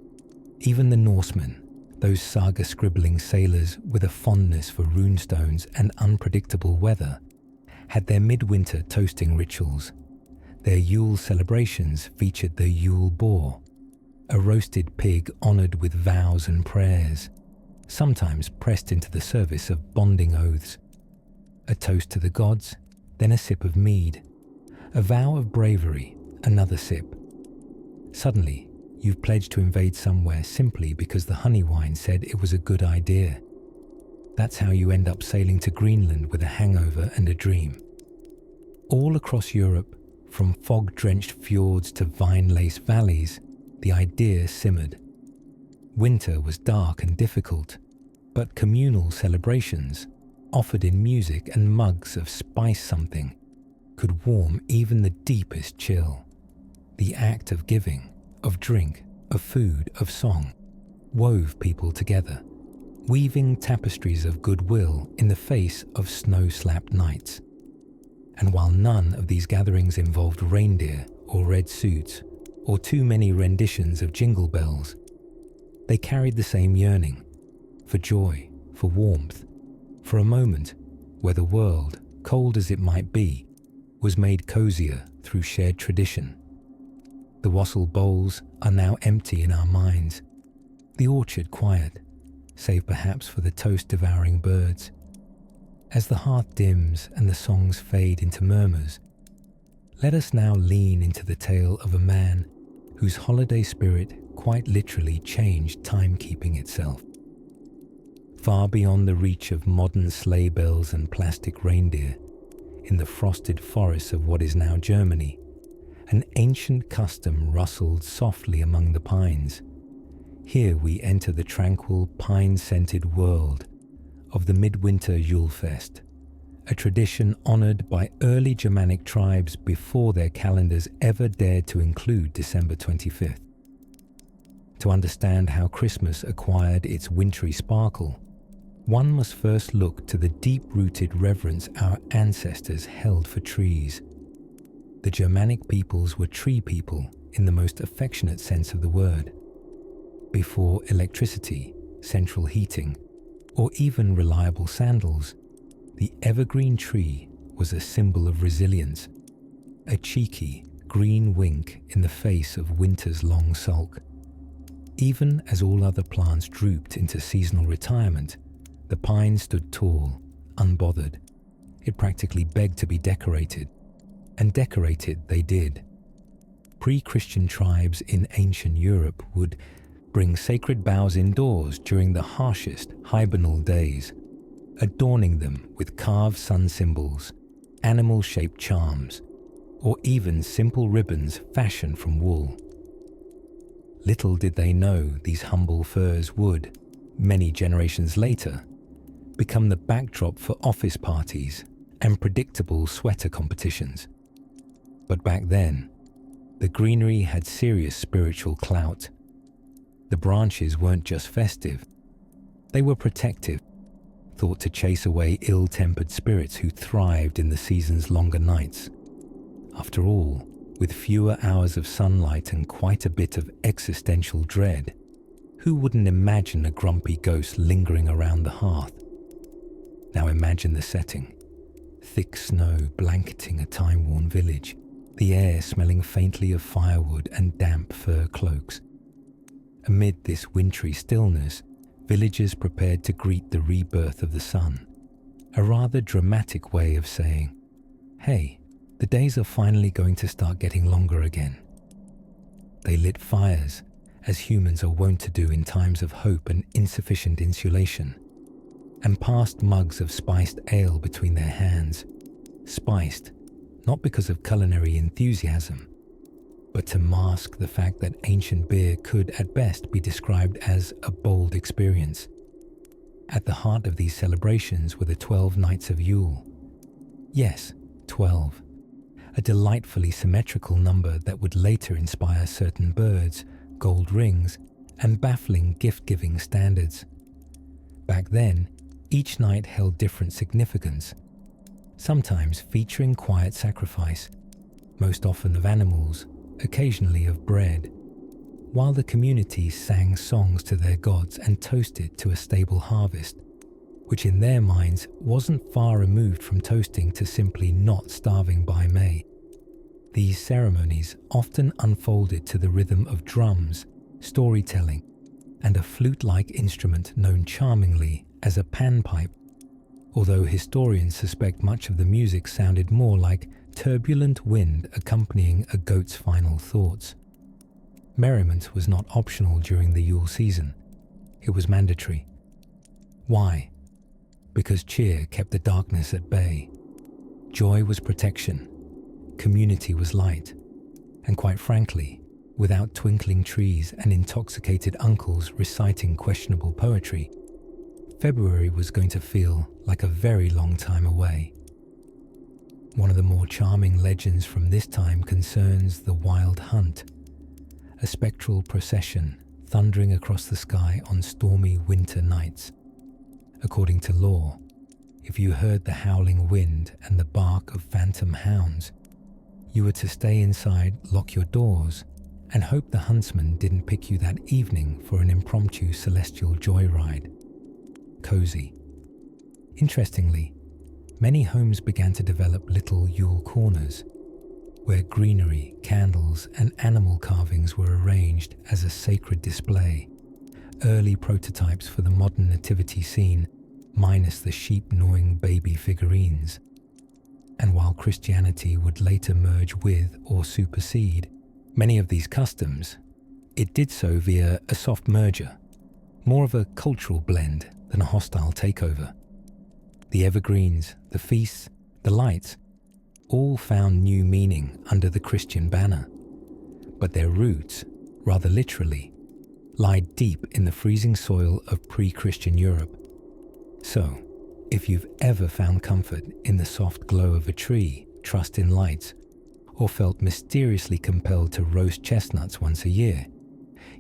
Even the Norsemen, those saga-scribbling sailors with a fondness for runestones and unpredictable weather, had their midwinter toasting rituals. Their Yule celebrations featured the Yule boar, a roasted pig honoured with vows and prayers, sometimes pressed into the service of bonding oaths. A toast to the gods, then a sip of mead. A vow of bravery, another sip. Suddenly, you've pledged to invade somewhere simply because the honey wine said it was a good idea. That's how you end up sailing to Greenland with a hangover and a dream. All across Europe, from fog-drenched fjords to vine-laced valleys, the idea simmered. Winter was dark and difficult, but communal celebrations, offered in music and mugs of spice something, could warm even the deepest chill. The act of giving, of drink, of food, of song, wove people together, weaving tapestries of goodwill in the face of snow-slapped nights. And while none of these gatherings involved reindeer or red suits or too many renditions of jingle bells, they carried the same yearning for joy, for warmth, for a moment where the world, cold as it might be, was made cozier through shared tradition. The wassail bowls are now empty in our minds, the orchard quiet, save perhaps for the toast-devouring birds. As the hearth dims and the songs fade into murmurs, let us now lean into the tale of a man whose holiday spirit quite literally changed timekeeping itself. Far beyond the reach of modern sleigh bells and plastic reindeer, in the frosted forests of what is now Germany, an ancient custom rustled softly among the pines. Here we enter the tranquil, pine-scented world of the Midwinter Yulefest, a tradition honoured by early Germanic tribes before their calendars ever dared to include December 25th. To understand how Christmas acquired its wintry sparkle, one must first look to the deep-rooted reverence our ancestors held for trees. The Germanic peoples were tree people in the most affectionate sense of the word. Before electricity, central heating, or even reliable sandals, the evergreen tree was a symbol of resilience, a cheeky, green wink in the face of winter's long sulk. Even as all other plants drooped into seasonal retirement, the pine stood tall, unbothered. It practically begged to be decorated, and decorated they did. Pre-Christian tribes in ancient Europe would bring sacred boughs indoors during the harshest hibernal days, adorning them with carved sun symbols, animal-shaped charms, or even simple ribbons fashioned from wool. Little did they know these humble firs would, many generations later, become the backdrop for office parties and predictable sweater competitions. But back then, the greenery had serious spiritual clout. The branches weren't just festive, they were protective, thought to chase away ill-tempered spirits who thrived in the season's longer nights. After all, with fewer hours of sunlight and quite a bit of existential dread, who wouldn't imagine a grumpy ghost lingering around the hearth? Now imagine the setting. Thick snow blanketing a time-worn village, the air smelling faintly of firewood and damp fur cloaks. Amid this wintry stillness, villagers prepared to greet the rebirth of the sun, a rather dramatic way of saying, hey, the days are finally going to start getting longer again. They lit fires, as humans are wont to do in times of hope and insufficient insulation, and passed mugs of spiced ale between their hands, spiced not because of culinary enthusiasm, but to mask the fact that ancient beer could at best be described as a bold experience. At the heart of these celebrations were the 12 nights of Yule. Yes, 12. A delightfully symmetrical number that would later inspire certain birds, gold rings, and baffling gift-giving standards. Back then, each night held different significance, sometimes featuring quiet sacrifice, most often of animals, occasionally of bread, while the community sang songs to their gods and toasted to a stable harvest, which in their minds wasn't far removed from toasting to simply not starving by May. These ceremonies often unfolded to the rhythm of drums, storytelling, and a flute-like instrument known charmingly as a panpipe, although historians suspect much of the music sounded more like turbulent wind accompanying a goat's final thoughts. Merriment was not optional during the Yule season. It was mandatory. Why? Because cheer kept the darkness at bay. Joy was protection. Community was light. And quite frankly, without twinkling trees and intoxicated uncles reciting questionable poetry, February was going to feel like a very long time away. One of the more charming legends from this time concerns the Wild Hunt, a spectral procession thundering across the sky on stormy winter nights. According to lore, if you heard the howling wind and the bark of phantom hounds, you were to stay inside, lock your doors, and hope the huntsman didn't pick you that evening for an impromptu celestial joyride. Cozy. Interestingly, many homes began to develop little Yule corners, where greenery, candles, and animal carvings were arranged as a sacred display, early prototypes for the modern nativity scene, minus the sheep-gnawing baby figurines. And while Christianity would later merge with or supersede Many of these customs, it did so via a soft merger, more of a cultural blend than a hostile takeover. The evergreens, the feasts, the lights, all found new meaning under the Christian banner. But their roots, rather literally, lie deep in the freezing soil of pre-Christian Europe. So, if you've ever found comfort in the soft glow of a tree, trust in lights, or felt mysteriously compelled to roast chestnuts once a year,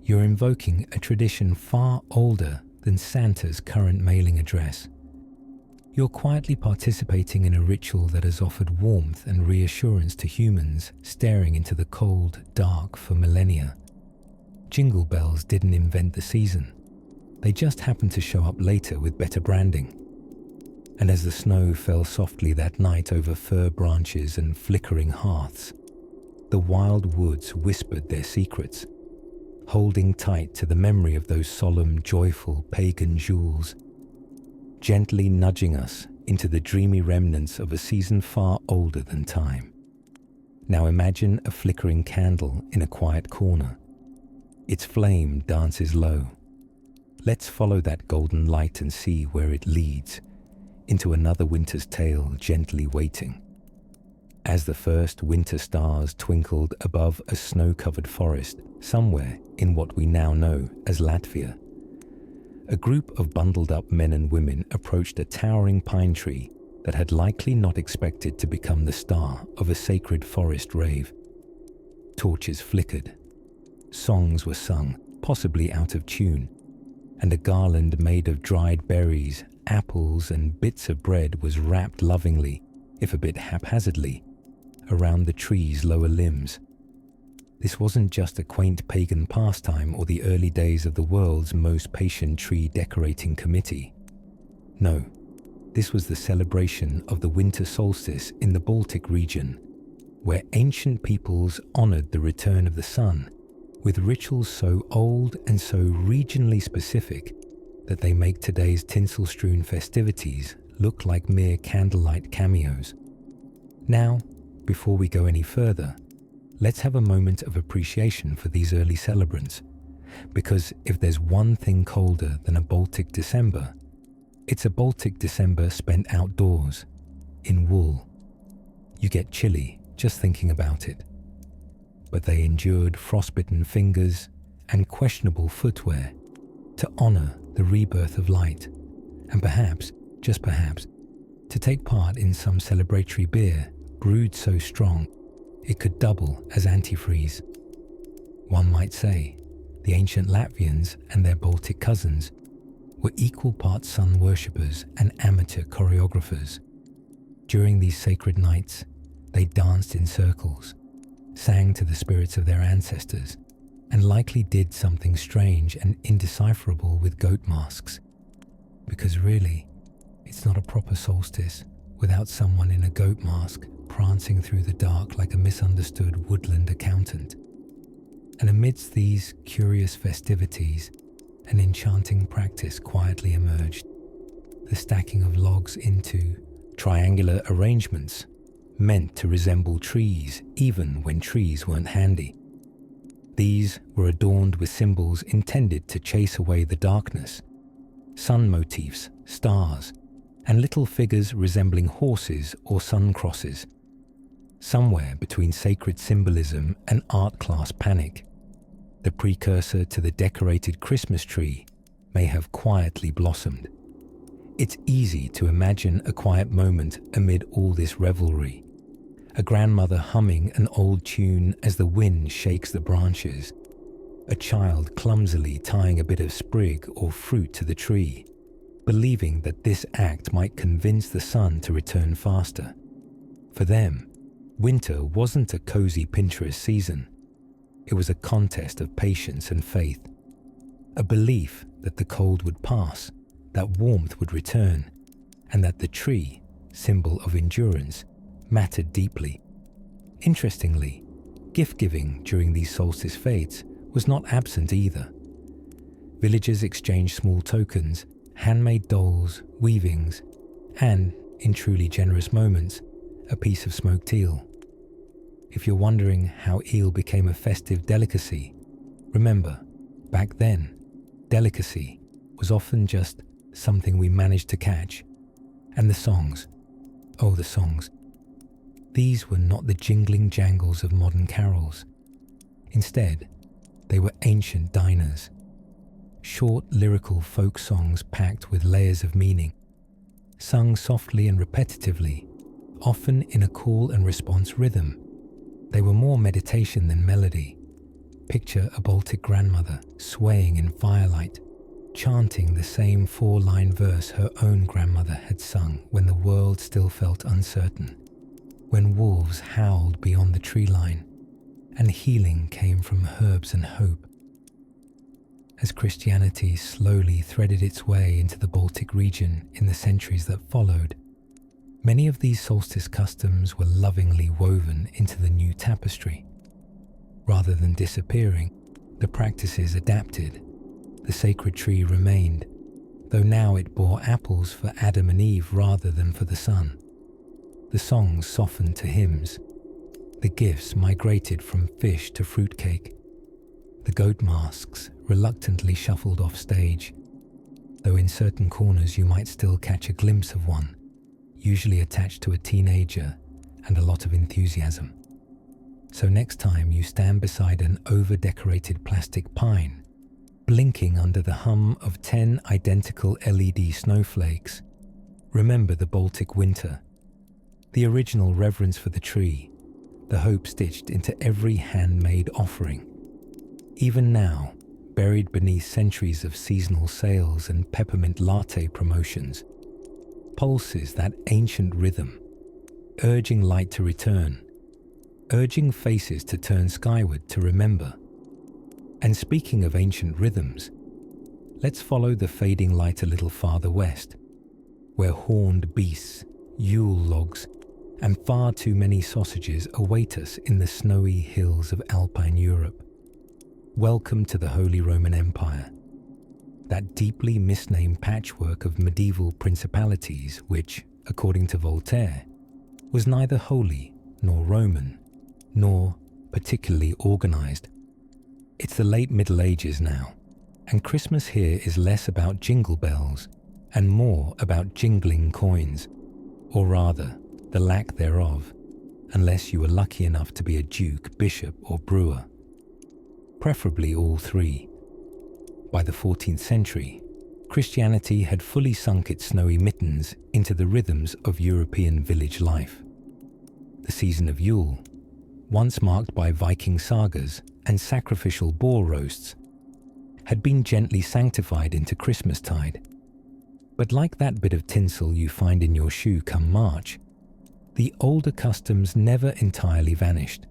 you're invoking a tradition far older than Santa's current mailing address. You're quietly participating in a ritual that has offered warmth and reassurance to humans staring into the cold dark for millennia. Jingle bells didn't invent the season. They just happened to show up later with better branding. And as the snow fell softly that night over fir branches and flickering hearths, the wild woods whispered their secrets, holding tight to the memory of those solemn, joyful pagan jewels, gently nudging us into the dreamy remnants of a season far older than time. Now imagine a flickering candle in a quiet corner. Its flame dances low. Let's follow that golden light and see where it leads, into another winter's tale gently waiting. As the first winter stars twinkled above a snow-covered forest somewhere in what we now know as Latvia, a group of bundled-up men and women approached a towering pine tree that had likely not expected to become the star of a sacred forest rave. Torches flickered. Songs were sung, possibly out of tune, and a garland made of dried berries, apples, and bits of bread was wrapped lovingly, if a bit haphazardly, around the tree's lower limbs. This wasn't just a quaint pagan pastime or the early days of the world's most patient tree decorating committee. No, this was the celebration of the winter solstice in the Baltic region, where ancient peoples honored the return of the sun with rituals so old and so regionally specific that they make today's tinsel-strewn festivities look like mere candlelight cameos. Now, before we go any further, let's have a moment of appreciation for these early celebrants, because if there's one thing colder than a Baltic December, it's a Baltic December spent outdoors, in wool. You get chilly just thinking about it. But they endured frostbitten fingers and questionable footwear to honor the rebirth of light, and perhaps, just perhaps, to take part in some celebratory beer brewed so strong it could double as antifreeze. One might say the ancient Latvians and their Baltic cousins were equal parts sun worshippers and amateur choreographers. During these sacred nights, they danced in circles, sang to the spirits of their ancestors, and likely did something strange and indecipherable with goat masks. Because really, it's not a proper solstice without someone in a goat mask prancing through the dark like a misunderstood woodland accountant. And amidst these curious festivities, an enchanting practice quietly emerged. The stacking of logs into triangular arrangements meant to resemble trees even when trees weren't handy. These were adorned with symbols intended to chase away the darkness. Sun motifs, stars, and little figures resembling horses or sun crosses. Somewhere between sacred symbolism and art class panic, the precursor to the decorated Christmas tree may have quietly blossomed. It's easy to imagine a quiet moment amid all this revelry. A grandmother humming an old tune as the wind shakes the branches. A child clumsily tying a bit of sprig or fruit to the tree, believing that this act might convince the sun to return faster. For them, winter wasn't a cozy Pinterest season. It was a contest of patience and faith. A belief that the cold would pass, that warmth would return, and that the tree, symbol of endurance, mattered deeply. Interestingly, gift-giving during these solstice fates was not absent either. Villagers exchanged small tokens, handmade dolls, weavings, and, in truly generous moments, a piece of smoked eel. If you're wondering how eel became a festive delicacy, remember, back then, delicacy was often just something we managed to catch. And the songs, oh the songs, these were not the jingling jangles of modern carols. Instead, they were ancient diners, short lyrical folk songs packed with layers of meaning, sung softly and repetitively, often in a call and response rhythm. They were more meditation than melody. Picture a Baltic grandmother swaying in firelight, chanting the same 4-line verse her own grandmother had sung when the world still felt uncertain, when wolves howled beyond the tree line, and healing came from herbs and hope. As Christianity slowly threaded its way into the Baltic region in the centuries that followed, many of these solstice customs were lovingly woven into the new tapestry. Rather than disappearing, the practices adapted. The sacred tree remained, though now it bore apples for Adam and Eve rather than for the sun. The songs softened to hymns. The gifts migrated from fish to fruitcake. The goat masks reluctantly shuffled off stage, though in certain corners you might still catch a glimpse of one, usually attached to a teenager and a lot of enthusiasm. So next time you stand beside an over-decorated plastic pine, blinking under the hum of 10 identical LED snowflakes, remember the Baltic winter, the original reverence for the tree, the hope stitched into every handmade offering. Even now, buried beneath centuries of seasonal sales and peppermint latte promotions, pulses that ancient rhythm, urging light to return, urging faces to turn skyward to remember. And speaking of ancient rhythms, let's follow the fading light a little farther west, where horned beasts, Yule logs, and far too many sausages await us in the snowy hills of Alpine Europe. Welcome to the Holy Roman Empire, that deeply misnamed patchwork of medieval principalities which, according to Voltaire, was neither holy nor Roman, nor particularly organized. It's the late Middle Ages now, and Christmas here is less about jingle bells and more about jingling coins, or rather, the lack thereof, unless you were lucky enough to be a duke, bishop, or brewer. Preferably all three. By the 14th century, Christianity had fully sunk its snowy mittens into the rhythms of European village life. The season of Yule, once marked by Viking sagas and sacrificial boar roasts, had been gently sanctified into Christmastide. But like that bit of tinsel you find in your shoe come March, the older customs never entirely vanished.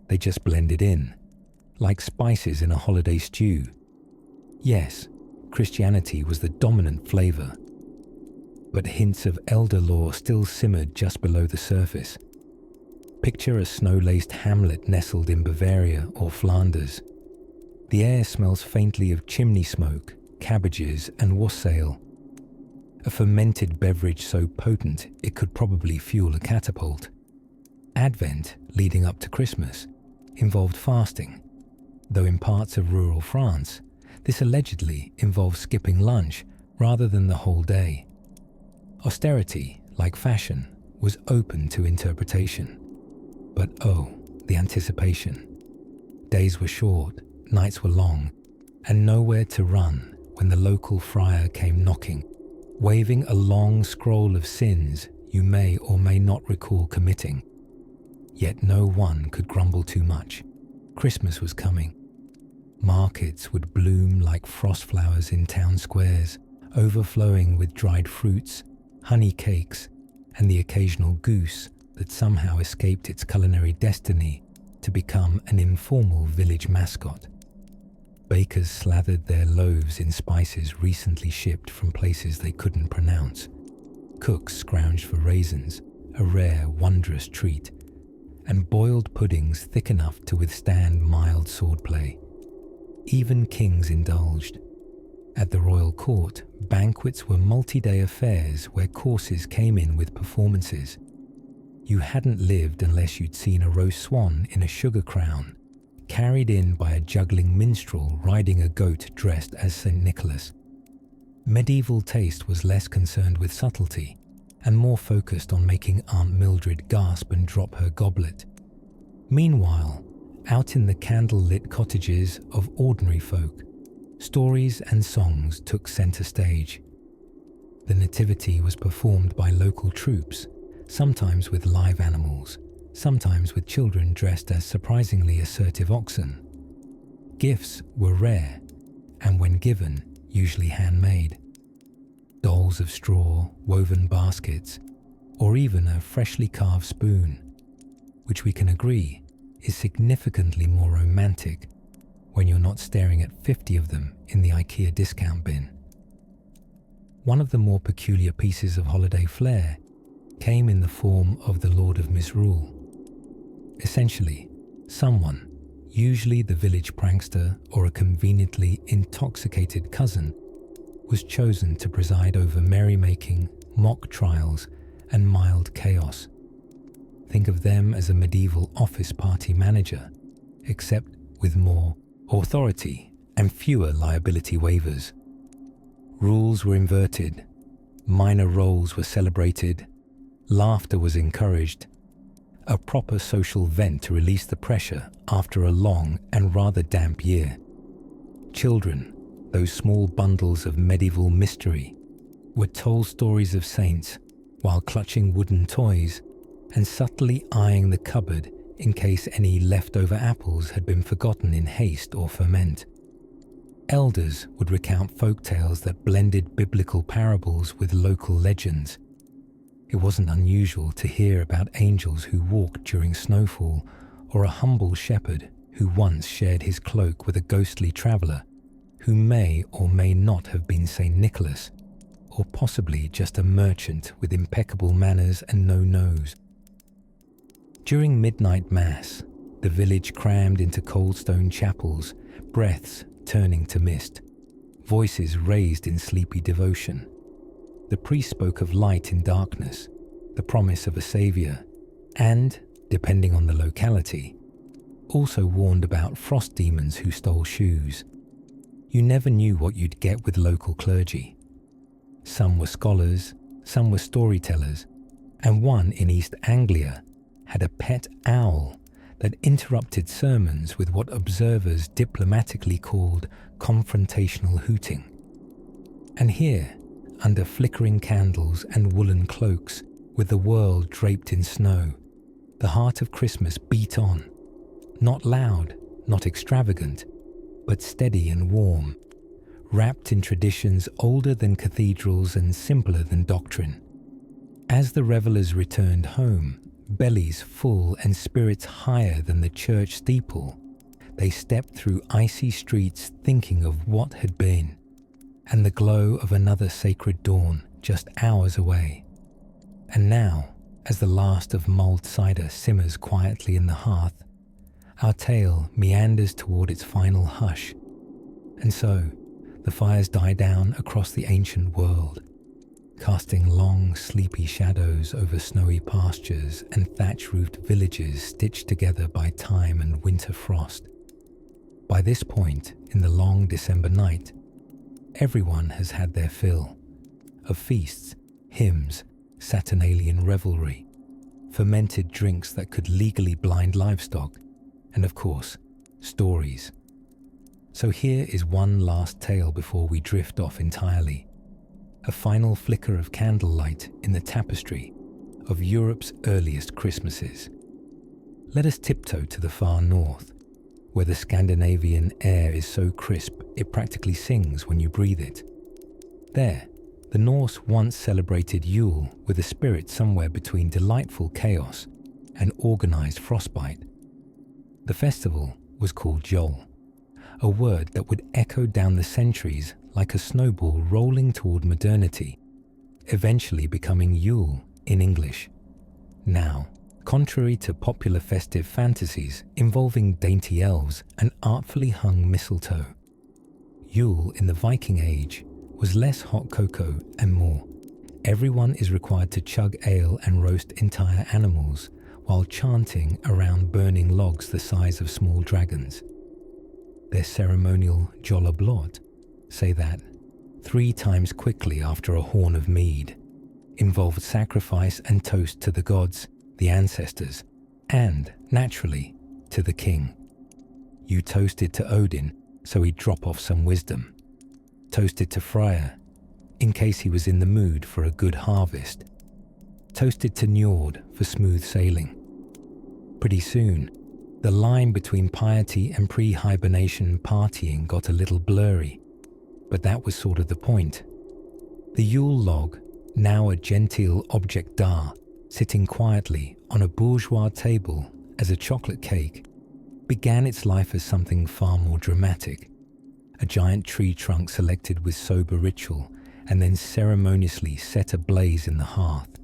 They just blended in, like spices in a holiday stew. Yes, Christianity was the dominant flavor, but hints of elder law still simmered just below the surface. Picture a snow-laced hamlet nestled in Bavaria or Flanders. The air smells faintly of chimney smoke, cabbages, and wassail. A fermented beverage so potent it could probably fuel a catapult. Advent, leading up to Christmas, involved fasting, though in parts of rural France, this allegedly involves skipping lunch rather than the whole day. Austerity, like fashion, was open to interpretation. But oh, the anticipation. Days were short, nights were long, and nowhere to run when the local friar came knocking, waving a long scroll of sins you may or may not recall committing. Yet no one could grumble too much. Christmas was coming. Markets would bloom like frost flowers in town squares, overflowing with dried fruits, honey cakes, and the occasional goose that somehow escaped its culinary destiny to become an informal village mascot. Bakers slathered their loaves in spices recently shipped from places they couldn't pronounce. Cooks scrounged for raisins, a rare, wondrous treat, and boiled puddings thick enough to withstand mild swordplay. Even kings indulged. At the royal court, banquets were multi-day affairs where courses came in with performances. You hadn't lived unless you'd seen a roast swan in a sugar crown, carried in by a juggling minstrel riding a goat dressed as St. Nicholas. Medieval taste was less concerned with subtlety and more focused on making Aunt Mildred gasp and drop her goblet. Meanwhile, out in the candle-lit cottages of ordinary folk, stories and songs took centre stage. The nativity was performed by local troops, sometimes with live animals, sometimes with children dressed as surprisingly assertive oxen. Gifts were rare, and when given, usually handmade. Dolls of straw, woven baskets, or even a freshly carved spoon, which we can agree is significantly more romantic when you're not staring at 50 of them in the IKEA discount bin. One of the more peculiar pieces of holiday flair came in the form of the Lord of Misrule. Essentially, someone, usually the village prankster or a conveniently intoxicated cousin, was chosen to preside over merrymaking, mock trials, and mild chaos. Think of them as a medieval office party manager, except with more authority and fewer liability waivers. Rules were inverted, minor roles were celebrated, laughter was encouraged, a proper social vent to release the pressure after a long and rather damp year. Children, those small bundles of medieval mystery, were told stories of saints while clutching wooden toys and subtly eyeing the cupboard in case any leftover apples had been forgotten in haste or ferment. Elders would recount folk tales that blended biblical parables with local legends. It wasn't unusual to hear about angels who walked during snowfall, or a humble shepherd who once shared his cloak with a ghostly traveller who may or may not have been St. Nicholas, or possibly just a merchant with impeccable manners and no nose. During midnight mass, the village crammed into cold stone chapels, breaths turning to mist, voices raised in sleepy devotion. The priest spoke of light in darkness, the promise of a saviour, and, depending on the locality, also warned about frost demons who stole shoes. You never knew what you'd get with local clergy. Some were scholars, some were storytellers, and one in East Anglia had a pet owl that interrupted sermons with what observers diplomatically called confrontational hooting. And here, under flickering candles and woolen cloaks, with the world draped in snow, the heart of Christmas beat on, not loud, not extravagant, but steady and warm, wrapped in traditions older than cathedrals and simpler than doctrine. As the revellers returned home, bellies full and spirits higher than the church steeple, they stepped through icy streets thinking of what had been, and the glow of another sacred dawn just hours away. And now, as the last of mulled cider simmers quietly in the hearth, our tale meanders toward its final hush, and so the fires die down across the ancient world, casting long, sleepy shadows over snowy pastures and thatch-roofed villages stitched together by time and winter frost. By this point in the long December night, everyone has had their fill of feasts, hymns, Saturnalian revelry, fermented drinks that could legally blind livestock, and of course, stories. So here is one last tale before we drift off entirely. A final flicker of candlelight in the tapestry of Europe's earliest Christmases. Let us tiptoe to the far north, where the Scandinavian air is so crisp it practically sings when you breathe it. There, the Norse once celebrated Yule with a spirit somewhere between delightful chaos and organised frostbite. The festival was called Jol, a word that would echo down the centuries like a snowball rolling toward modernity, eventually becoming Yule in English. Now, contrary to popular festive fantasies involving dainty elves and artfully hung mistletoe, Yule in the Viking Age was less hot cocoa and more everyone is required to chug ale and roast entire animals while chanting around burning logs the size of small dragons. Their ceremonial jollablot say that 3 times quickly after a horn of mead involved sacrifice and toast to the gods, the ancestors, and, naturally, to the king. You toasted to Odin so he'd drop off some wisdom. Toasted to Freyr in case he was in the mood for a good harvest. Toasted to Njord for smooth sailing. Pretty soon, the line between piety and pre-hibernation partying got a little blurry, but that was sort of the point. The Yule log, now a genteel object d'art, sitting quietly on a bourgeois table as a chocolate cake, began its life as something far more dramatic. A giant tree trunk selected with sober ritual and then ceremoniously set ablaze in the hearth,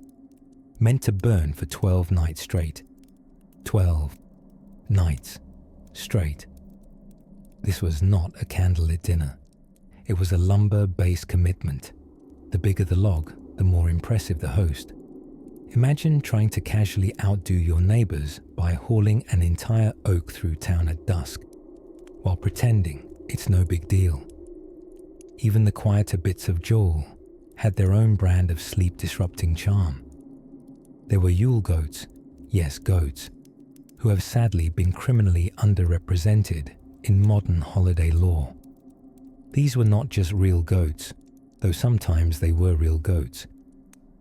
meant to burn for 12 nights straight. 12 nights straight. This was not a candlelit dinner. It was a lumber-based commitment. The bigger the log, the more impressive the host. Imagine trying to casually outdo your neighbors by hauling an entire oak through town at dusk, while pretending it's no big deal. Even the quieter bits of Joel had their own brand of sleep-disrupting charm. There were Yule goats, yes, goats, who have sadly been criminally underrepresented in modern holiday lore. These were not just real goats, though sometimes they were real goats,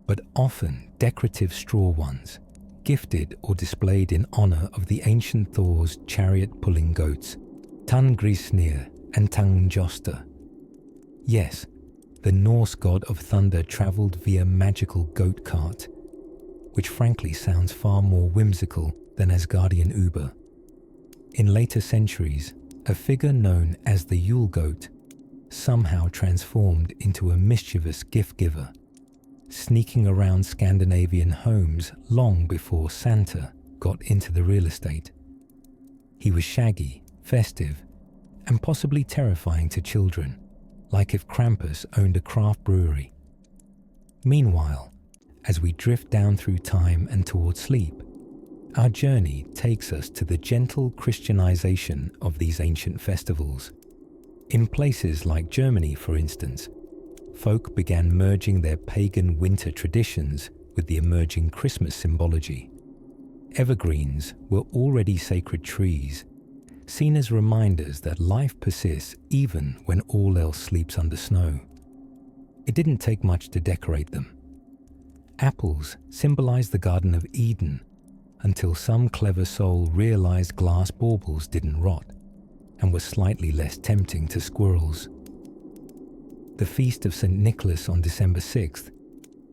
but often decorative straw ones, gifted or displayed in honor of the ancient Thor's chariot-pulling goats, Tangrisnir and Tangjosta. Yes, the Norse god of thunder traveled via magical goat cart, which frankly sounds far more whimsical than Asgardian Uber. In later centuries, a figure known as the Yule goat somehow transformed into a mischievous gift-giver, sneaking around Scandinavian homes long before Santa got into the real estate. He was shaggy, festive, and possibly terrifying to children, like if Krampus owned a craft brewery. Meanwhile, as we drift down through time and toward sleep, our journey takes us to the gentle Christianization of these ancient festivals. In places like Germany, for instance, folk began merging their pagan winter traditions with the emerging Christmas symbology. Evergreens were already sacred trees, seen as reminders that life persists even when all else sleeps under snow. It didn't take much to decorate them. Apples symbolized the Garden of Eden until some clever soul realized glass baubles didn't rot and were slightly less tempting to squirrels. The feast of St. Nicholas on December 6th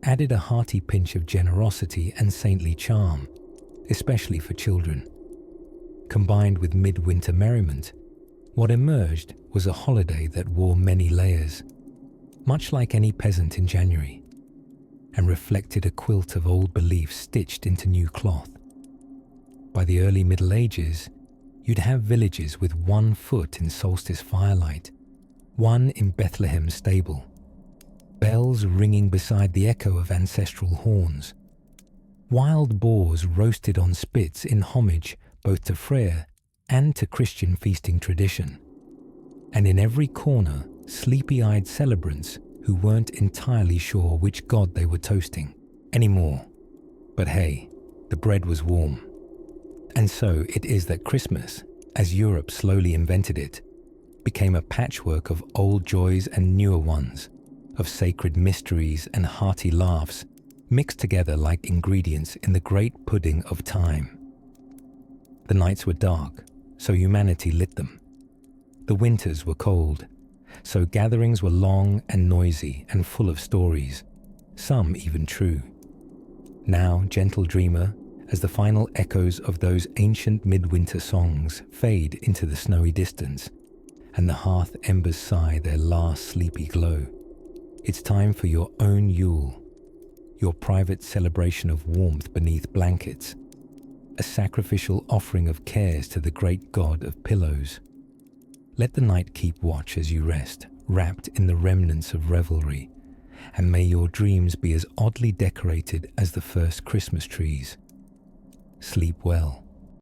added a hearty pinch of generosity and saintly charm, especially for children. Combined with midwinter merriment, what emerged was a holiday that wore many layers, much like any peasant in January, and reflected a quilt of old beliefs stitched into new cloth. By the early Middle Ages, you'd have villages with 1 foot in solstice firelight, 1 in Bethlehem's stable, bells ringing beside the echo of ancestral horns, wild boars roasted on spits in homage both to Freyr and to Christian feasting tradition, and in every corner sleepy-eyed celebrants who weren't entirely sure which god they were toasting anymore. But hey, the bread was warm. And so it is that Christmas, as Europe slowly invented it, became a patchwork of old joys and newer ones, of sacred mysteries and hearty laughs, mixed together like ingredients in the great pudding of time. The nights were dark, so humanity lit them. The winters were cold, so gatherings were long and noisy and full of stories, some even true. Now, gentle dreamer, as the final echoes of those ancient midwinter songs fade into the snowy distance, and the hearth embers sigh their last sleepy glow, it's time for your own Yule, your private celebration of warmth beneath blankets, a sacrificial offering of cares to the great god of pillows. Let the night keep watch as you rest, wrapped in the remnants of revelry, and may your dreams be as oddly decorated as the first Christmas trees. Sleep well.